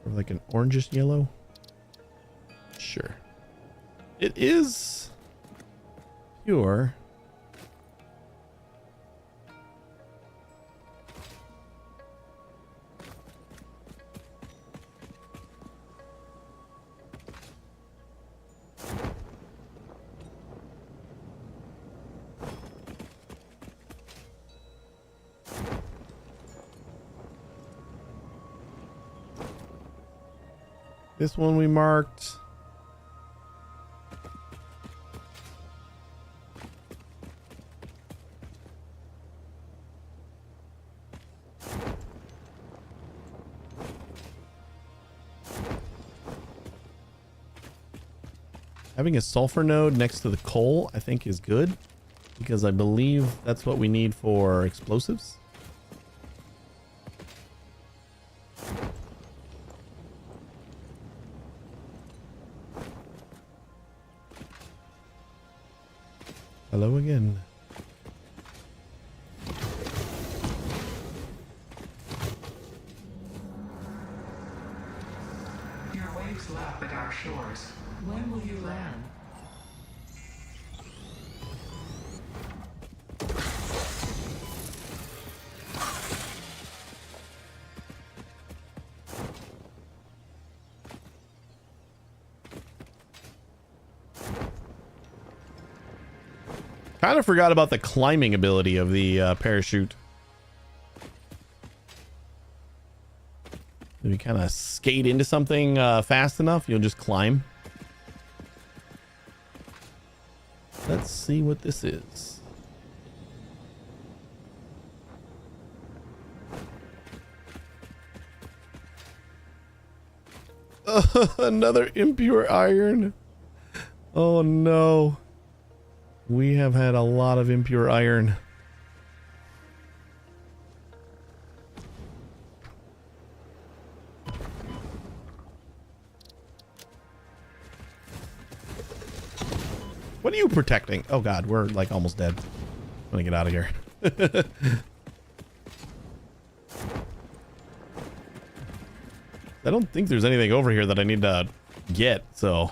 Or like an orangish yellow. Sure. It is pure. This one we marked. Having a sulfur node next to the coal, I think, is good because I believe that's what we need for explosives. Hello again. Your waves lap at our shores. When will you land? Kind of forgot about the climbing ability of the parachute. If you kind of skate into something fast enough, you'll just climb. Let's see what this is. Another impure iron. Oh no. We have had a lot of impure iron. What are you protecting? Oh god, we're like almost dead. I'm gonna get out of here. I don't think there's anything over here that I need to get, so...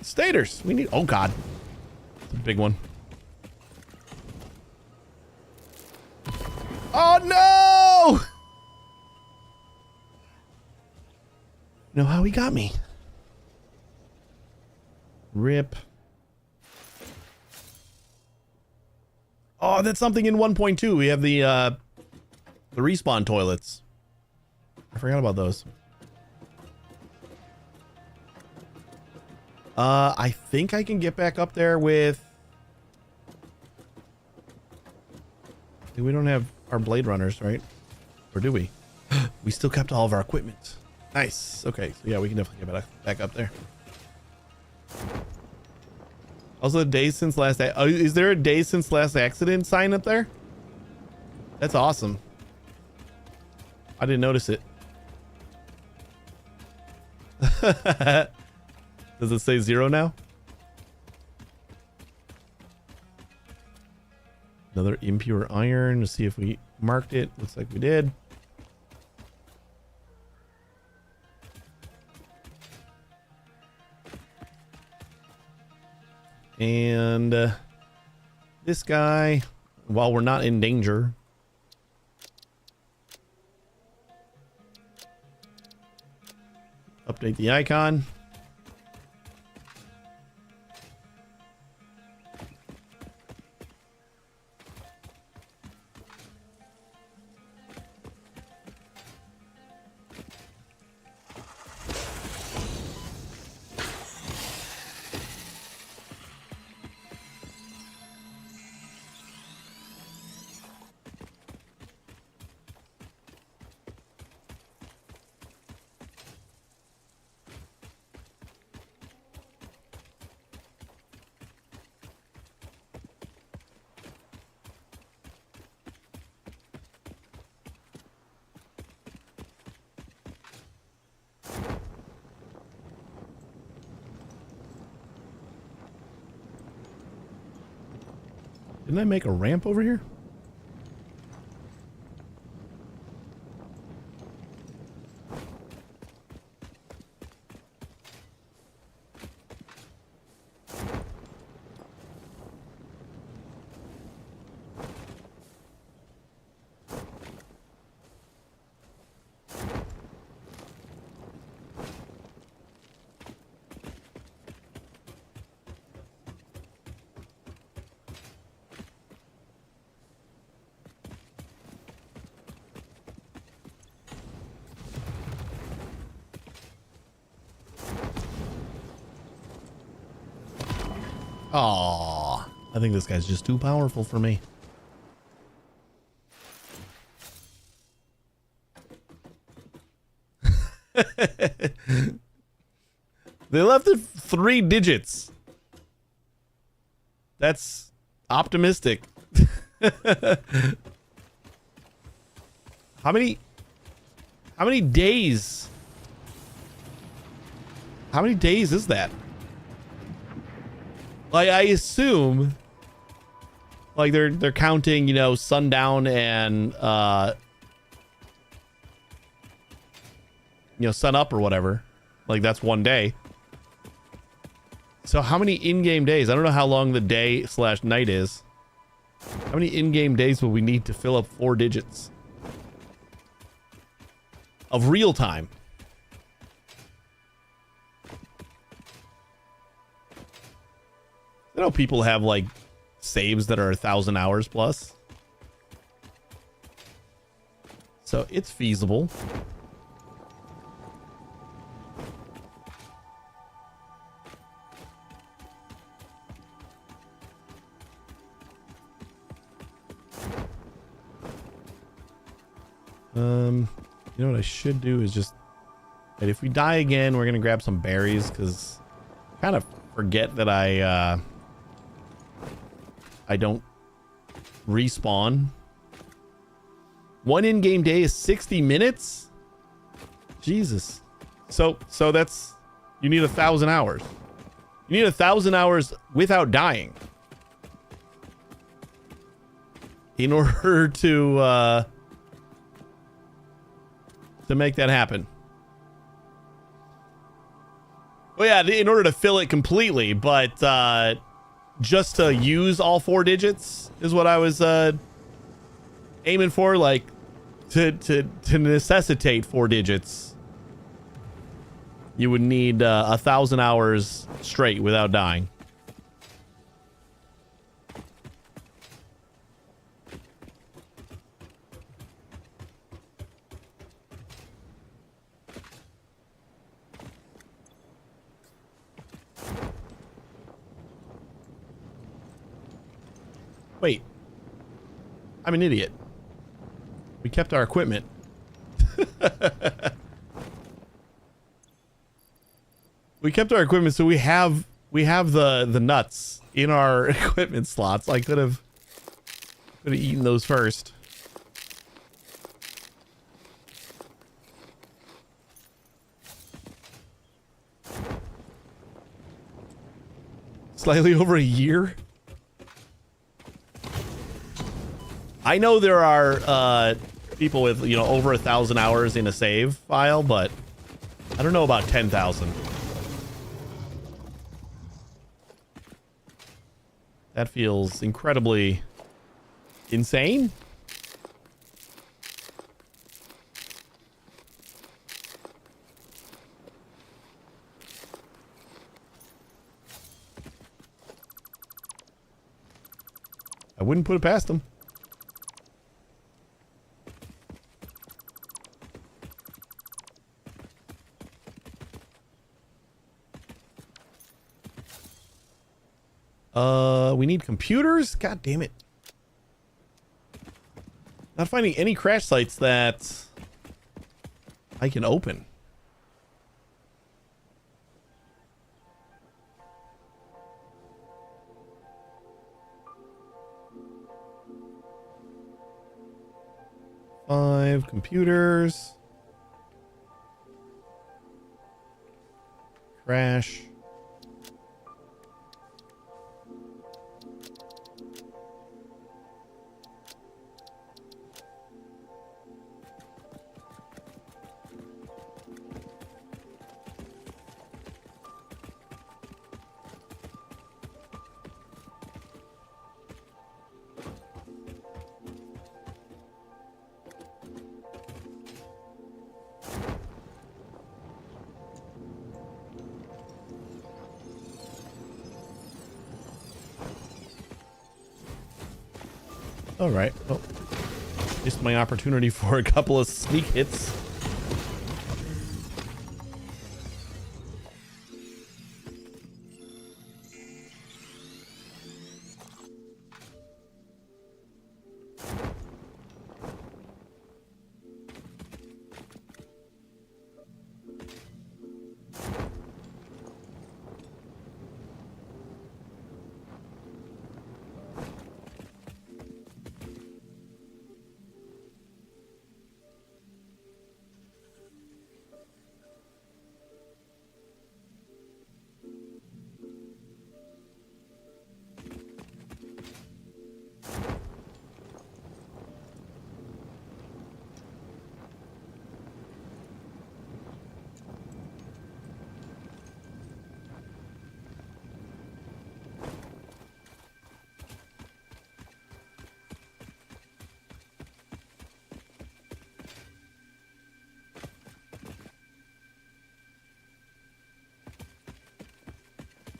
Stators. We need... Oh, God. It's a big one. Oh, no! Know how he got me. Rip. Oh, that's something in 1.2. We have the respawn toilets. I forgot about those. I think I can get back up there with... We don't have our Blade Runners, right? Or do we? We still kept all of our equipment. Nice. Okay, so yeah, we can definitely get back up there. Also, days since last... is there a days since last accident sign up there? That's awesome. I didn't notice it. Does it say 0 now? Another impure iron. Let's see if we marked it. Looks like we did. And this guy, while we're not in danger, update the icon. Didn't I make a ramp over here? Aw, I think this guy's just too powerful for me. They left it 3 digits. That's optimistic. How many days? How many days is that? Like, I assume, like, they're counting, you know, sundown and you know, sun up or whatever. Like, that's 1 day. So how many in-game days? I don't know how long the day / night is. How many in-game days will we need to fill up 4 digits of real time? I know people have like saves that are 1,000 hours plus. So it's feasible. You know what I should do is just, and if we die again, we're gonna grab some berries because I kind of forget that I don't respawn. 1 in-game day is 60 minutes? Jesus. So that's, you need 1,000 hours. You need 1,000 hours without dying in order to make that happen. Well, yeah, in order to fill it completely, but just to use all 4 digits is what I was aiming for. Like to necessitate 4 digits, you would need 1,000 hours straight without dying. Wait. I'm an idiot. We kept our equipment. We kept our equipment, so we have the nuts in our equipment slots. I could have eaten those first. Slightly over a year. I know there are people with, you know, over 1,000 hours in a save file, but I don't know about 10,000. That feels incredibly insane. I wouldn't put it past them. We need computers? God damn it. Not finding any crash sites that I can open. Five computers. Crash. All right. Well, missed my opportunity for a couple of sneak hits.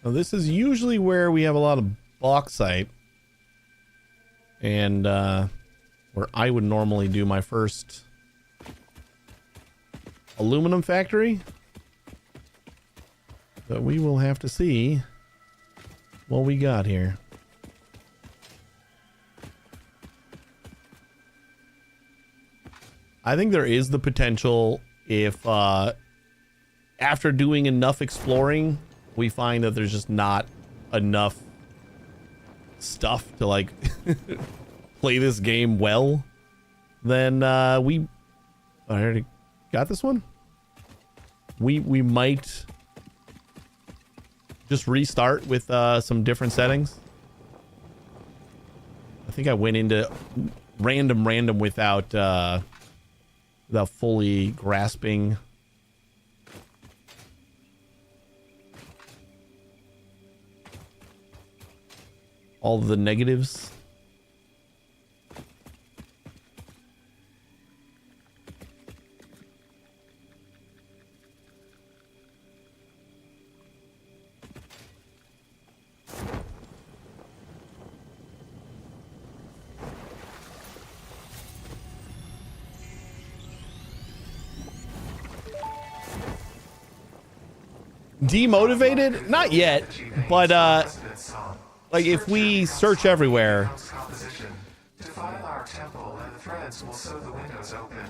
Now, this is usually where we have a lot of bauxite, and where I would normally do my first aluminum factory. But we will have to see what we got here. I think there is the potential, if after doing enough exploring, we find that there's just not enough stuff to like play this game well, then I already got this one. We might just restart with some different settings. I think I went into random without fully grasping all the negatives. Demotivated? Not yet, but Like, if we search everywhere... Composition. Defile our temple and the threads will sew the windows open.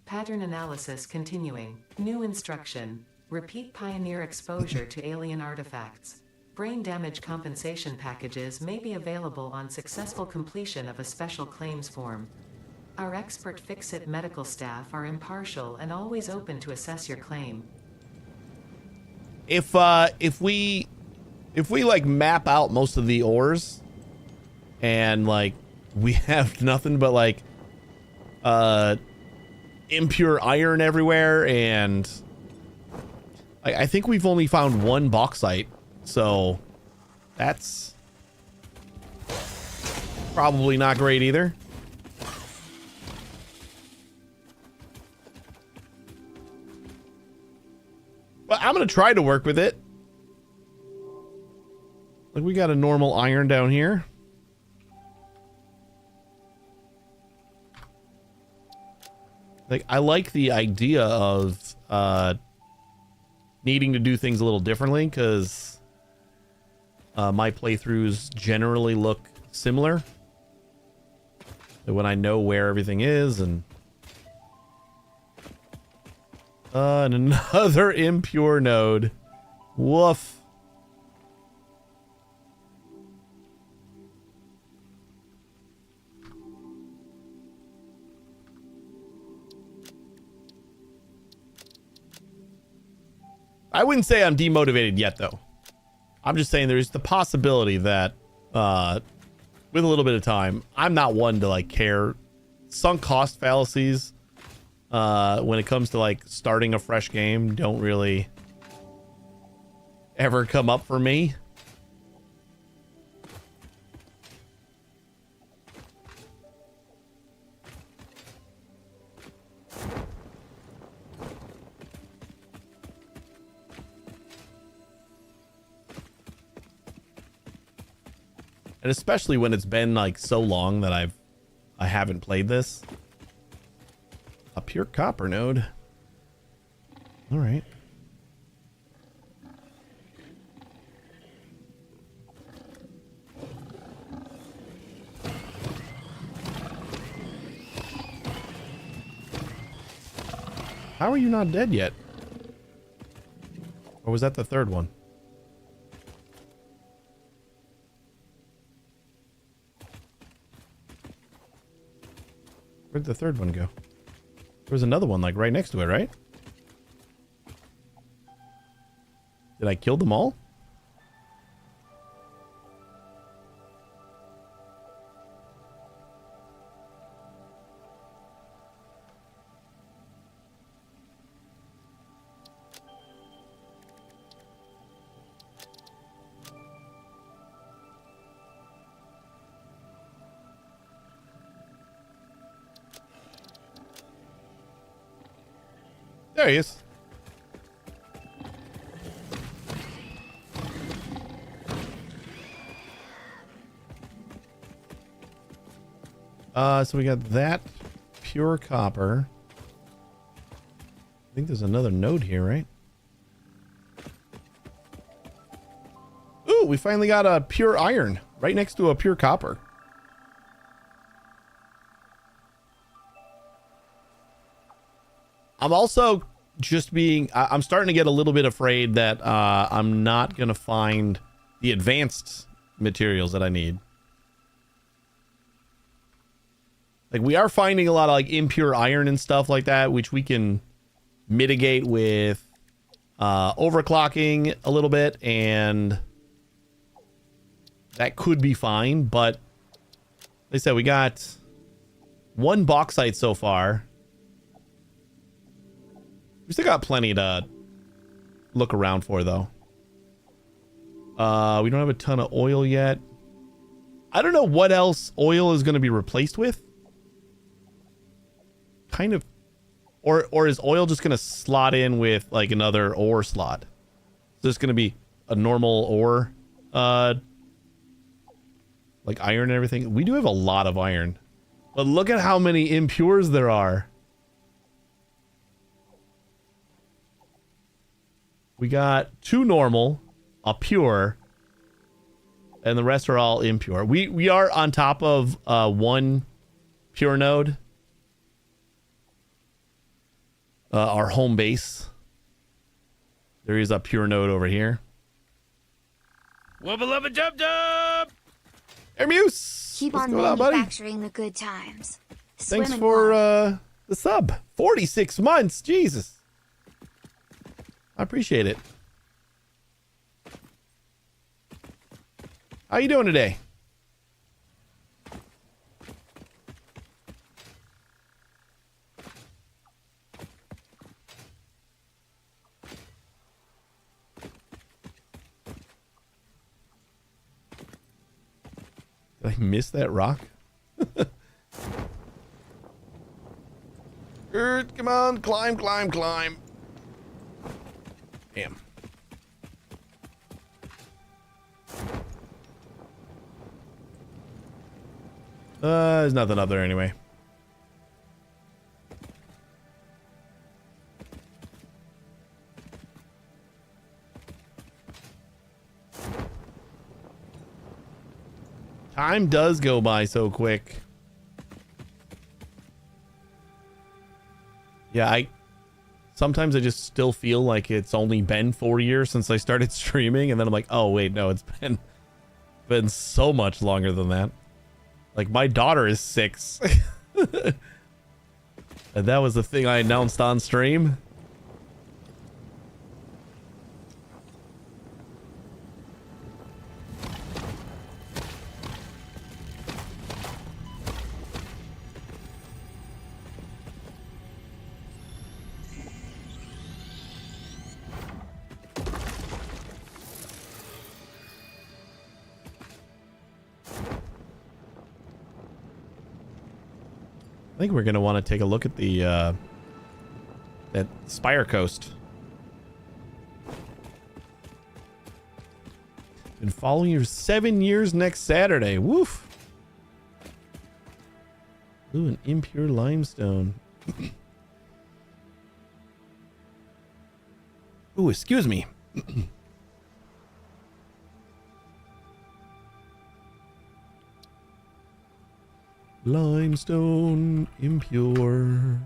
Pattern analysis continuing. New instruction. Repeat pioneer exposure to alien artifacts. Brain damage compensation packages may be available on successful completion of a special claims form. Our expert Fix-It medical staff are impartial and always open to assess your claim. If we like map out most of the ores and like we have nothing but like impure iron everywhere, and I think we've only found one bauxite, so that's probably not great either. But I'm gonna try to work with it. Like, we got a normal iron down here. Like, I like the idea of needing to do things a little differently, because my playthroughs generally look similar. So when I know where everything is, and another impure node. Woof. I wouldn't say I'm demotivated yet, though. I'm just saying there's the possibility that with a little bit of time, I'm not one to like care. Sunk cost fallacies when it comes to like starting a fresh game don't really ever come up for me. And especially when it's been like so long that I haven't played this. A pure copper node. All right. How are you not dead yet? Or was that the third one? Where'd the third one go? There was another one like right next to it, right? Did I kill them all? There he is. So we got that pure copper. I think there's another node here, right? Ooh, we finally got a pure iron right next to a pure copper. I'm also just I'm starting to get a little bit afraid that I'm not going to find the advanced materials that I need. Like, we are finding a lot of like impure iron and stuff like that, which we can mitigate with overclocking a little bit, and that could be fine. But like I said, we got one bauxite so far. We still got plenty to look around for, though. We don't have a ton of oil yet. I don't know what else oil is going to be replaced with. Kind of. Or is oil just going to slot in with, like, another ore slot? So it's going to be a normal ore, like iron and everything. We do have a lot of iron. But look at how many impures there are. We got 2 normal, a pure, and the rest are all impure. We are on top of one pure node, our home base. There is a pure node over here. Wubba lubba dub dub! Keep What's on going on, buddy? manufacturing the good times. Thanks Swim for and the sub. 46 months. Jesus. I appreciate it. How you doing today? Did I miss that rock? Come on, climb, climb, climb. Damn. There's nothing up there anyway. Time does go by so quick. Yeah, sometimes I just still feel like it's only been 4 years since I started streaming, and then I'm like, oh wait, no, it's been so much longer than that. Like, my daughter is 6. And that was the thing I announced on stream. I think we're going to want to take a look at the that Spire Coast. Been following you for 7 years next Saturday. Woof. Ooh, an impure limestone. Ooh, excuse me. Limestone impure.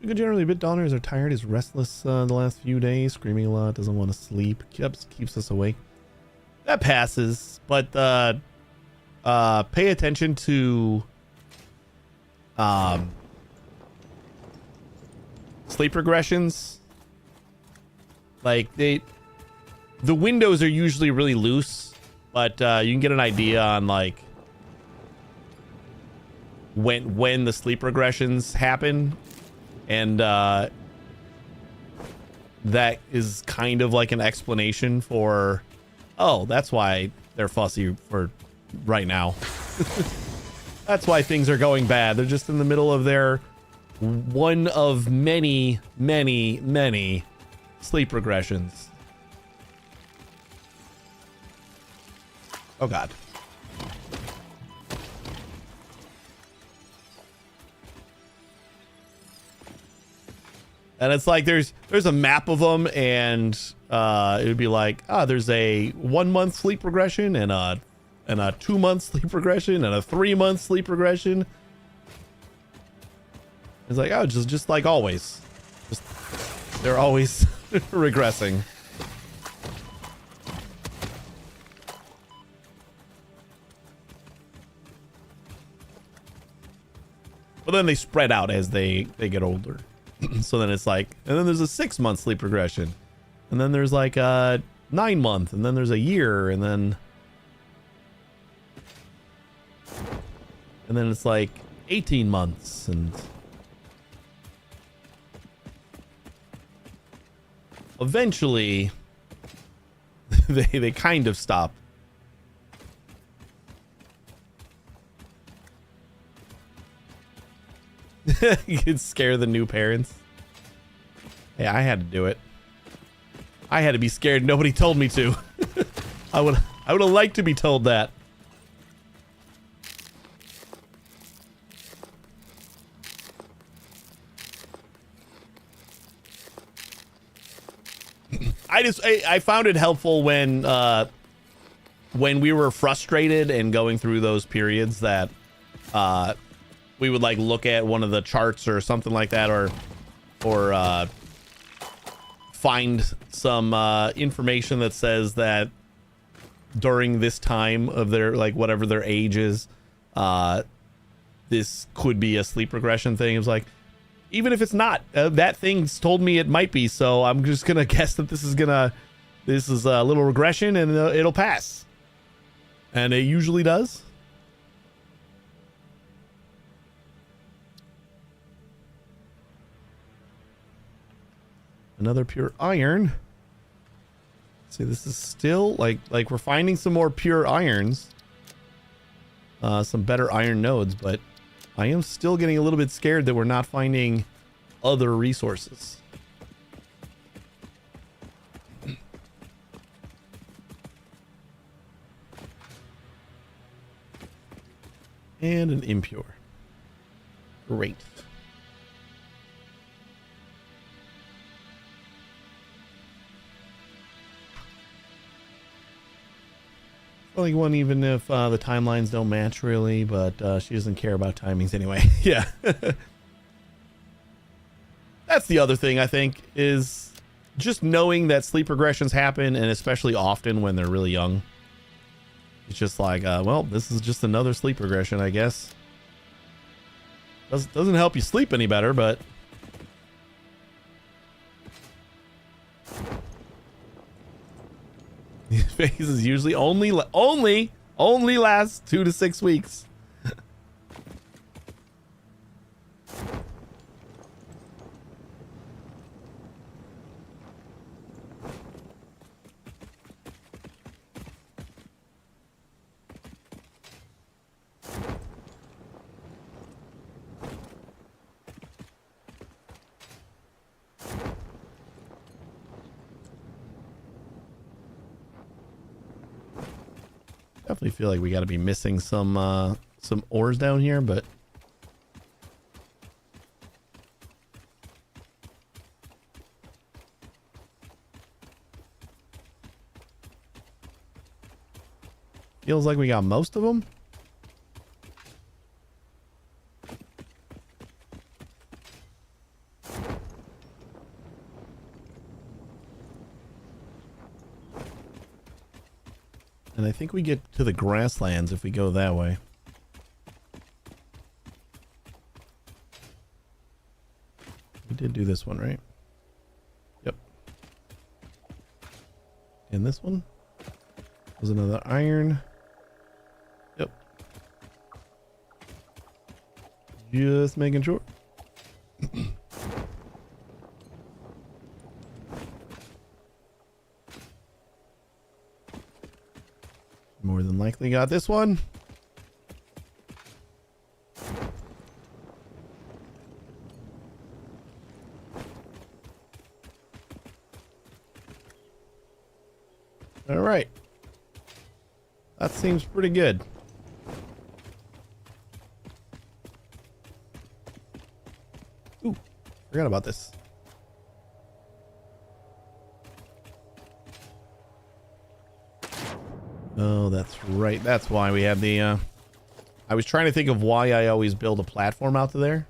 Generally a bit downers are tired, is restless the last few days, screaming a lot, doesn't want to sleep, keeps us awake. That passes, but pay attention to sleep regressions. Like the windows are usually really loose, but you can get an idea on like when the sleep regressions happen, and that is kind of like an explanation for, oh, that's why they're fussy for right now. That's why things are going bad. They're just in the middle of their one of many, many, many sleep regressions. Oh, God. And it's like there's a map of them, and it would be like, there's a 1 month sleep regression and a 2 month sleep regression and a 3 month sleep regression. It's like, oh, just like always, they're always regressing. But then they spread out as they get older. So then it's like, and then there's a 6 month sleep regression, and then there's like a 9 month, and then there's a year, and then it's like 18 months, and eventually they kind of stop. You could scare the new parents. Hey, I had to do it. I had to be scared. Nobody told me to. I would have liked to be told that. I found it helpful when we were frustrated and going through those periods that we would like look at one of the charts or something like that, or find some information that says that during this time of their, like, whatever their age is, this could be a sleep regression thing. It was like, even if it's not, that thing's told me it might be, so I'm just gonna guess that this is a little regression and it'll pass. And it usually does. Another pure iron. See, this is still like we're finding some more pure irons, some better iron nodes, but I am still getting a little bit scared that we're not finding other resources. And an impure. Great. Like one, even if the timelines don't match really, but she doesn't care about timings anyway. Yeah. That's the other thing, I think, is just knowing that sleep regressions happen, and especially often when they're really young. It's just like, well, this is just another sleep regression, I guess. Doesn't help you sleep any better, but these phases usually only last 2 to 6 weeks. Definitely feel like we got to be missing some ores down here, but feels like we got most of them. And I think we get to the grasslands if we go that way. We did do this one, right? Yep. And this one was another iron. Yep. Just making sure. More than likely got this one. All right. That seems pretty good. Ooh, forgot about this. Oh, that's right. That's why we had the, I was trying to think of why I always build a platform out to there.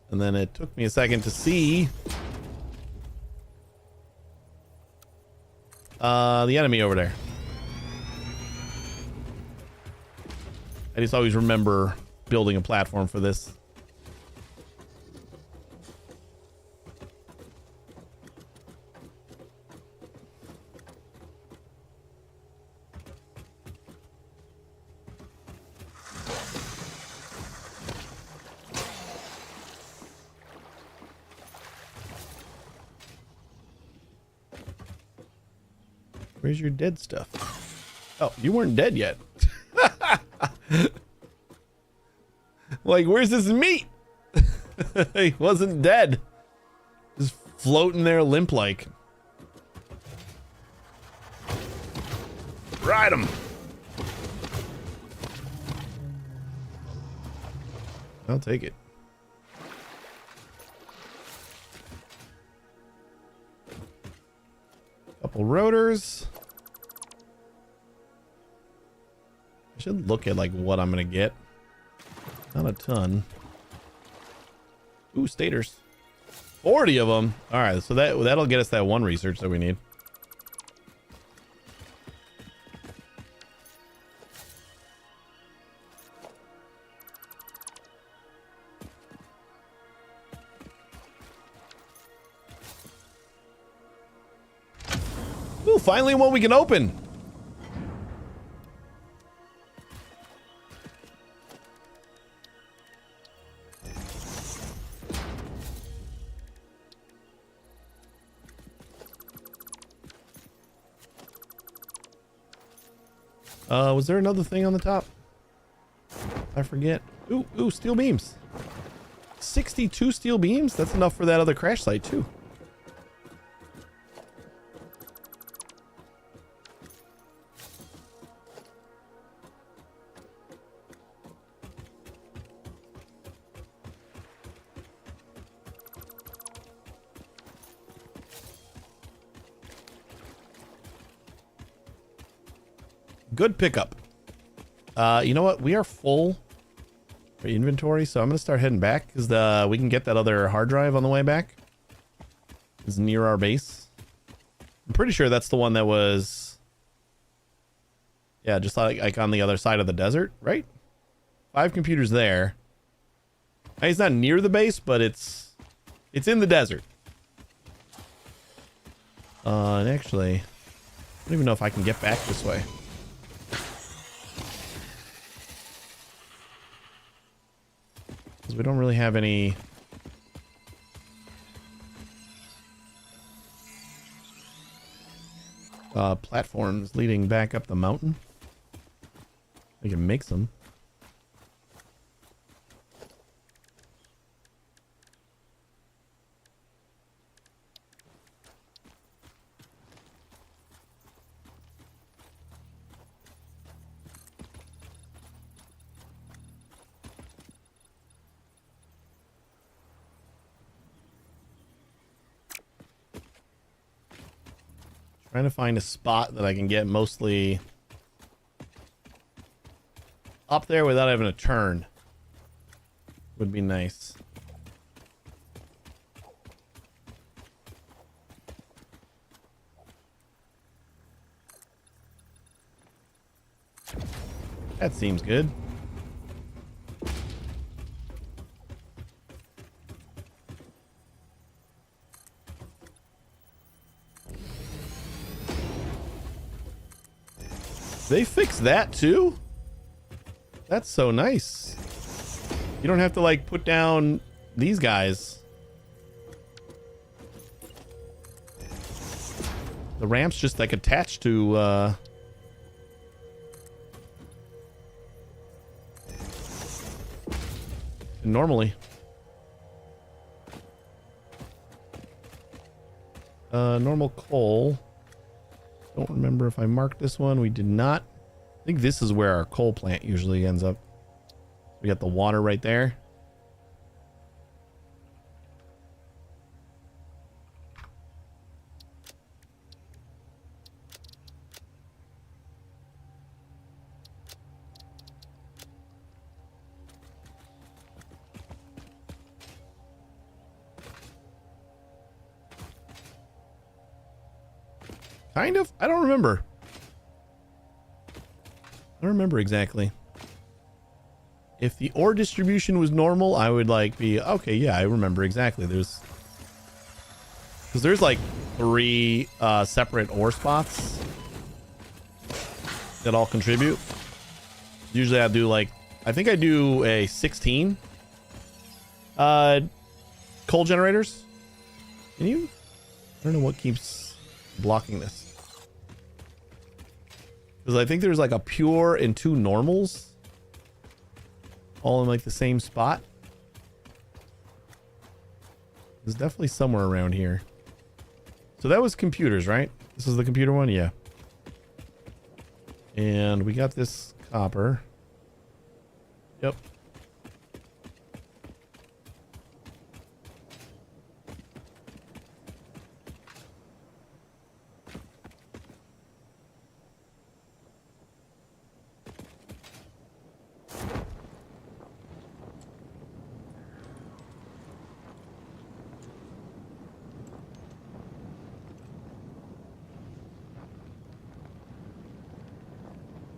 And then it took me a second to see the enemy over there. I just always remember building a platform for this. Where's your dead stuff? Oh, you weren't dead yet. Like, where's this meat? He wasn't dead. Just floating there limp-like. Ride them. I'll take it. Couple rotors. I should look at like what I'm gonna get. Not a ton. Ooh, stators. 40 of them. All right, so that'll get us that one research that we need. Ooh, finally one we can open. Was there another thing on the top? I forget. Ooh, steel beams. 62 steel beams? That's enough for that other crash site too. Good pickup. You know what? We are full for inventory, so I'm gonna start heading back because we can get that other hard drive on the way back. It's near our base. I'm pretty sure that's the one that was, yeah, just like on the other side of the desert, right? 5 computers there. It's not near the base, but it's in the desert. And actually, I don't even know if I can get back this way. Because we don't really have any platforms leading back up the mountain. We can make some. Trying to find a spot that I can get mostly up there without having to turn. Would be nice. That seems good. They fixed that too? That's so nice. You don't have to like put down these guys. The ramp's just like attached to normally. Normal coal. Don't remember if I marked this one. We did not. I think this is where our coal plant usually ends up. We got the water right there. Kind of? I don't remember. I don't remember exactly. If the ore distribution was normal, I would like be okay. Yeah, I remember exactly. There's like 3 separate ore spots that all contribute. Usually I do like, I think I do a 16 coal generators. Can you? I don't know what keeps blocking this. Because I think there's like a pure and 2 normals. All in like the same spot. It's definitely somewhere around here. So that was computers, right? This is the computer one? Yeah. And we got this copper. Yep.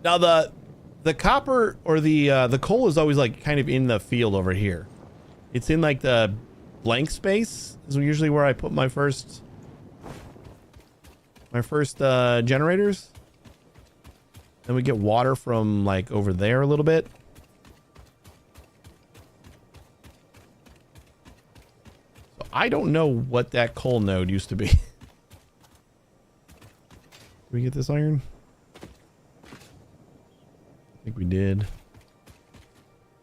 Now the copper or the coal is always like kind of in the field over here. It's in like the blank space is usually where I put my first generators. Then we get water from like over there a little bit. So I don't know what that coal node used to be. Did we get this iron? I think we did.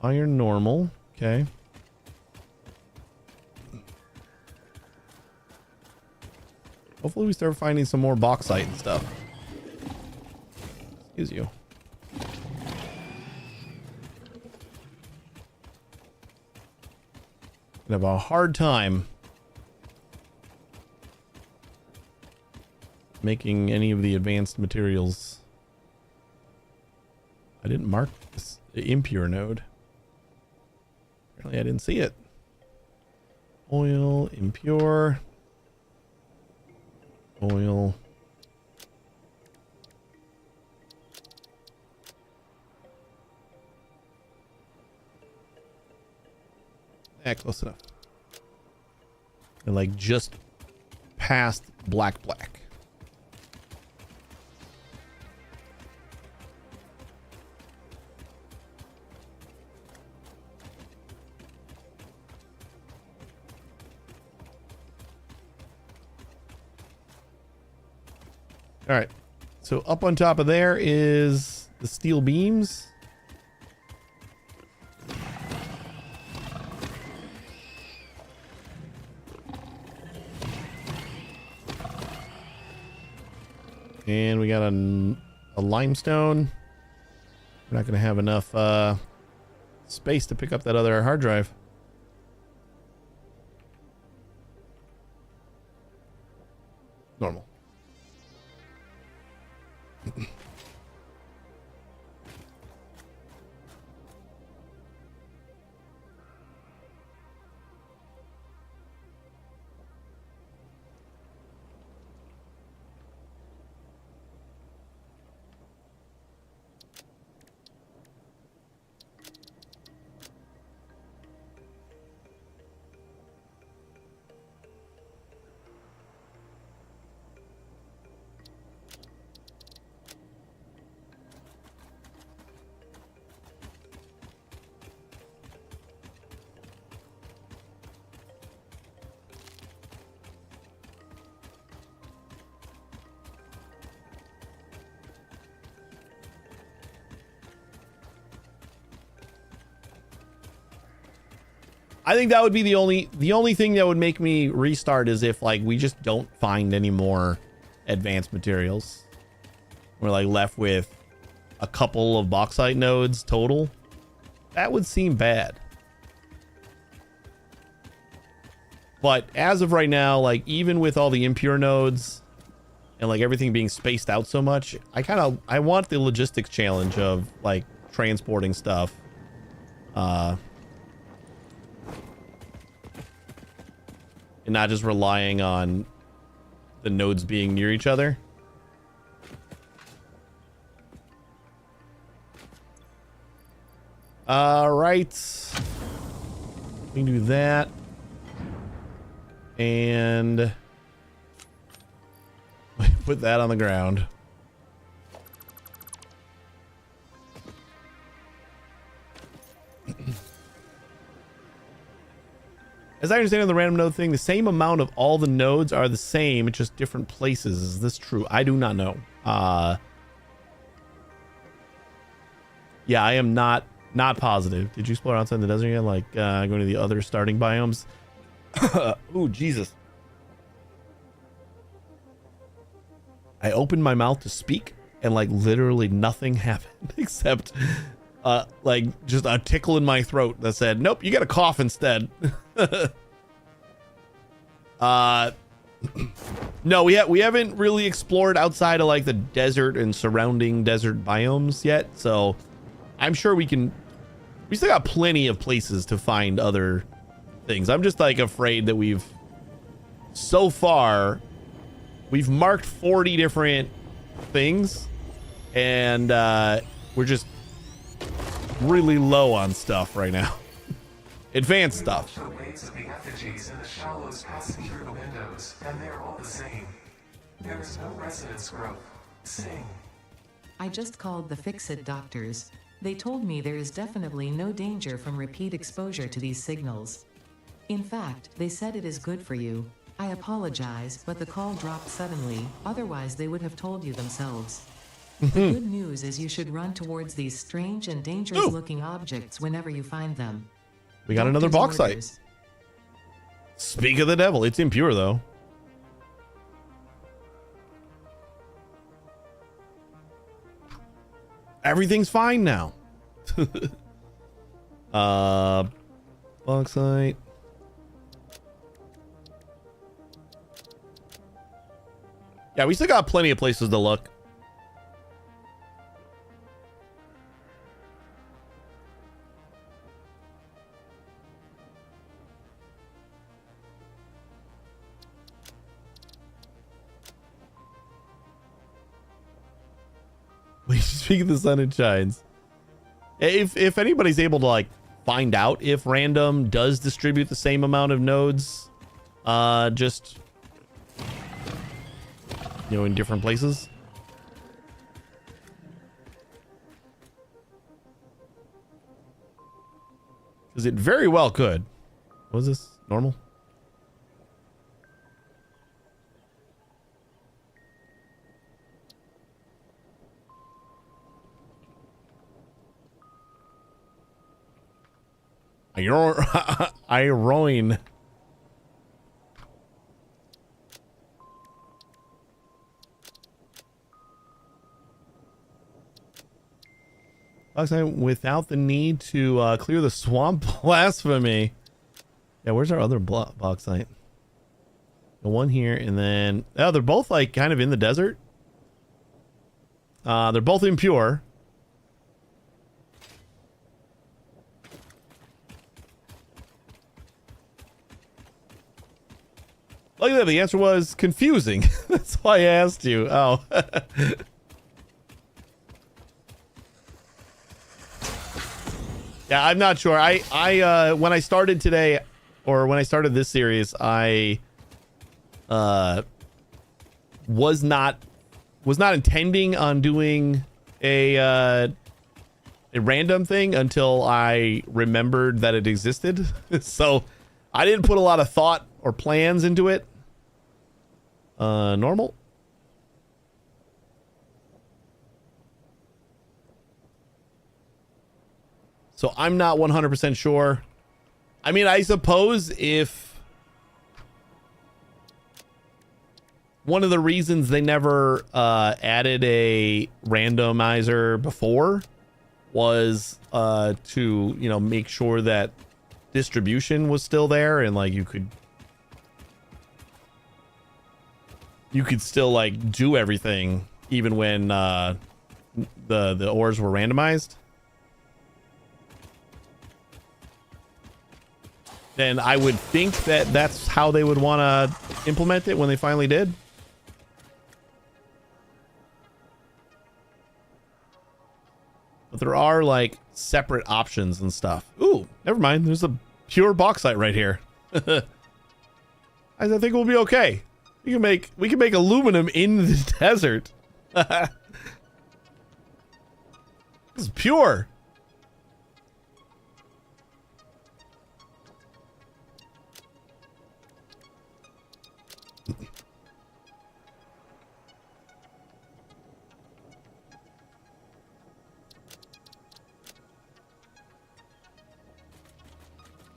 Iron normal. Okay. Hopefully we start finding some more bauxite and stuff. Excuse you. Gonna have a hard time making any of the advanced materials. I didn't mark this impure node. Apparently I didn't see it. Oil, impure. Oil. Yeah, close enough. And like just past black. All right. So up on top of there is the steel beams. And we got a limestone. We're not going to have enough space to pick up that other hard drive. Normal. I think that would be the only thing that would make me restart is if like we just don't find any more advanced materials. We're like left with a couple of bauxite nodes total. That would seem bad. But as of right now, like even with all the impure nodes and like everything being spaced out so much, I want the logistics challenge of like transporting stuff. And not just relying on the nodes being near each other. All right. We can do that. And put that on the ground. As I understand on the random node thing, the same amount of all the nodes are the same, it's just different places. Is this true? I do not know. Yeah, I am not positive. Did you explore outside the desert yet? Like going to the other starting biomes? Ooh, Jesus. I opened my mouth to speak and like literally nothing happened except like just a tickle in my throat that said, nope, you got a cough instead. No, we haven't really explored outside of like the desert and surrounding desert biomes yet, so I'm sure we still got plenty of places to find other things. I'm just like afraid that so far we've marked 40 different things, and we're just really low on stuff right now. Advanced stuff. The waves of the effigies in the shallows passing through the windows, and they're all the same. There is no resonance growth. Sing. I just called the Fix-It doctors. They told me there is definitely no danger from repeat exposure to these signals. In fact, they said it is good for you. I apologize, but the call dropped suddenly, otherwise they would have told you themselves. The good news is you should run towards these strange and dangerous looking objects whenever you find them. We got another Doctor's bauxite. orders. Speak of the devil. It's impure though. Everything's fine now. Bauxite. Yeah, we still got plenty of places to look. We speak of the sun and shines. If anybody's able to like find out if random does distribute the same amount of nodes, just in different places. Because it very well could. What is this? Normal? Iroin. Without the need to clear the swamp. Blasphemy. Yeah, where's our other bauxite? The one here, and then they're both like kind of in the desert. They're both impure. Look at that. The answer was confusing. That's why I asked you. Oh. Yeah, I'm not sure. I when I started today, or when I started this series, I was not intending on doing a random thing until I remembered that it existed. So I didn't put a lot of thought or plans into it. Normal. So I'm not 100% sure. I mean, I suppose if one of the reasons they never added a randomizer before was to, make sure that distribution was still there, and like you could still like do everything even when the ores were randomized. Then I would think that that's how they would want to implement it when they finally did. But there are like separate options and stuff. Ooh, never mind. There's a pure bauxite right here. I think we'll be okay. We can make aluminum in the desert. This is pure.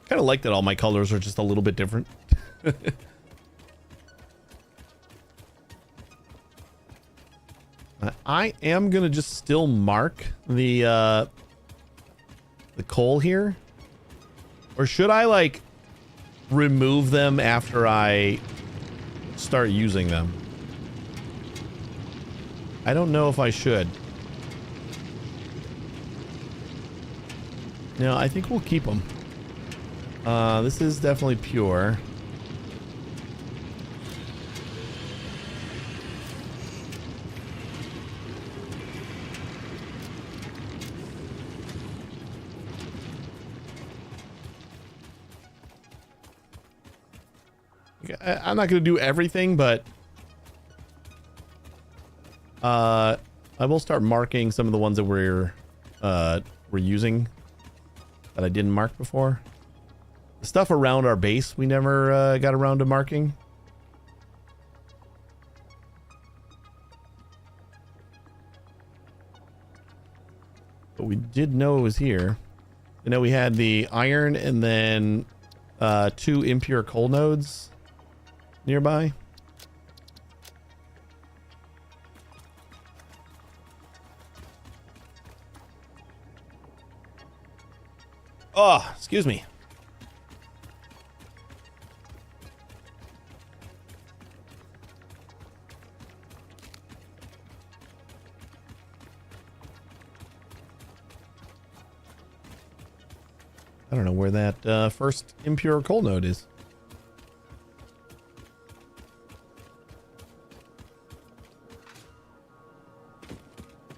Kind of like that all my colors are just a little bit different. I am gonna just still mark the coal here, or should I like remove them after I start using them? I don't know if I should. No, I think we'll keep them. This is definitely pure. I'm not going to do everything, but I will start marking some of the ones that we're using that I didn't mark before. The stuff around our base we never got around to marking. But we did know it was here. I know we had the iron and then 2 impure coal nodes nearby. Oh, excuse me. I don't know where that first impure coal node is.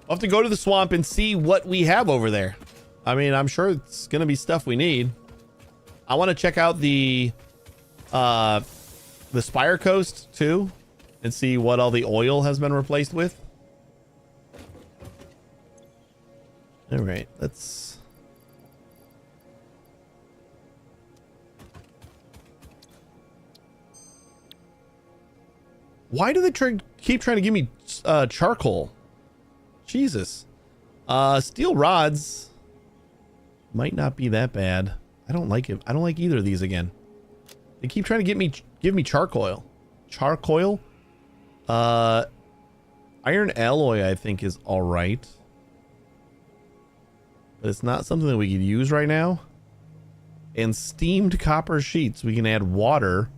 I'll have to go to the swamp and see what we have over there. I mean, I'm sure it's going to be stuff we need. I want to check out the Spire Coast too and see what all the oil has been replaced with. All right, let's... Why do they keep trying to give me charcoal? Jesus. Steel rods might not be that bad. I don't like it. I don't like either of these again. They keep trying to give me charcoal. Charcoal? Iron alloy I think is all right. But it's not something that we could use right now. And steamed copper sheets. We can add water.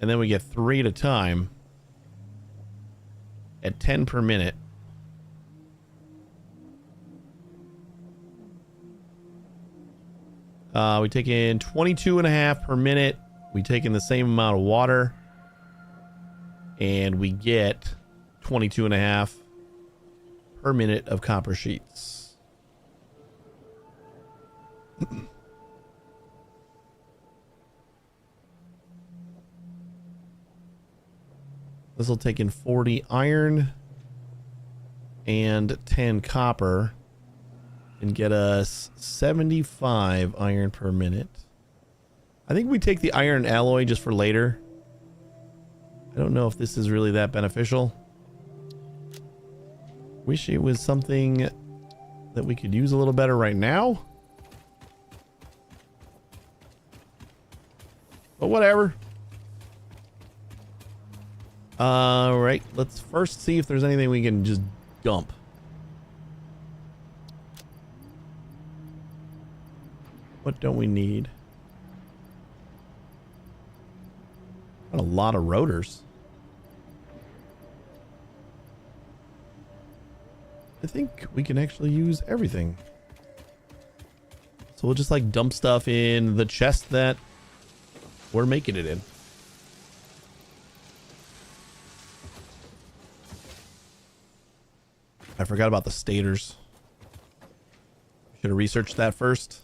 And then we get 3 at a time. At 10 per minute. We take in 22.5 per minute. We take in the same amount of water. And we get 22.5 per minute of copper sheets. This will take in 40 iron and 10 copper and get us 75 iron per minute. I think we take the iron alloy just for later. I don't know if this is really that beneficial. Wish it was something that we could use a little better right now. But whatever. Alright, let's first see if there's anything we can just dump. What don't we need? Got a lot of rotors. I think we can actually use everything. So we'll just like dump stuff in the chest that we're making it in. I forgot about the stators. Should have researched that first.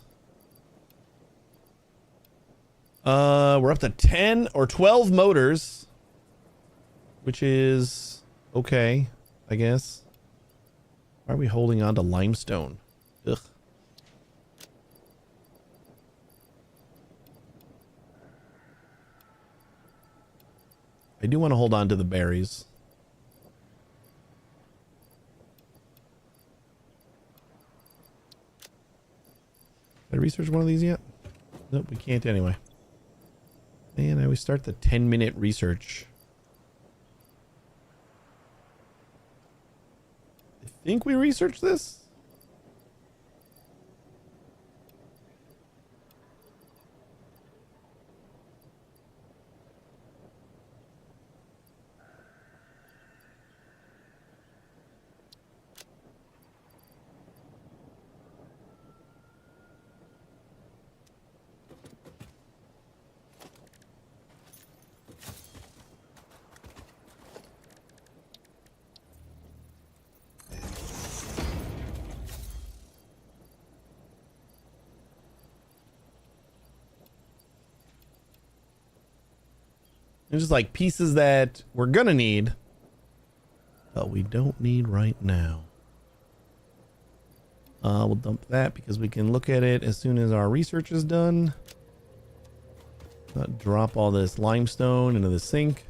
We're up to 10 or 12 motors, which is okay, I guess. Why are we holding on to limestone? Ugh. I do want to hold on to the berries. Did I research one of these yet? Nope, we can't anyway. And I always start the 10-minute research. think we researched this. There's just like pieces that we're gonna need, but we don't need right now. We'll dump that because we can look at it as soon as our research is done. Drop all this limestone into the sink.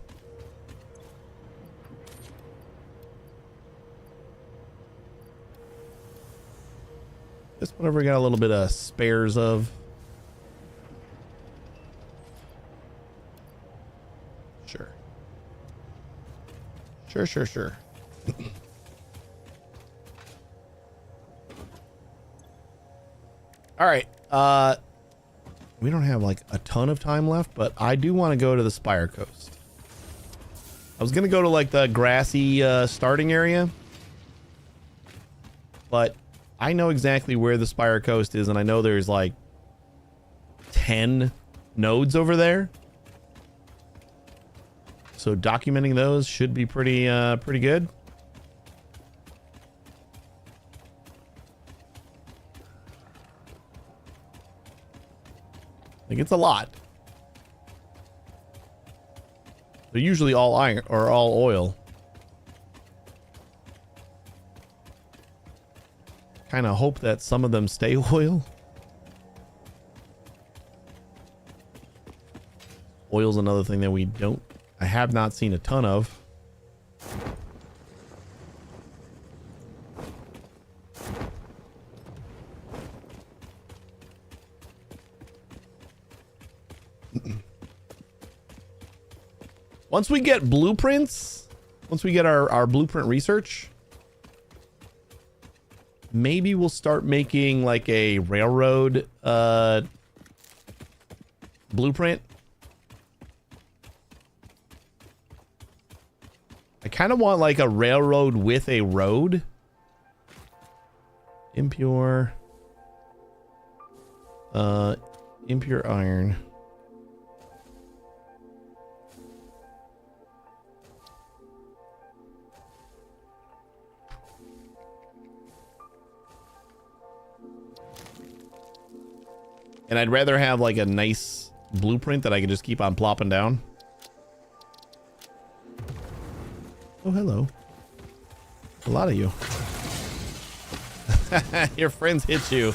Just whatever we got a little bit of spares of. Sure. Sure. All right. We don't have like a ton of time left, but I do want to go to the Spire Coast. I was going to go to like the grassy starting area, but I know exactly where the Spire Coast is, and I know there's like 10 nodes over there. So documenting those should be pretty good. Like, it's a lot. They're usually all iron or all oil. Kind of hope that some of them stay oil. Oil's another thing that I have not seen a ton of. Once we get blueprints, once we get our blueprint research, maybe we'll start making like a railroad blueprint. I kind of want like a railroad with a road. Impure iron. And I'd rather have like a nice blueprint that I can just keep on plopping down. Oh, hello. A lot of you. Your friends hit you.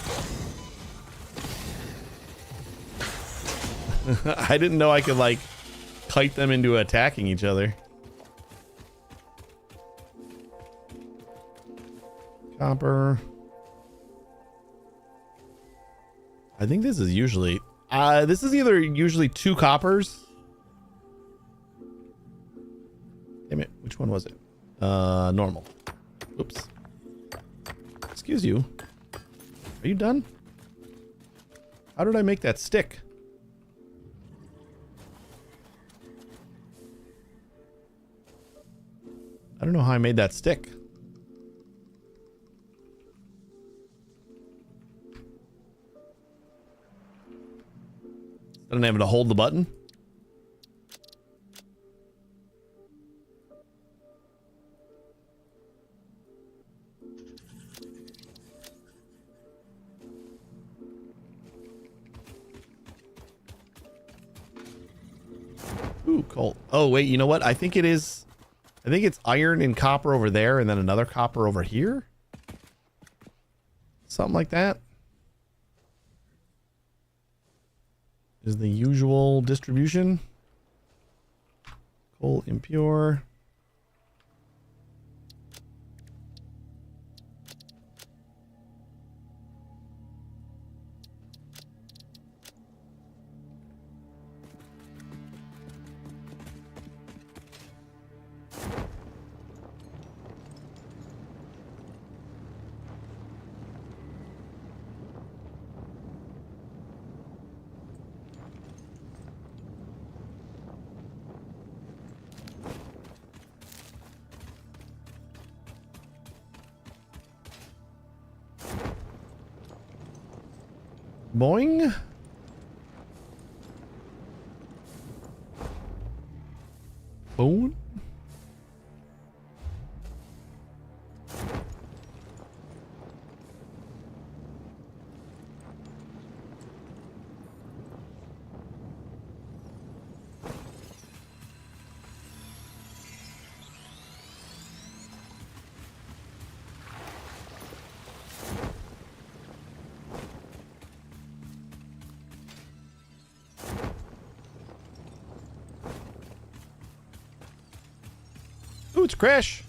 I didn't know I could like kite them into attacking each other. Copper. I think this is usually this is either usually 2 coppers. Damn it, which one was it? Normal. Oops. Excuse you. Are you done? How did I make that stick? I don't know how I made that stick. I don't have to hold the button. Ooh, coal. Oh, wait, you know what? I think it's iron and copper over there and then another copper over here. Something like that. Is the usual distribution. Coal impure. boing. Boom. Ooh, it's a crash.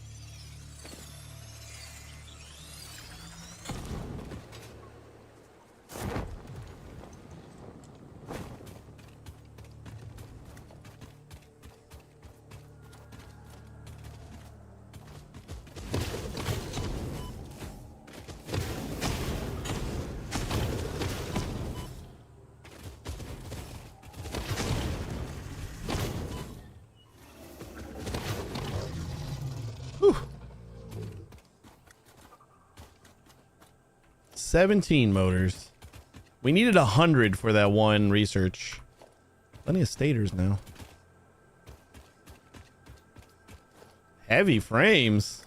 Whew. 17 motors. We needed 100 for that one research. Plenty of stators now. Heavy frames.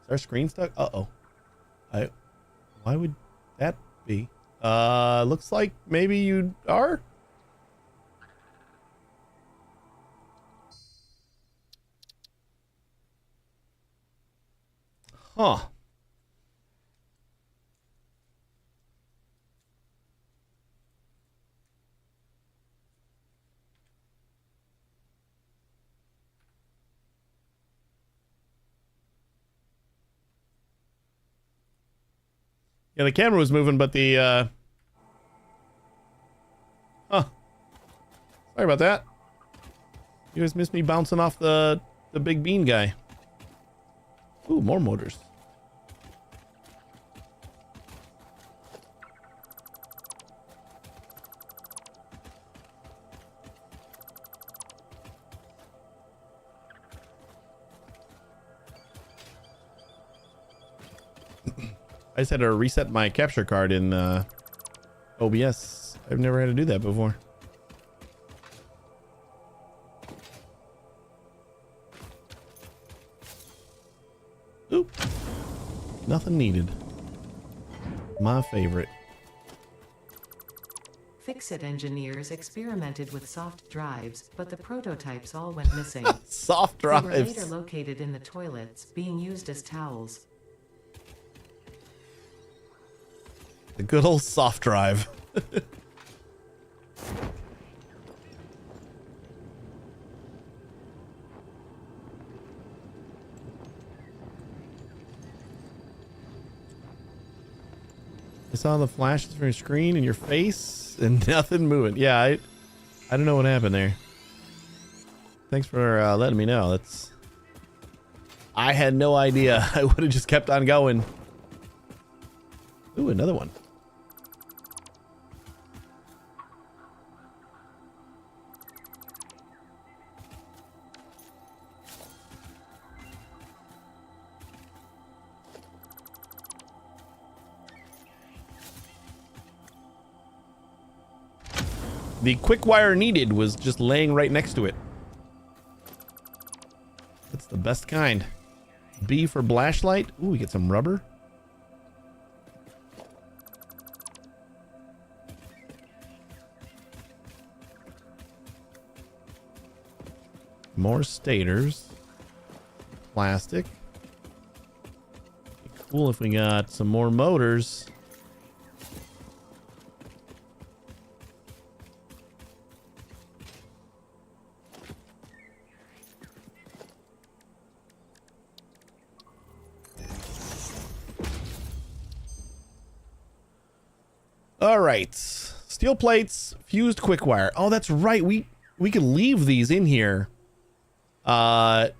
Is our screen stuck? Uh-oh. Why would that be? Looks like maybe you are? Huh. Yeah, the camera was moving, but the, huh. Sorry about that. You guys missed me bouncing off the big bean guy. Ooh, more motors. I just had to reset my capture card in OBS. I've never had to do that before. Oop. Nothing needed. My favorite. Fix-It engineers experimented with soft drives, but the prototypes all went missing. Soft They were drives. later located in the toilets, being used as towels. The good old soft drive. I saw the flashes from your screen and your face and nothing moving. Yeah, I don't know what happened there. Thanks for letting me know. I had no idea. I would have just kept on going. Ooh, another one. The quick wire needed was just laying right next to it. That's the best kind. B for flashlight. Ooh, we get some rubber. More stators. Plastic. Be cool if we got some more motors. All right, steel plates, fused quick wire. Oh, that's right. We can leave these in here, to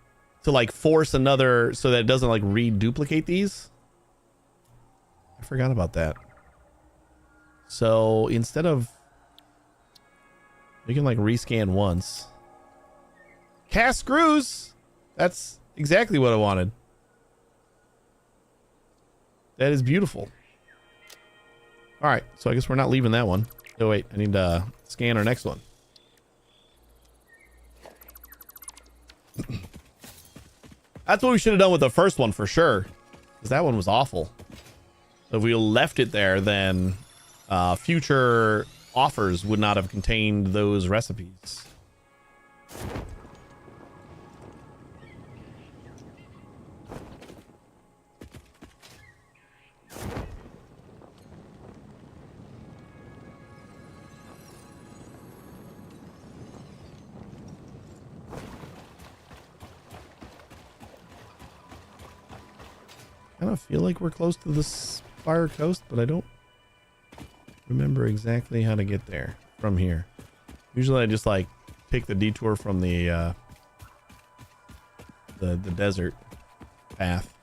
like force another so that it doesn't like reduplicate these. I forgot about that. So instead of, we can like rescan once. Cast screws. That's exactly what I wanted. That is beautiful. All right, so I guess we're not leaving that one. Oh wait, I need to scan our next one. That's what we should have done with the first one for sure, because that one was awful. If we left it there, then future offers would not have contained those recipes. I kind of feel like we're close to this fire coast, but I don't remember exactly how to get there from here. Usually I just like take the detour from the desert path.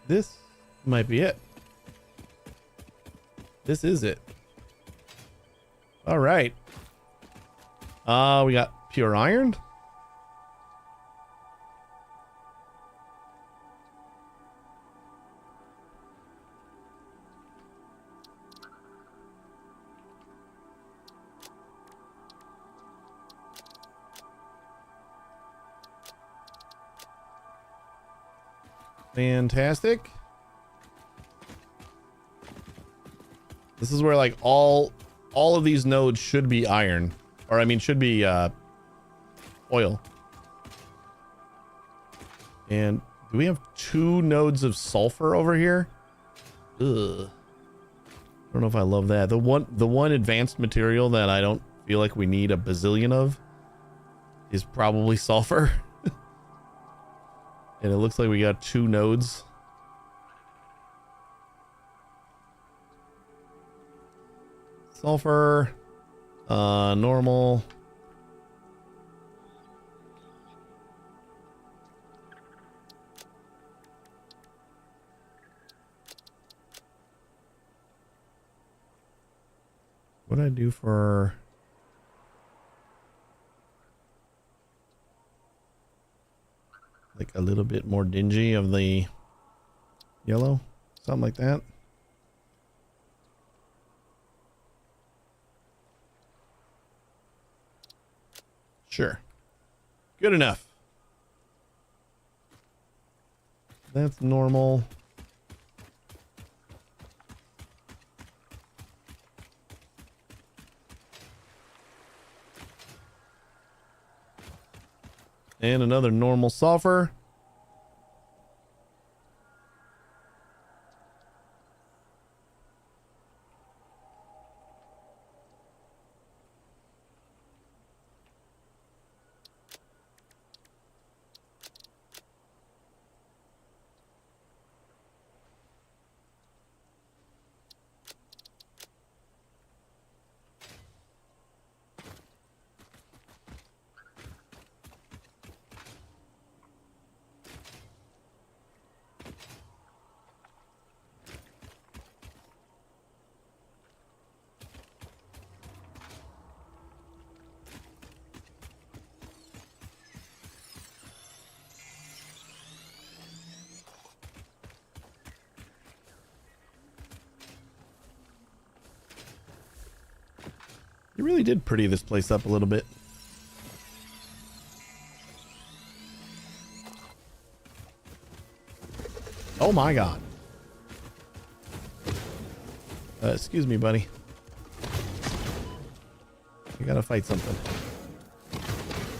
This might be it. This is it. All right. We got pure iron. Fantastic. This is where like all of these nodes should be iron, or I mean should be oil. And do we have 2 nodes of sulfur over here? Ugh. I don't know if I love that. The one advanced material that I don't feel like we need a bazillion of is probably sulfur. And it looks like we got 2 nodes. Sulfur, normal. What'd I do for... like a little bit more dingy of the yellow? Something like that. Sure. Good enough. That's normal. And another normal sulfur. You really did pretty this place up a little bit. Oh my god. Excuse me, buddy. I gotta fight something.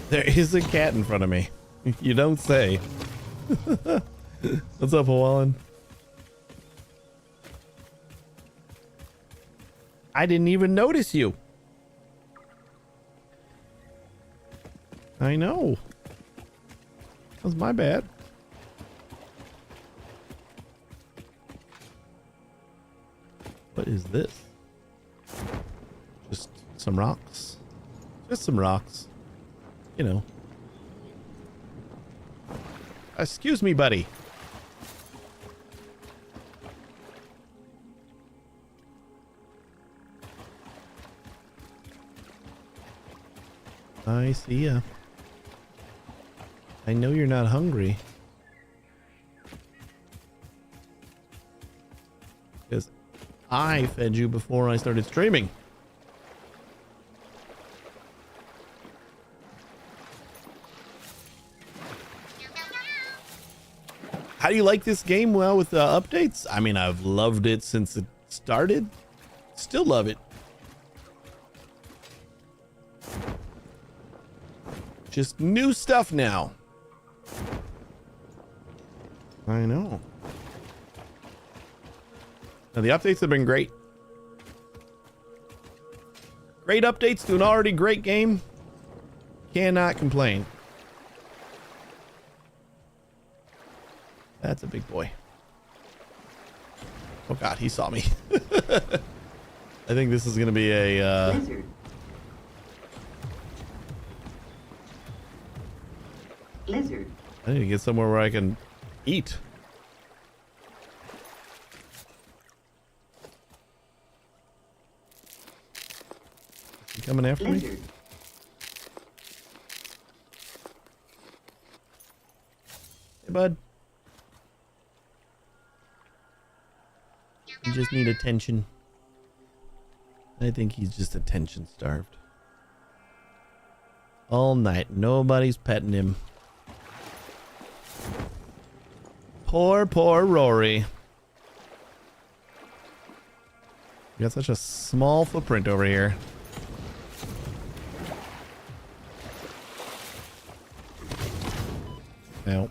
There is a cat in front of me. You don't say. What's up, Hawallen? I didn't even notice you. I know. That was my bad. What is this? Just some rocks. Just some rocks. You know. Excuse me, buddy. I see ya. I know you're not hungry. Because I fed you before I started streaming. How do you like this game? Well, with the updates? I mean, I've loved it since it started. Still love it. Just new stuff now. I know. Now, the updates have been great. Great updates to an already great game. Cannot complain. That's a big boy. Oh god, he saw me. I think this is gonna be a Lizard. Lizard. I need to get somewhere where I can eat. Is he coming after me? Lizard. Hey bud. You just need attention. I think he's just attention starved. All night, nobody's petting him. Poor Rory. You got such a small footprint over here. Ow.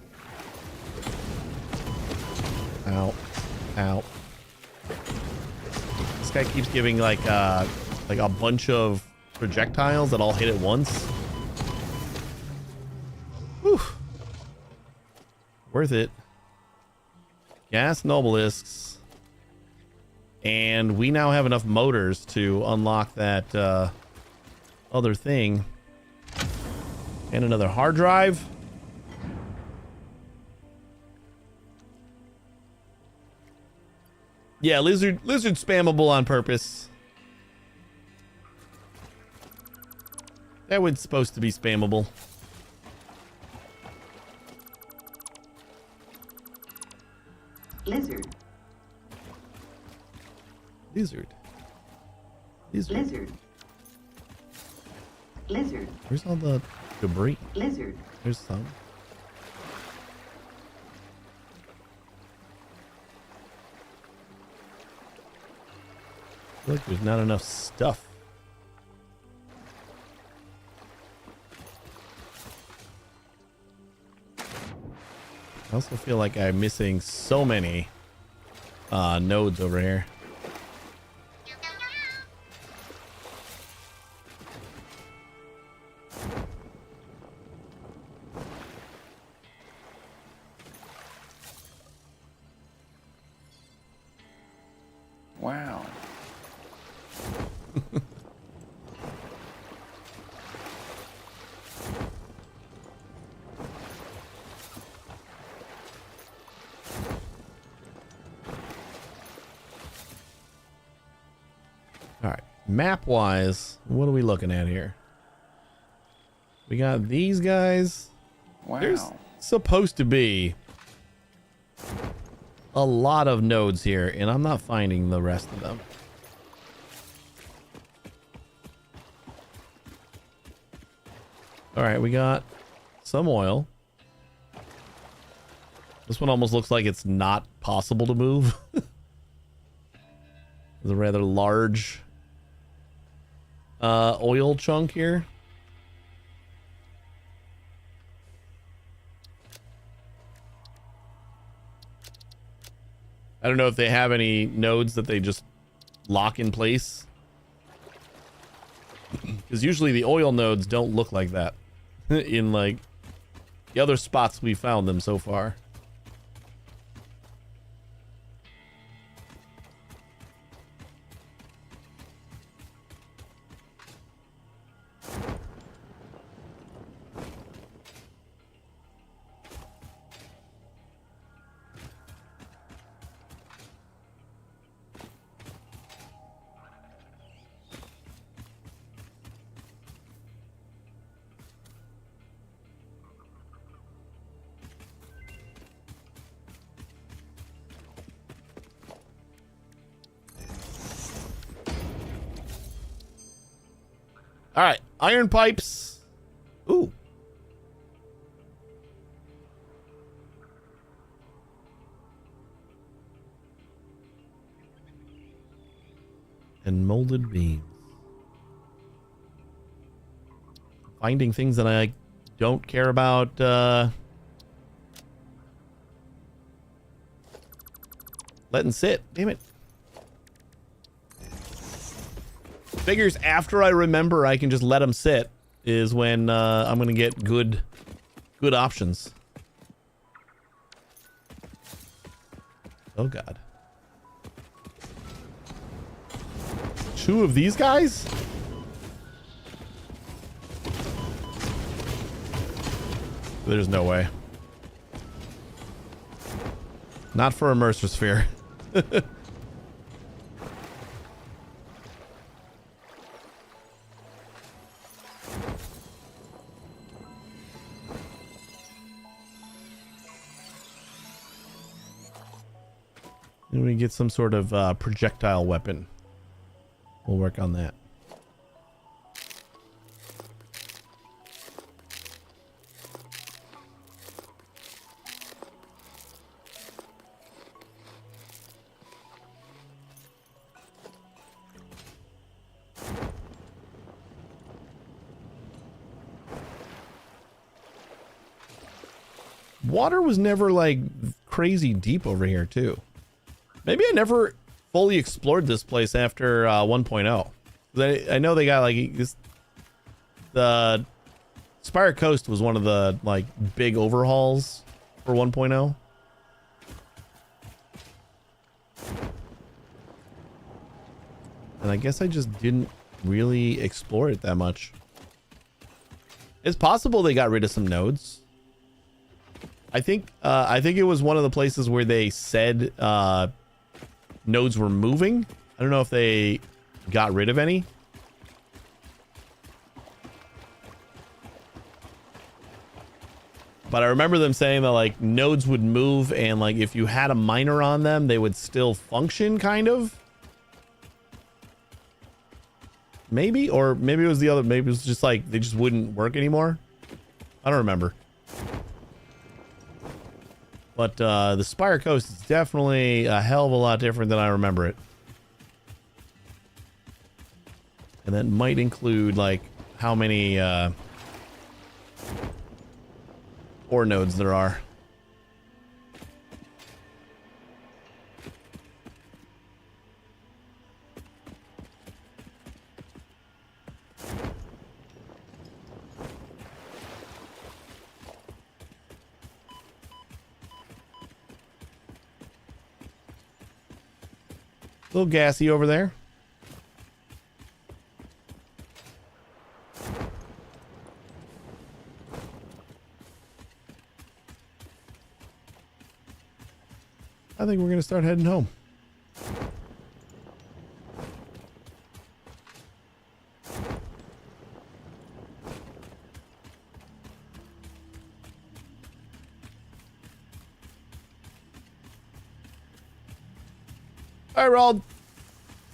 Ow. Ow. This guy keeps giving like a bunch of projectiles that all hit at once. Whew. Worth it. Gas and obelisks. And we now have enough motors to unlock that other thing. And another hard drive. Yeah, lizard spammable on purpose. That one's supposed to be spammable. Lizard. Lizard. Lizard. Lizard. Where's all the debris? Lizard. There's some. Look, there's not enough stuff. I also feel like I'm missing so many nodes over here. Wow. All right, map wise, what are we looking at here? We got these guys. Wow. There's supposed to be a lot of nodes here, and I'm not finding the rest of them. All right, we got some oil. This one almost looks like it's not possible to move. There's a rather large oil chunk here. I don't know if they have any nodes that they just lock in place. Because usually the oil nodes don't look like that in like the other spots we found them so far. All right, iron pipes. Ooh. And molded beams. Finding things that I don't care about. Letting sit. Damn it. Figures after I remember I can just let them sit is when I'm going to get good options. Oh, God. 2 of these guys? There's no way. Not for a Mercer Sphere. And we get some sort of projectile weapon. We'll work on that. Water was never like crazy deep over here too. Maybe I never fully explored this place after 1.0. I know they got like this. The Spire Coast was one of the like big overhauls for 1.0. And I guess I just didn't really explore it that much. It's possible they got rid of some nodes. I think it was one of the places where they said nodes were moving. I don't know if they got rid of any. But I remember them saying that like nodes would move and like if you had a miner on them, they would still function kind of. Maybe, or maybe it was the other, maybe it was just like they just wouldn't work anymore. I don't remember. But the Spire Coast is definitely a hell of a lot different than I remember it. And that might include like how many ore nodes there are. A little gassy over there. I think we're going to start heading home. All right, Rald.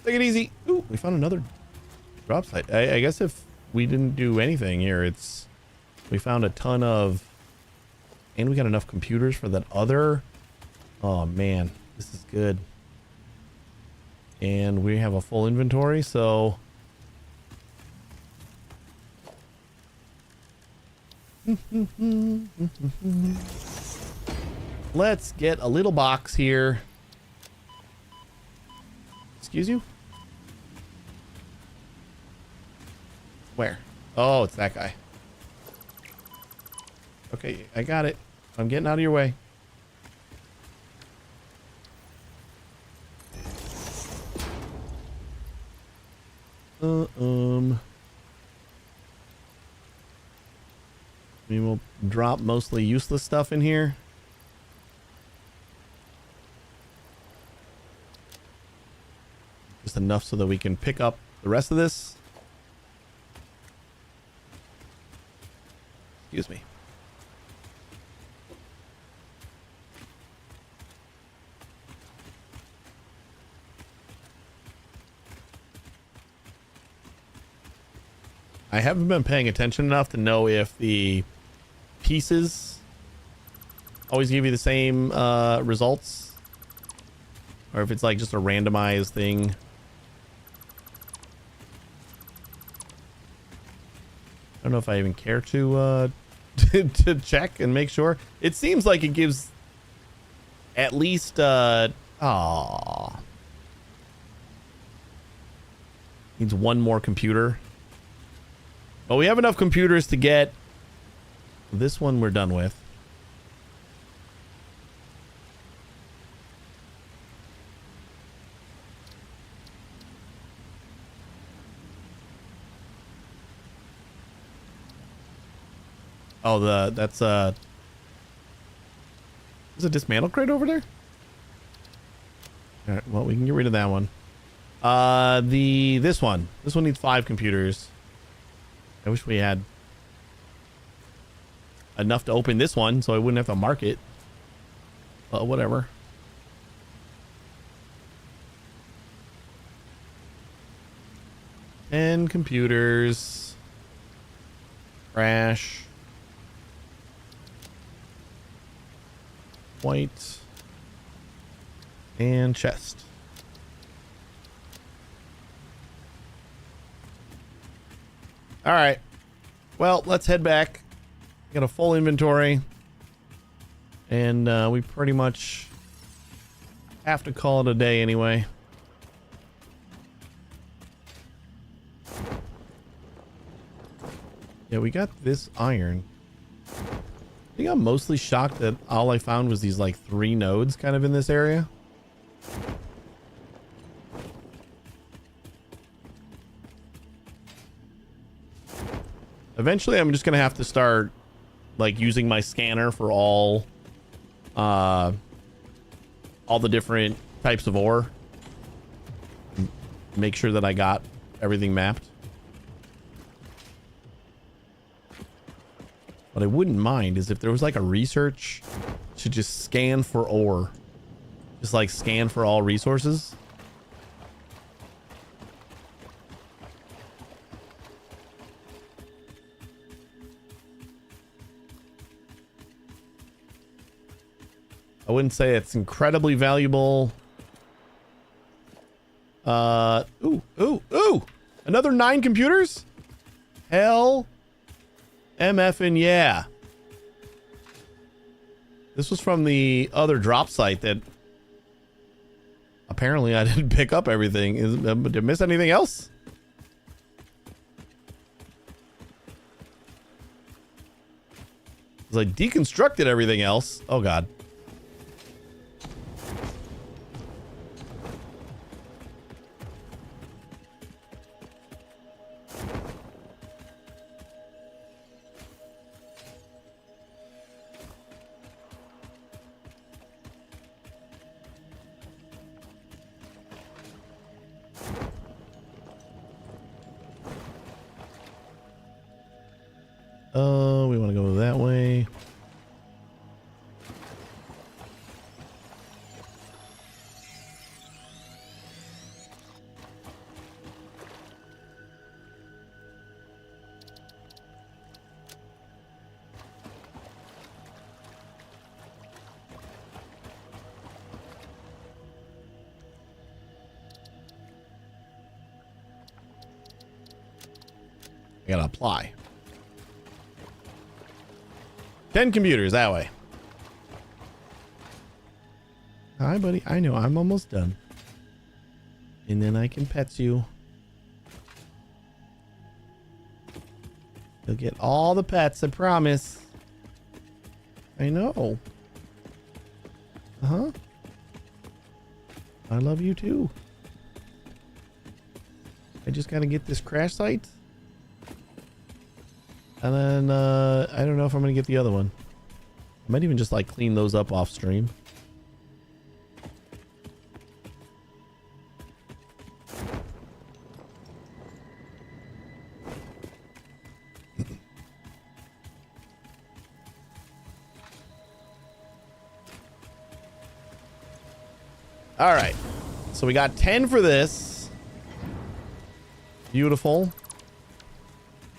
Take it easy. Ooh, we found another drop site. I guess if we didn't do anything here, we found a ton of, and we got enough computers for that other. Oh man, this is good. And we have a full inventory, so let's get a little box here. Excuse you? Where? Oh, it's that guy. Okay, I got it. I'm getting out of your way. I mean, we'll drop mostly useless stuff in here. Just enough so that we can pick up the rest of this. Excuse me. I haven't been paying attention enough to know if the pieces always give you the same results, or if it's like just a randomized thing. I don't know if I even care to to check and make sure. It seems like it gives at least needs one more computer. But we have enough computers to get this one we're done with. Oh, that's there's a dismantle crate over there? Alright, well, we can get rid of that one. This one needs 5 computers. I wish we had enough to open this one so I wouldn't have to mark it. But whatever. And computers. Crash. White. And chest. All right. Well, let's head back. Got a full inventory. And we pretty much have to call it a day anyway. Yeah, we got this iron. I think I'm mostly shocked that all I found was these like 3 nodes kind of in this area. Eventually, I'm just gonna have to start like using my scanner for all the different types of ore. Make sure that I got everything mapped. What I wouldn't mind is if there was like a research to just scan for ore. Just like scan for all resources. I wouldn't say it's incredibly valuable. Ooh. Another 9 computers? Hell. MF and yeah. This was from the other drop site that apparently I didn't pick up everything. Did I miss anything else? Because I deconstructed everything else. Oh god. We want to go that way. I gotta apply. 10 computers that way. Hi, buddy. I know I'm almost done. And then I can pet you. You'll get all the pets, I promise. I know. Uh-huh. I love you too. I just gotta get this crash site. And then, I don't know if I'm going to get the other one. I might even just like clean those up off stream. All right. So we got 10 for this. Beautiful.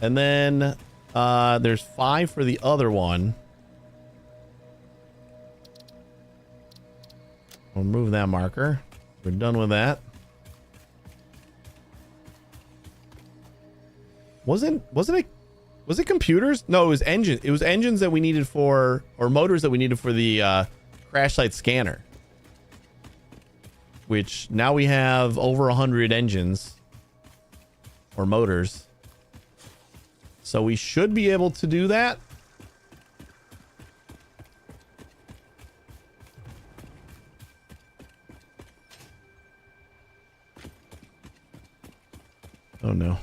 And then there's 5 for the other one. We'll remove that marker. We're done with that. Was it computers? No, it was engine. It was engines that we needed for, or motors that we needed for the crash site scanner. Which now we have over 100 engines or motors. So we should be able to do that. Oh no.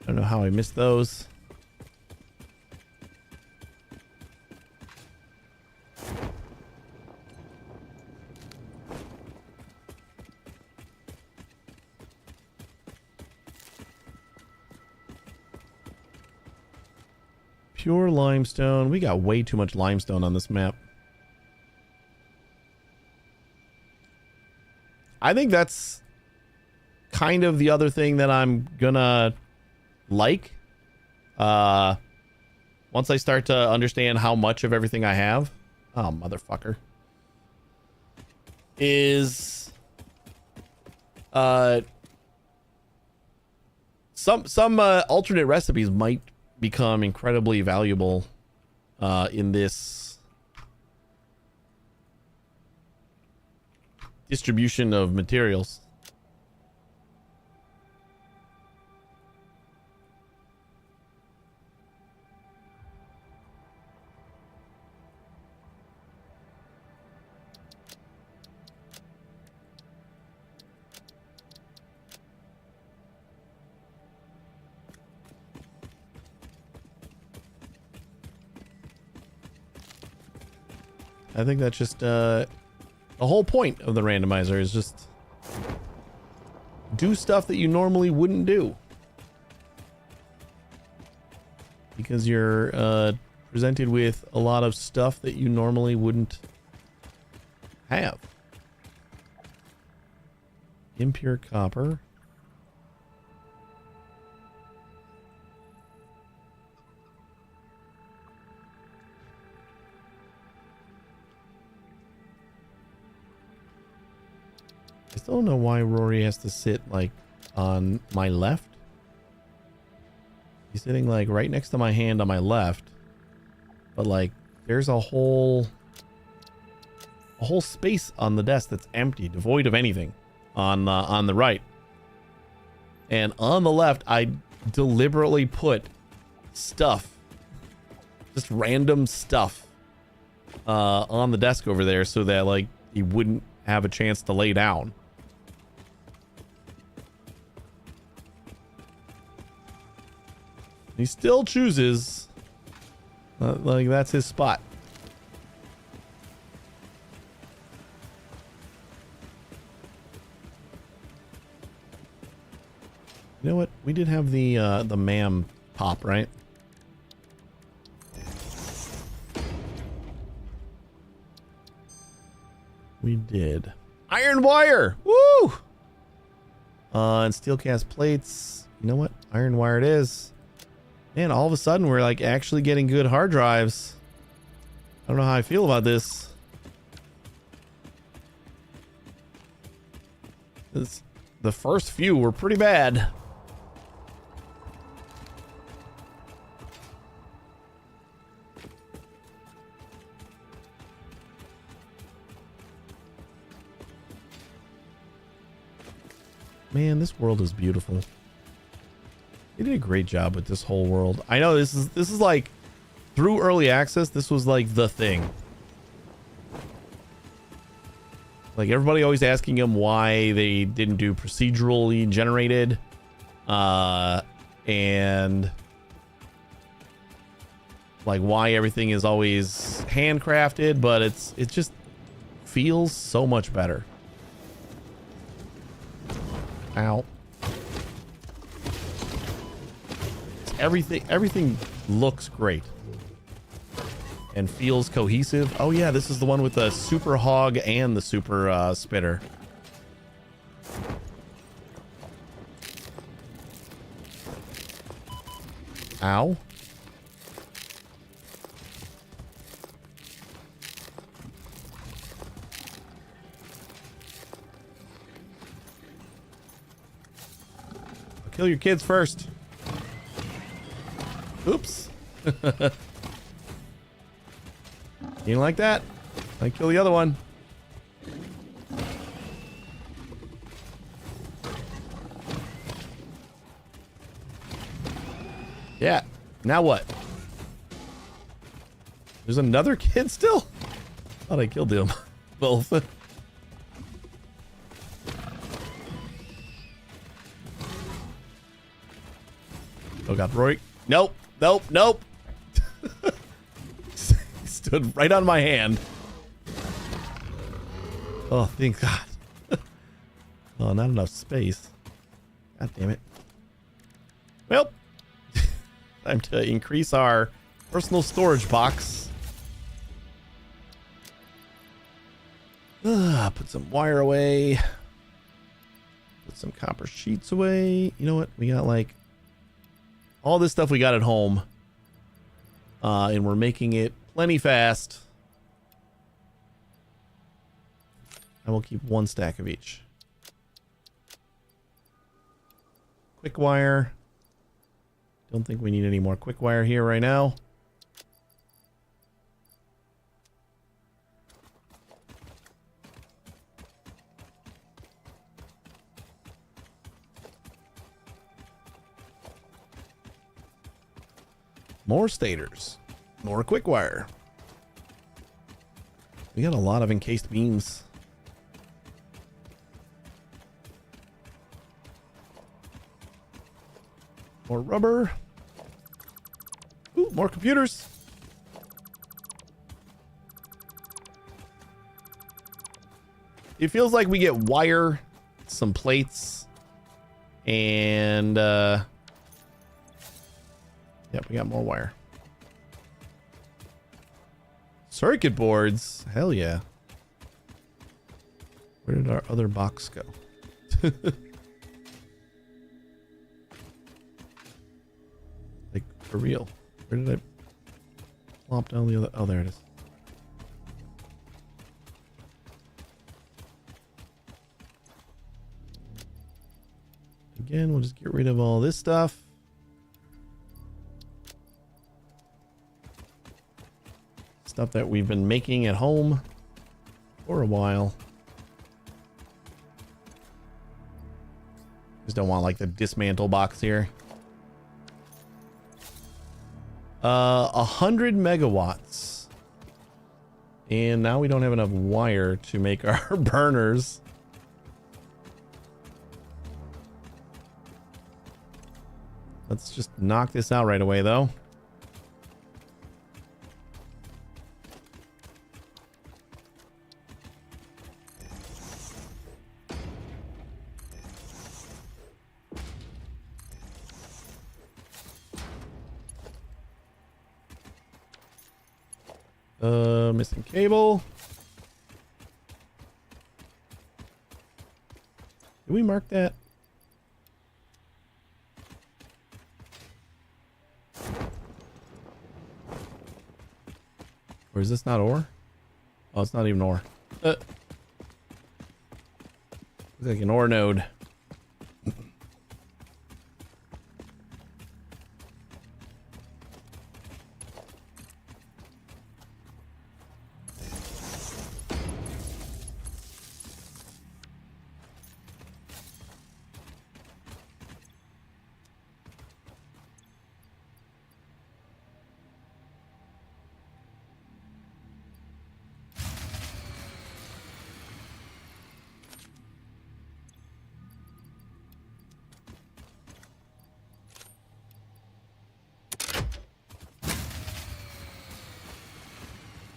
I don't know how I missed those. Pure limestone. We got way too much limestone on this map. I think that's kind of the other thing that I'm gonna like. Once I start to understand how much of everything I have. Oh, motherfucker. Is some alternate recipes might become incredibly valuable in this distribution of materials. I think that's just the whole point of the randomizer is just do stuff that you normally wouldn't do. Because you're presented with a lot of stuff that you normally wouldn't have. Impure copper. I still don't know why Rory has to sit like on my left. He's sitting like right next to my hand on my left, but like there's a whole space on the desk that's empty, devoid of anything on the right. And on the left, I deliberately put stuff, just random stuff, on the desk over there so that like he wouldn't have a chance to lay down. He still chooses, like that's his spot. You know what? We did have the MAM pop, right? We did. Iron wire! Woo! And steel cast plates. You know what? Iron wire it is. Man, all of a sudden we're like actually getting good hard drives. I don't know how I feel about this. The first few were pretty bad. Man, this world is beautiful. They did a great job with this whole world. I know this is like through early access, this was like the thing. Like everybody always asking him why they didn't do procedurally generated and like why everything is always handcrafted, but it just feels so much better. Ow. Everything looks great. and feels cohesive. Oh yeah, this is the one with the super hog and the super spitter. Ow. I'll kill your kids first. Oops. You like that? I kill the other one. Yeah. Now what? There's another kid still? Thought I killed them both. Oh god, Rory. Nope. Nope. Nope. Stood right on my hand. Oh, thank God. Oh, not enough space. God damn it. Well, time to increase our personal storage box. Put some wire away. Put some copper sheets away. You know what? We got like all this stuff we got at home. And we're making it plenty fast. I will keep one stack of each. Quick wire. Don't think we need any more quick wire here right now. More stators. More quick wire. We got a lot of encased beams. More rubber. Ooh, more computers. It feels like we get wire, some plates, and yep, we got more wire. Circuit boards. Hell yeah. Where did our other box go? Like, for real. Where did I plop down the other? Oh, there it is. Again, we'll just get rid of all this stuff. Stuff that we've been making at home for a while. Just don't want like the dismantle box here. 100 megawatts. And now we don't have enough wire to make our burners. Let's just knock this out right away though. Missing cable. Did we mark that? Or is this not ore? Oh, it's not even ore. Looks like an ore node.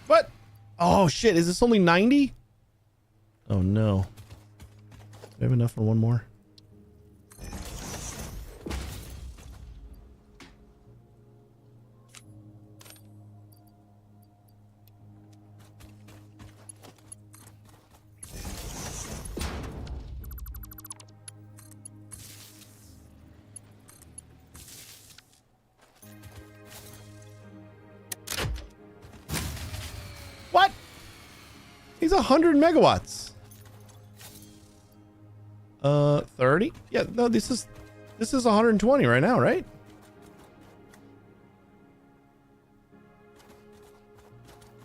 What? Oh shit, is this only 90? Oh no. Do we have enough for one more? He's 100 megawatts. 30? Yeah, no, this is 120 right now, right?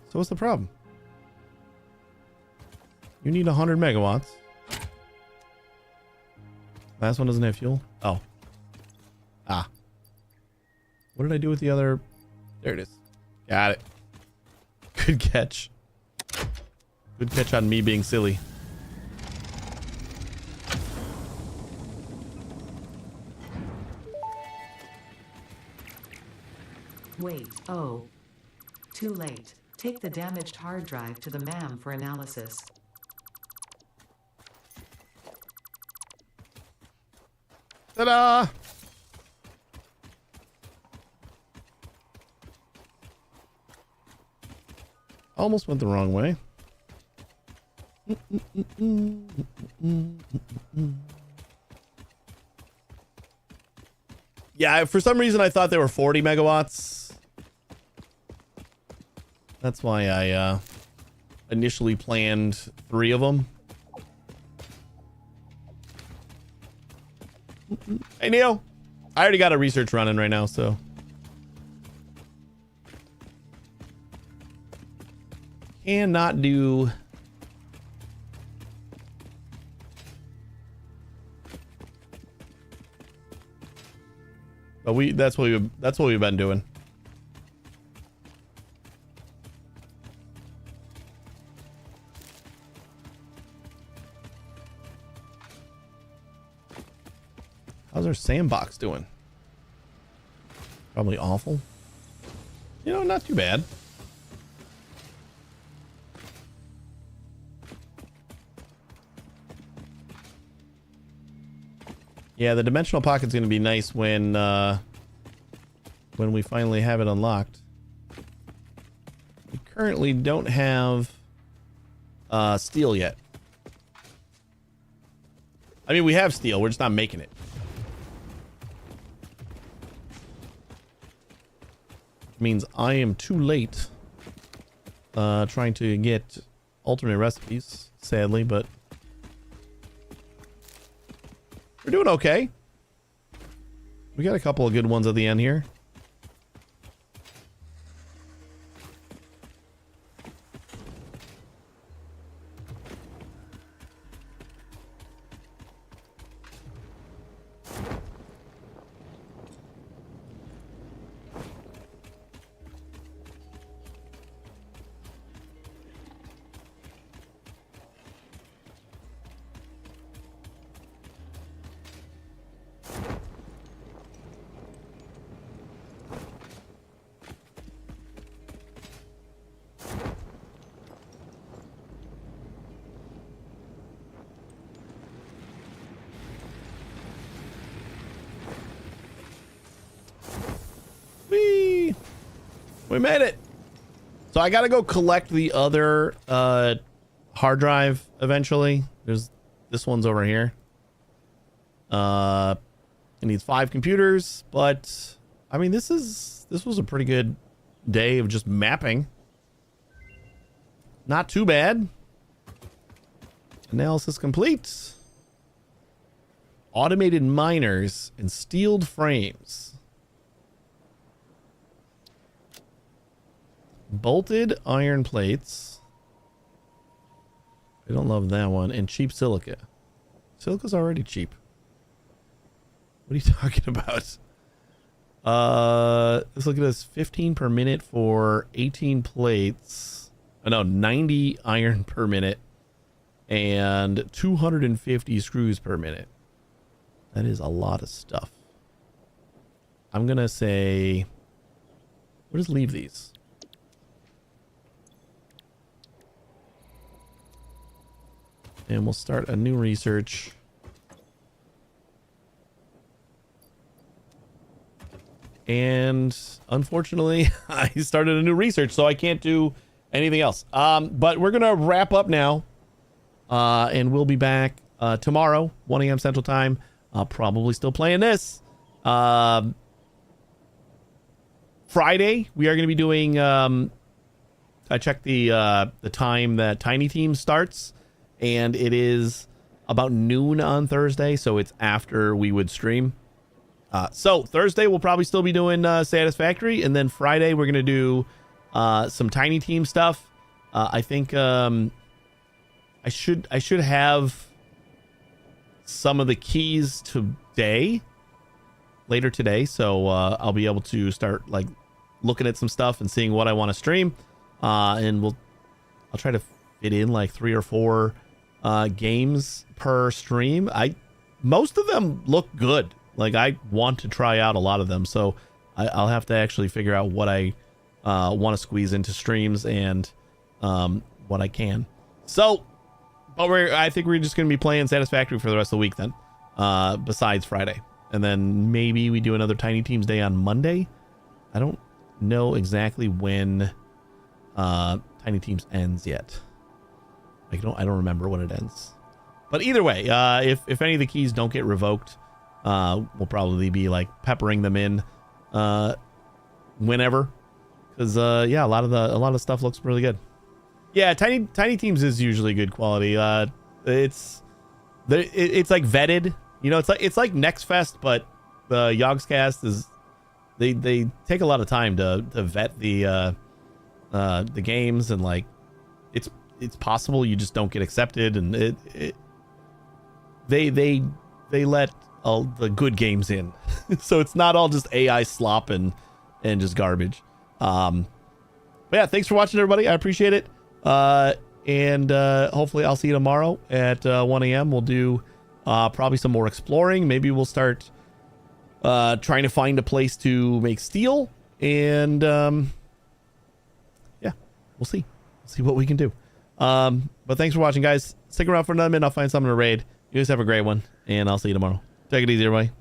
So what's the problem? You need 100 megawatts. Last one doesn't have fuel. Oh. Ah. What did I do with the other? There it is. Got it. Good catch. Good catch on me being silly. Wait, oh. Too late. Take the damaged hard drive to the MAM for analysis. Ta-da! Almost went the wrong way. Yeah, for some reason I thought they were 40 megawatts. That's why I initially planned 3 of them. Hey, Neil. I already got a research running right now, so. Cannot do. But that's what we've been doing. How's our sandbox doing? Probably awful. You know, not too bad. Yeah, the dimensional pocket's going to be nice when we finally have it unlocked. We currently don't have steel yet. I mean, we have steel. We're just not making it. Means I am too late trying to get alternate recipes, sadly, but we're doing okay. We got a couple of good ones at the end here. We made it. So I gotta go collect the other hard drive eventually. This one's over here. It needs 5 computers, but I mean this was a pretty good day of just mapping. Not too bad. Analysis complete. Automated miners and steeled frames. Bolted iron plates. I don't love that one. And cheap silica. Silica's already cheap. What are you talking about? Let's look at this. 15 per minute for 18 plates. Oh, no, 90 iron per minute. And 250 screws per minute. That is a lot of stuff. I'm going to say... We'll just leave these. And we'll start a new research. And unfortunately, I started a new research, so I can't do anything else. But we're going to wrap up now. And we'll be back tomorrow, 1 a.m. Central Time. Probably still playing this. Friday, we are going to be doing... checked the time that Tiny Team starts, and it is about noon on Thursday, so it's after we would stream. So Thursday we'll probably still be doing Satisfactory, and then Friday we're gonna do some Tiny Team stuff. I think I should have some of the keys later today, so I'll be able to start like looking at some stuff and seeing what I want to stream, and I'll try to fit in like 3 or 4 games per stream. Most of them look good. Like, I want to try out a lot of them, so I'll have to actually figure out what I want to squeeze into streams and what I can. So, but I think we're just going to be playing Satisfactory for the rest of the week then, besides Friday. And then maybe we do another Tiny Teams Day on Monday. I don't know exactly when Tiny Teams ends yet. I don't remember when it ends. But either way, if any of the keys don't get revoked, we'll probably be like peppering them in whenever, because yeah, a lot of stuff looks really good. Yeah, Tiny Teams is usually good quality. It's like vetted. You know, it's like Next Fest, but the Yogscast is they take a lot of time to vet the games, and like it's possible you just don't get accepted, and they let all the good games in. So it's not all just AI slop and just garbage. But yeah, thanks for watching, everybody. I appreciate it. And hopefully I'll see you tomorrow at 1 a.m. We'll do probably some more exploring. Maybe we'll start trying to find a place to make steel, and yeah, we'll see what we can do. But thanks for watching, guys. Stick around for another minute. I'll find something to raid. You guys have a great one, and I'll see you tomorrow. Take it easy, everybody.